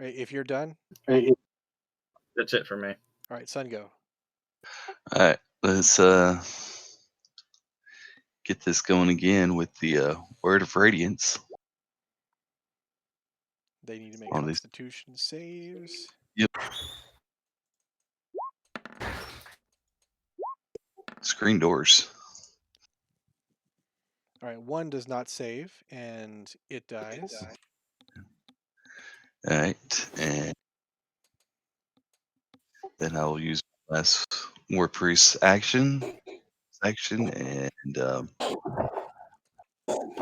All right, if you're done, That's it for me. all right, Sun, go. All right, let's get this going again with the Word of Radiance. They need to make On these- Constitution saves. Yep. Screen doors. All right, one does not save, and it dies. All right, and then I will use my last War Priest action, and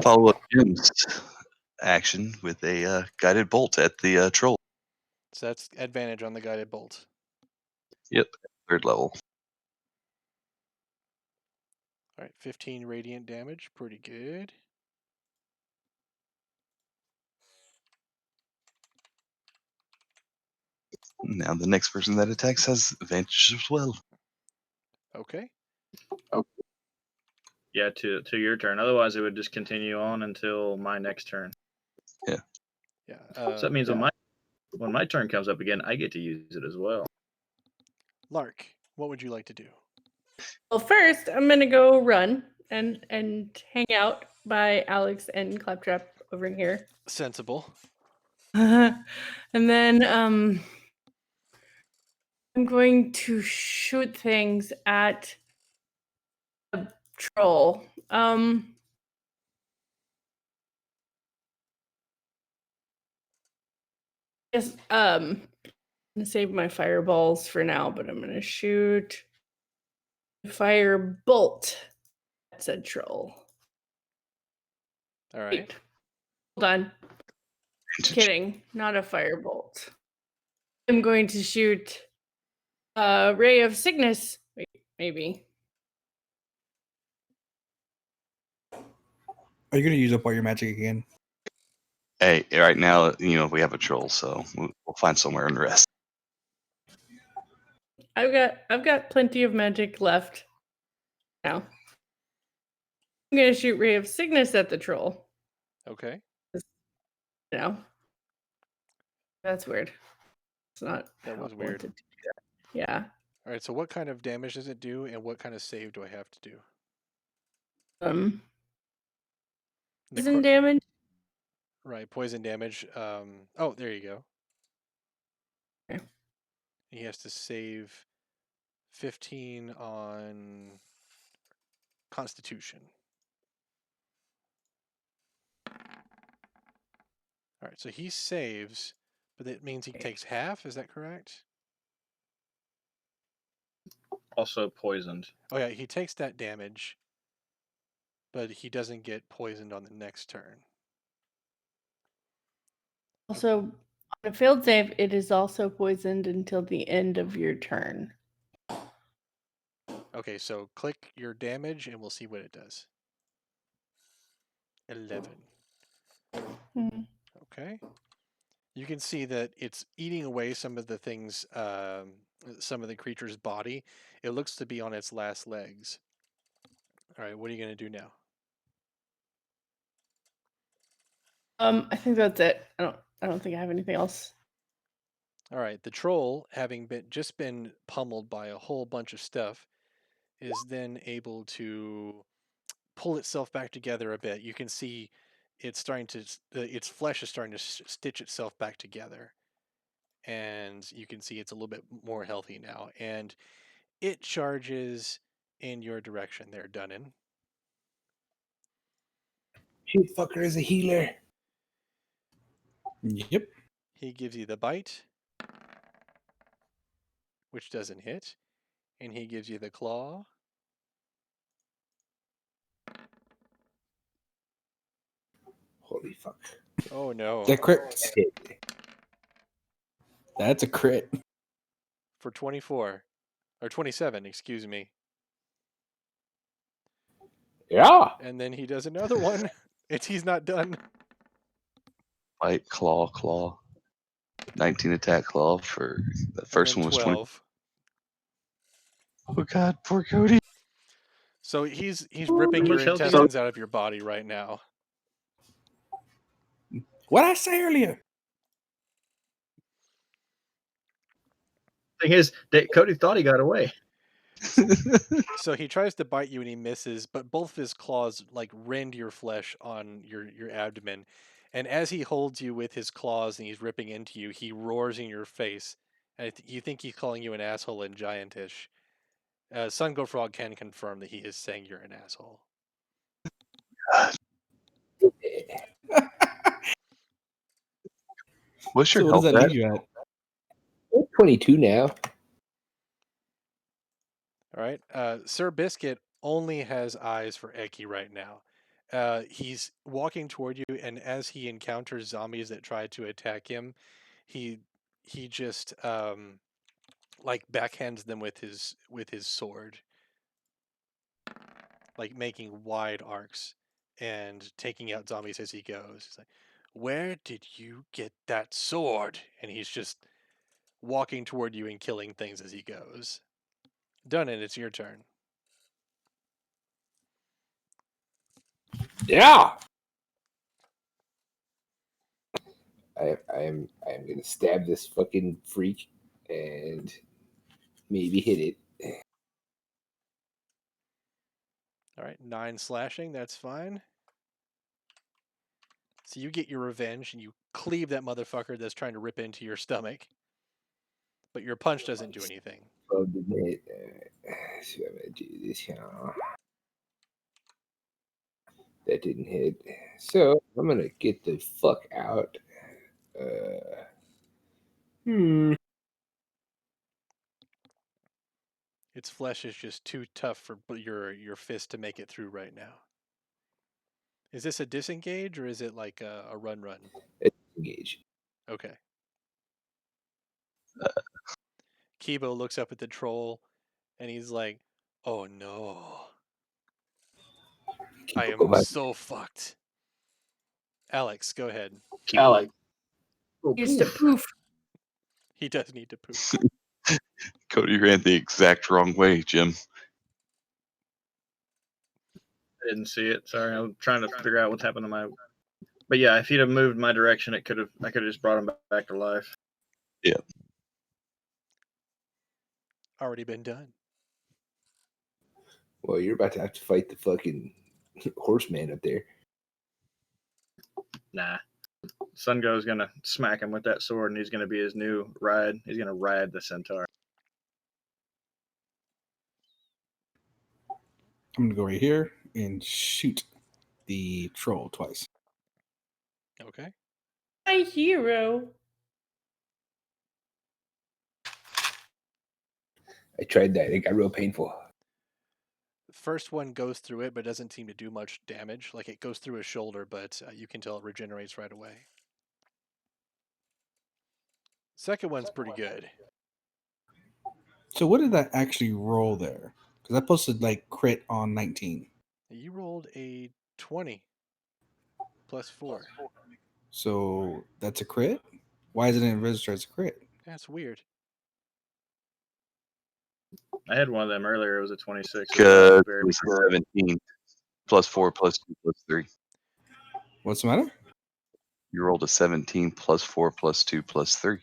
follow up Jim's action with a guided bolt at the troll. So that's advantage on the guided bolt. Yep, 3rd level. All right, 15 radiant damage, pretty good. Now the next person that attacks has advantage as well. Okay. Yeah, to your turn. Otherwise, it would just continue on until my next turn. Yeah. So that means when my turn comes up again, I get to use it as well. Lark, what would you like to do? Well, first I'm gonna go run and hang out by Alex and Claptrap over in here. Sensible. And then I'm going to shoot things at a troll. Yes, I'm gonna save my fireballs for now, but I'm gonna shoot fire bolt at said troll. All right. Wait. Hold on. Kidding, not a firebolt. I'm going to shoot a ray of sickness. Wait, maybe. Are you gonna use up all your magic again? Hey, right now, we have a troll, so we'll find somewhere and rest. I've got plenty of magic left. Now I'm gonna shoot ray of sickness at the troll. Okay. No, that's weird. It's not. That was how I weird. wanted to do that. Yeah. All right, so what kind of damage does it do, and what kind of save do I have to do? Poison damage. Right, poison damage. Oh, there you go. Okay. He has to save 15 on Constitution. All right, so he saves, but that means he takes half. Is that correct? Also poisoned. Oh yeah, he takes that damage, but he doesn't get poisoned on the next turn. Also, on a failed save, it is also poisoned until the end of your turn. Okay, so click your damage and we'll see what it does. 11. Hmm. Okay. You can see that it's eating away some of the things, some of the creature's body. It looks to be on its last legs. All right, what are you going to do now? I think that's it. I don't think I have anything else. All right, the troll, having just been pummeled by a whole bunch of stuff, is then able to pull itself back together a bit. You can see it's starting to, its flesh is starting to stitch itself back together. And you can see it's a little bit more healthy now. And it charges in your direction there, Dunnan. Shoot, fucker is a healer. Yep. He gives you the bite, which doesn't hit. And he gives you the claw. Holy fuck. Oh no. That crit. That's a crit. For 24. Or 27, excuse me. Yeah. And then he does another one. He's not done. Bite, claw. 19 attack claw for the first And then one was 20. 12. Oh god, poor Cody. So he's ripping How your much health you got? intestines out of your body right now. What I say earlier? Thing is, Cody thought he got away. So he tries to bite you and he misses, but both of his claws like rend your flesh on your abdomen. And as he holds you with his claws and he's ripping into you, he roars in your face. And you think he's calling you an asshole and giantish. Sun Go Frog can confirm that he is saying you're an asshole. What's your So what does health that at? leave you at? I'm 22 now. All right. Sir Biscuit only has eyes for Eki right now. He's walking toward you, and as he encounters zombies that try to attack him, he just like backhands them with his sword, like making wide arcs and taking out zombies as he goes. He's like, "Where did you get that sword?" And he's just walking toward you and killing things as he goes. Done it. It's your turn. Yeah. I'm gonna stab this fucking freak and maybe hit it. All right, 9 slashing. That's fine. So you get your revenge and you cleave that motherfucker that's trying to rip into your stomach. But your punch doesn't do anything. Oh, didn't hit. So I'm gonna do this here. That didn't hit. So I'm gonna get the fuck out. Its flesh is just too tough for your fist to make it through right now. Is this a disengage or is it like a run? Engage. Okay. Kibo looks up at the troll and he's like, "Oh no. I Go am back. so fucked." Alex, go ahead. Alex. Oh, Used to poof. He does need to poop. Cody ran the exact wrong way, Jim. I didn't see it. Sorry, I'm trying to figure out what's happened to my. But yeah, if he'd have moved my direction, I could have just brought him back to life. Already been done. Well, you're about to have to fight the fucking horseman up there. Nah. Sungo's gonna smack him with that sword, and he's gonna be his new ride. He's gonna ride the centaur. I'm gonna go right here and shoot the troll twice. Okay. My hero. I tried that. It got real painful. First one goes through it, but doesn't seem to do much damage. Like it goes through his shoulder, but you can tell it regenerates right away. Second one's pretty good. So what did that actually roll there? Because I posted like crit on 19. You rolled a 20 plus 4. So that's a crit? Why isn't it registered as a crit? That's weird. I had one of them earlier. It was a 26. Because it Very was a 17 plus 4 plus 2 plus 3. What's the matter? You rolled a 17 plus 4 plus 2 plus 3.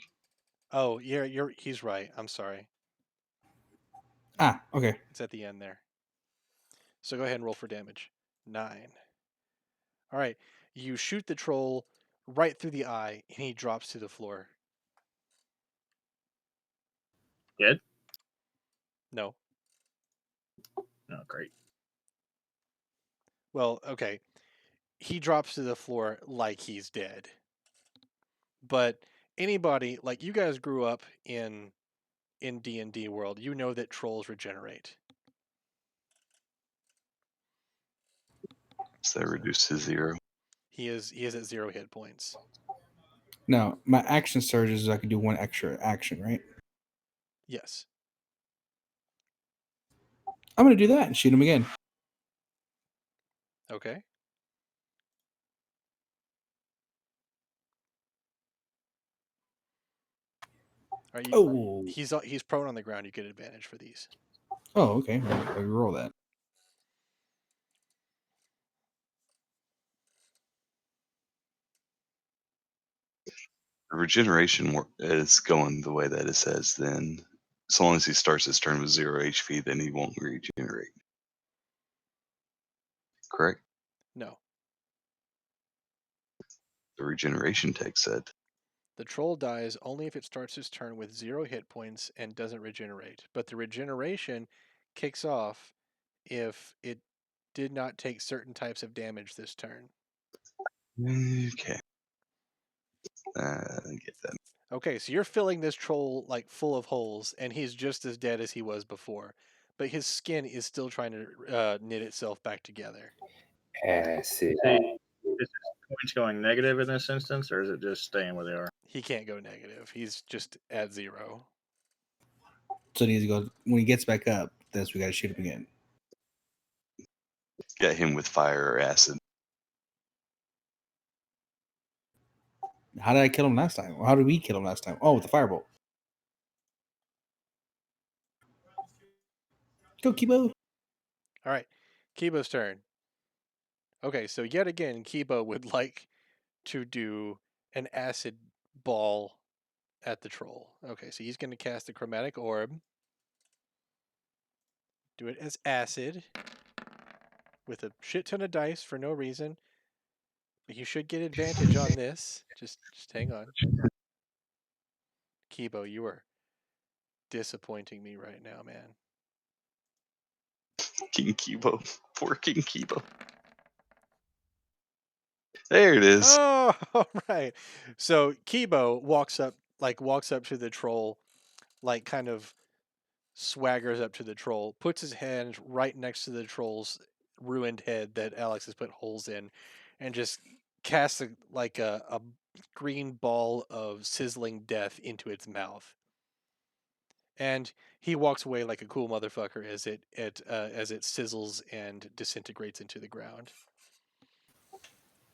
Oh, he's right. I'm sorry. Ah, okay. It's at the end there. So go ahead and roll for damage. 9. All right. You shoot the troll right through the eye, and he drops to the floor. dead. No. Oh, great. Well, okay. He drops to the floor like he's dead. But anybody, like you guys grew up in D&D world, you know that trolls regenerate. So that reduced to 0. He is at 0 hit points. Now, my action surge is I can do one extra action, right? Yes. I'm going to do that and shoot him again. Okay. All right, Oh. he's prone on the ground. You get advantage for these. Oh, okay. I'll roll that. The regeneration is going the way that it says, then as long as he starts his turn with 0 HP, then he won't regenerate. Correct? No. The regeneration text said. The troll dies only if it starts its turn with 0 hit points and doesn't regenerate. But the regeneration kicks off if it did not take certain types of damage this turn. Okay. Get that. Okay, so you're filling this troll like full of holes, and he's just as dead as he was before. But his skin is still trying to knit itself back together. Acid. Is his points going negative in this instance, or is it just staying where they are? He can't go negative. He's just at 0. So he needs to go, when he gets back up, that's we got to shoot him again. Get him with fire or acid. How did I kill him last time? Or how did we kill him last time? Oh, with the firebolt. Go, Kibo. All right, Kibo's turn. Okay, so yet again, Kibo would like to do an acid ball at the troll. Okay, so he's going to cast the chromatic orb. Do it as acid with a shit ton of dice for no reason. But you should get advantage on this. Just hang on. Kibo, you are disappointing me right now, man. King Kibo. Poor King Kibo. There it is. Oh, all right. So Kibo walks up to the troll, like kind of swaggers up to the troll, puts his hand right next to the troll's ruined head that Alex has put holes in, and just casts a green ball of sizzling death into its mouth. And he walks away like a cool motherfucker as it sizzles and disintegrates into the ground.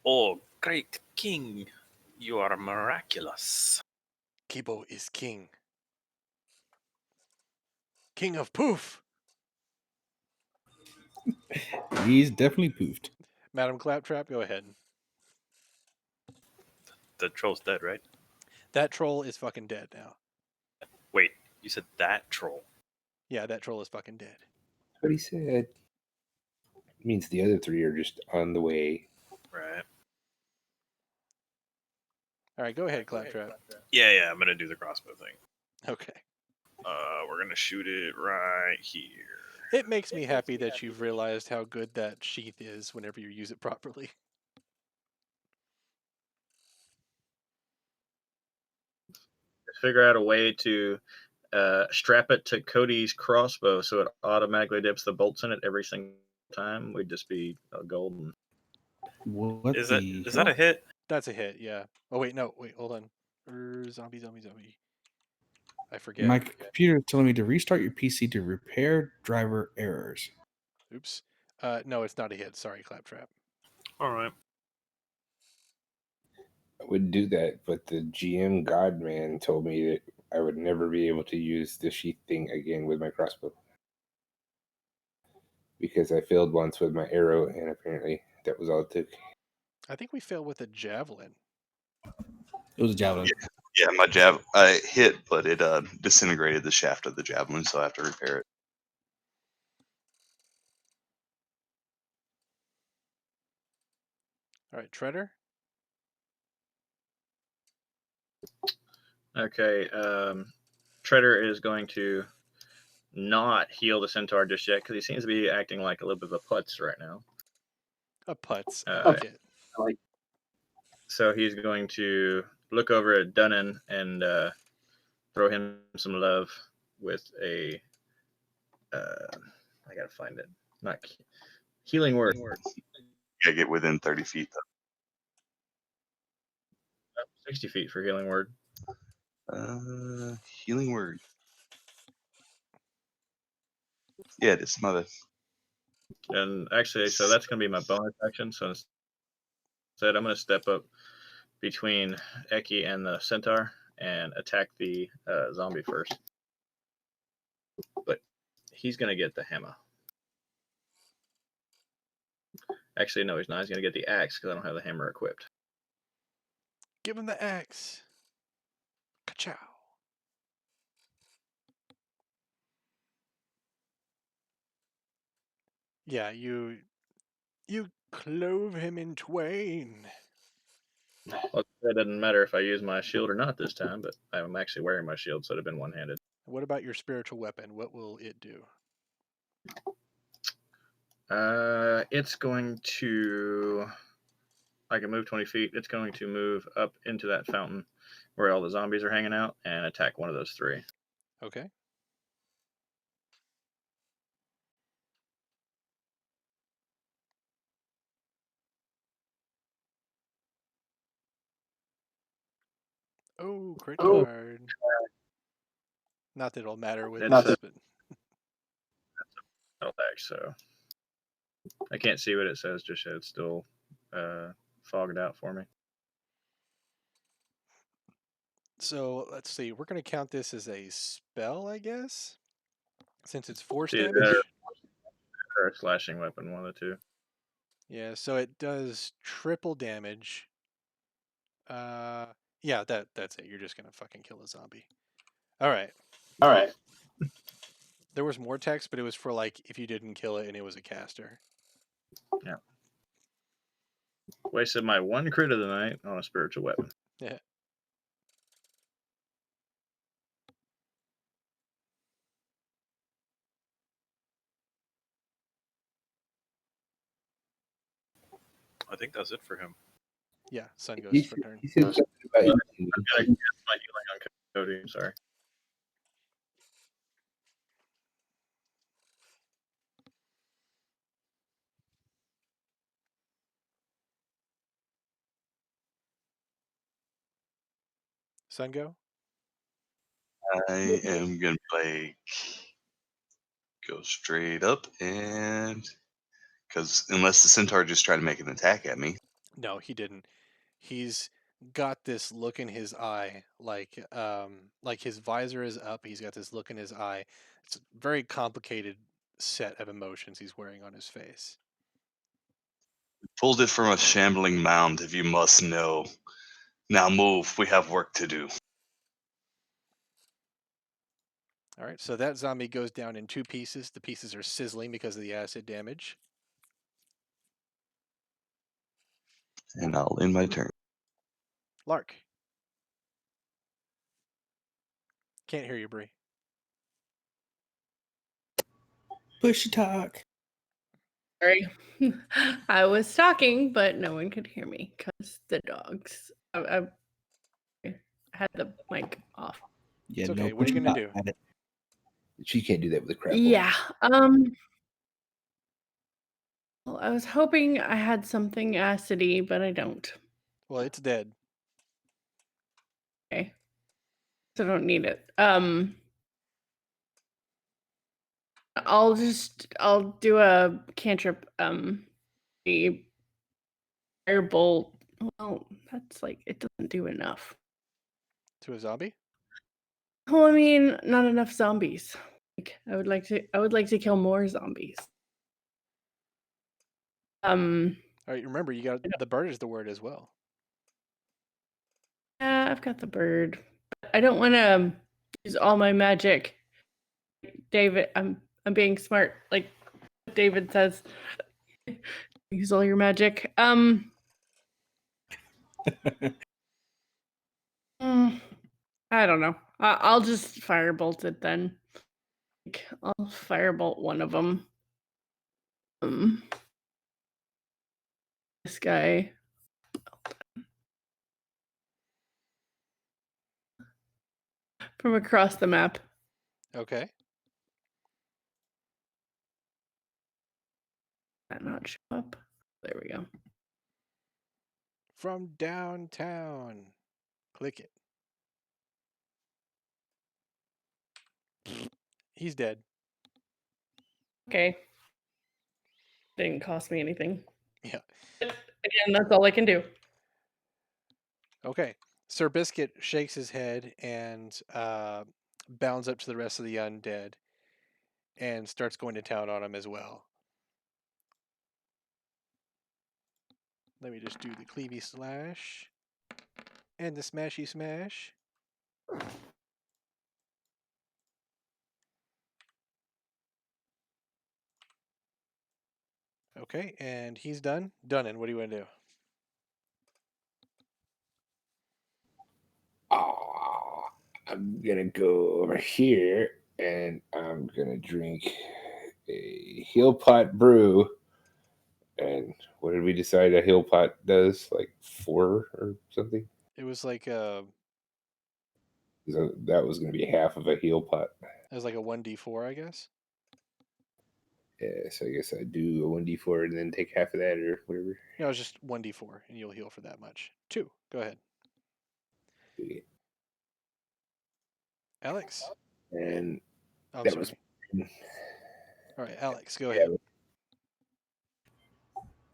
Oh, great king, you are miraculous. Kibo is king. King of poof. He's definitely poofed. Madam Claptrap, go ahead. The troll's dead, right? That troll is fucking dead now. Wait, you said that troll. Yeah, that troll is fucking dead. What he said means the other three are just on the way. Right. All right, go ahead, Claptrap. Yeah, I'm gonna do the crossbow thing. Okay. We're gonna shoot it right here. It makes me happy that you've realized how good that sheath is whenever you use it properly. Figure out a way to strap it to Cody's crossbow so it automatically dips the bolts in it every single time. We'd just be golden. What Is the that a hit? That's a hit, yeah. Oh, wait, no. Wait, hold on. Zombie. I forget. My computer is telling me to restart your PC to repair driver errors. Oops. No, it's not a hit. Sorry, Claptrap. All right. I would do that, but the GM Godman told me that I would never be able to use the sheath thing again with my crossbow. Because I failed once with my arrow, and apparently that was all it took. I think we failed with a javelin. It was a javelin. Yeah, my I hit, but it disintegrated the shaft of the javelin, so I have to repair it. All right, Treader. Okay. Treader is going to not heal the centaur just yet because he seems to be acting like a little bit of a putz right now. A putz. I Uh, like it. So he's going to look over at Dunnan and throw him some love with a. I gotta find it. Not healing word. You gotta get within 30 feet, though. 60 feet for healing word. Healing word. Yeah, it is. Mother. And actually, so that's going to be my bonus action. So instead, I'm going to step up between Eki and the centaur and attack the zombie first. But he's going to get the hammer. Actually, no, he's not. He's going to get the axe because I don't have the hammer equipped. Give him the axe. Ka-chow. Yeah, you clove him in twain. Well, it doesn't matter if I use my shield or not this time, but I'm actually wearing my shield, so it'd have been one-handed. What about your spiritual weapon? What will it do? It's going to. I can move 20 feet. It's going to move up into that fountain where all the zombies are hanging out and attack one of those three. Okay. Oh, crit card. Not that it'll matter with It's this, but attack, so I can't see what it says just yet. It's still fogged out for me. so let's see. We're going to count this as a spell, I guess, since it's force See, damage. or a slashing weapon, one of the two. Yeah, so it does triple damage. Yeah, that's it. You're just gonna fucking kill a zombie. All right. There was more text, but it was for like if you didn't kill it and it was a caster. Yeah. Wasted my one crit of the night on a spiritual weapon. Yeah. I think that's it for him. Yeah, Sun He goes for turn. said something about I've got to get my healing on Cody. Sorry. Sun go? I am gonna play. Go straight up and because unless the centaur just tried to make an attack at me. No, he didn't. He's got this look in his eye, like his visor is up. He's got this look in his eye. It's a very complicated set of emotions he's wearing on his face. Pulled it from a shambling mound, if you must know. Now move. We have work to do. All right, so that zombie goes down in 2 pieces. The pieces are sizzling because of the acid damage. And I'll end my turn. Lark. Can't hear you, Bree. Push talk. Sorry. I was talking, but no one could hear me because the dogs. I had the mic off. Yeah, It's okay. no What are you push gonna do? at it. She can't do that with a crap. Yeah. Well, I was hoping I had something acidy, but I don't. Well, it's dead. Okay. So I don't need it. I'll do a cantrip. A firebolt. Well, that's like it doesn't do enough. To a zombie? Well, I mean, not enough zombies. Like, I would like to kill more zombies. All right, remember you got the bird is the word as well. Yeah, I've got the bird. I don't want to use all my magic. David, I'm being smart, like David says. Use all your magic. I don't know. I'll just firebolt it then. Like, I'll firebolt one of them. This guy. From across the map. Okay. That not show up. There we go. From downtown. Click it. He's dead. Okay. Didn't cost me anything. Yeah. Again, that's all I can do. Okay. Sir Biscuit shakes his head and bounds up to the rest of the undead and starts going to town on him as well. Let me just do the cleavy slash and the smashy smash. Okay, and he's done. Done. And what do you want to do? I'm gonna go over here and I'm gonna drink a heel pot brew. And what did we decide a heel pot does? Like 4 or something? It was like So that was gonna be half of a heel pot. it was like a 1d4, I guess. Yeah, so I guess I do a 1d4 and then take half of that or whatever. No, it's just 1d4, and you'll heal for that much. 2. Go ahead. Alex. And Oh, I'm that sorry. was All right, Alex, go yeah, ahead.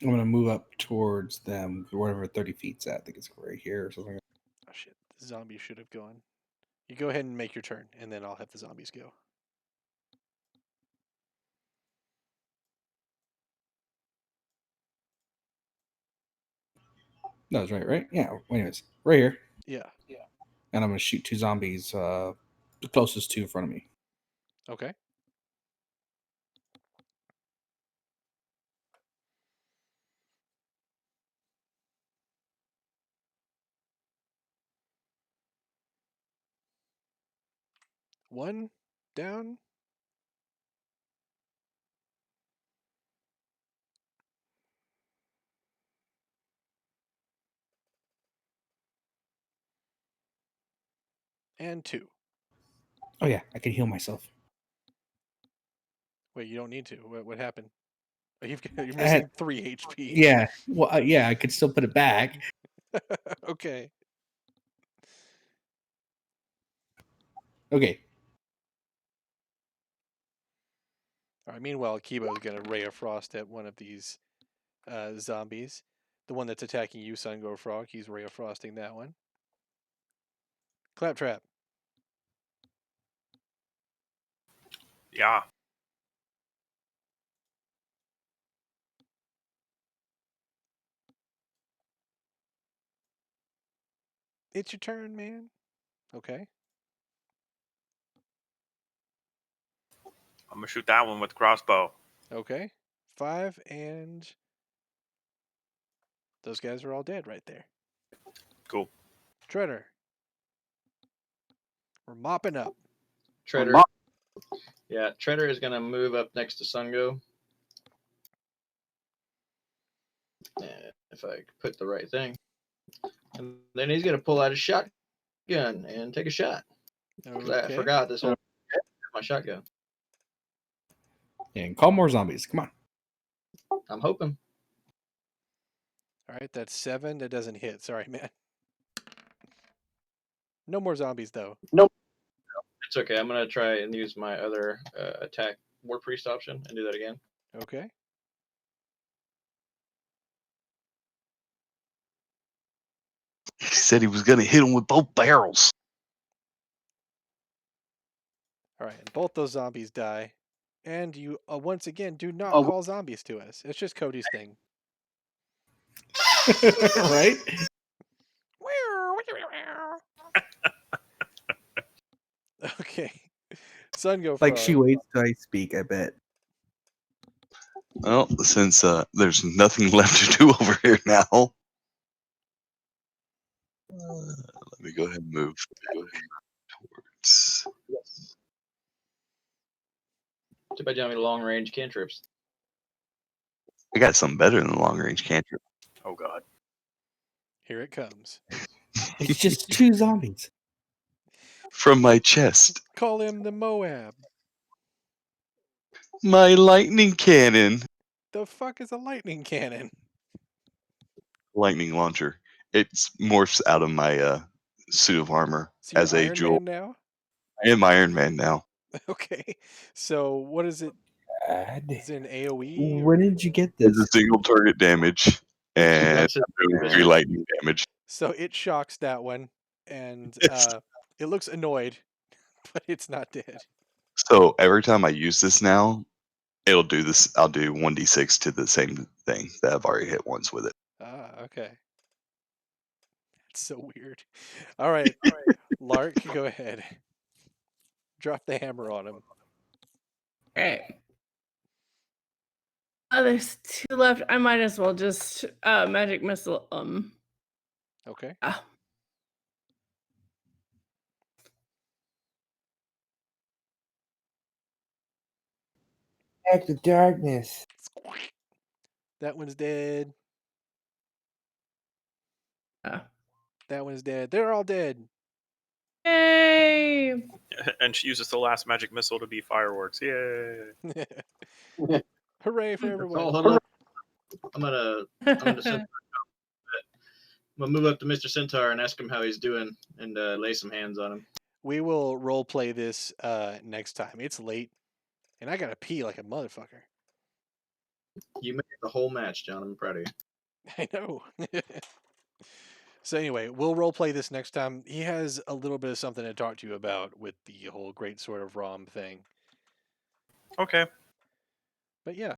I'm gonna move up towards them, wherever 30 feet's at. I think it's right here or something. Oh shit, the zombie should have gone. You go ahead and make your turn, and then I'll have the zombies go. No, that's right? Yeah. Anyways, right here. Yeah. And I'm gonna shoot 2 zombies, the closest 2 in front of me. Okay. One down. And 2. Oh yeah, I can heal myself. Wait, you don't need to. What happened? Oh, you're I missing had- 3 HP. Yeah. Well, yeah, I could still put it back. Okay. Okay. All right. Meanwhile, Kibo's gonna ray of frost at one of these zombies. The one that's attacking you, Sungo Frog. He's ray of frosting that one. Claptrap. Yeah. It's your turn, man. Okay. I'm gonna shoot that one with crossbow. Okay. 5 and those guys are all dead right there. Cool. Treader. We're mopping up. Treader. Yeah, Treader is gonna move up next to Sungo. And if I put the right thing. And then he's gonna pull out his shotgun and take a shot. 'Cause I Okay. forgot this whole my shotgun. And call more zombies. Come on. I'm hoping. All right, that's 7. That doesn't hit. Sorry, man. No more zombies, though. It's okay. I'm gonna try and use my other attack War Priest option and do that again. Okay. He said he was going to hit him with both barrels. All right. And both those zombies die. And you, once again, do not Oh. call zombies to us. It's just Cody's thing. Right? Okay. Sun go Like frog. she waits till I speak, I bet. Well, since there's nothing left to do over here now, let me go ahead and move towards. Too bad you don't have any long range cantrips. I got something better than the long range cantrip. Oh God. Here it comes. It's just 2 zombies. From my chest, Call him the Moab. my lightning cannon, The fuck is a lightning cannon? lightning launcher. It morphs out of my suit of armor So you're as a Iron jewel. Man now? I am Iron Man now. Okay. So what is it? God. Is it an AoE? When Or... did you get It's this? a single target damage and That's it. 3 lightning damage. So it shocks that one, and it looks annoyed, but it's not dead. So every time I use this now, it'll do this. I'll do 1d6 to the same thing that I've already hit once with it. Ah, okay. That's so weird. All right. Lark, go ahead. Drop the hammer on him. Okay. Oh, there's 2 left. I might as well just magic missile. Okay. Ah. Back to darkness. That one's dead. Ah. That one's dead. They're all dead. Yay! And she uses the last magic missile to be fireworks. Yay! Hooray for Call everyone. him up. I'm gonna send. I'm gonna move up to Mr. Centaur and ask him how he's doing and lay some hands on him. We will role play this next time. It's late, and I gotta pee like a motherfucker. You made the whole match, John. I'm proud of you. I know. So anyway, we'll role play this next time. He has a little bit of something to talk to you about with the whole Great Sword of Rom thing. Okay. But yeah,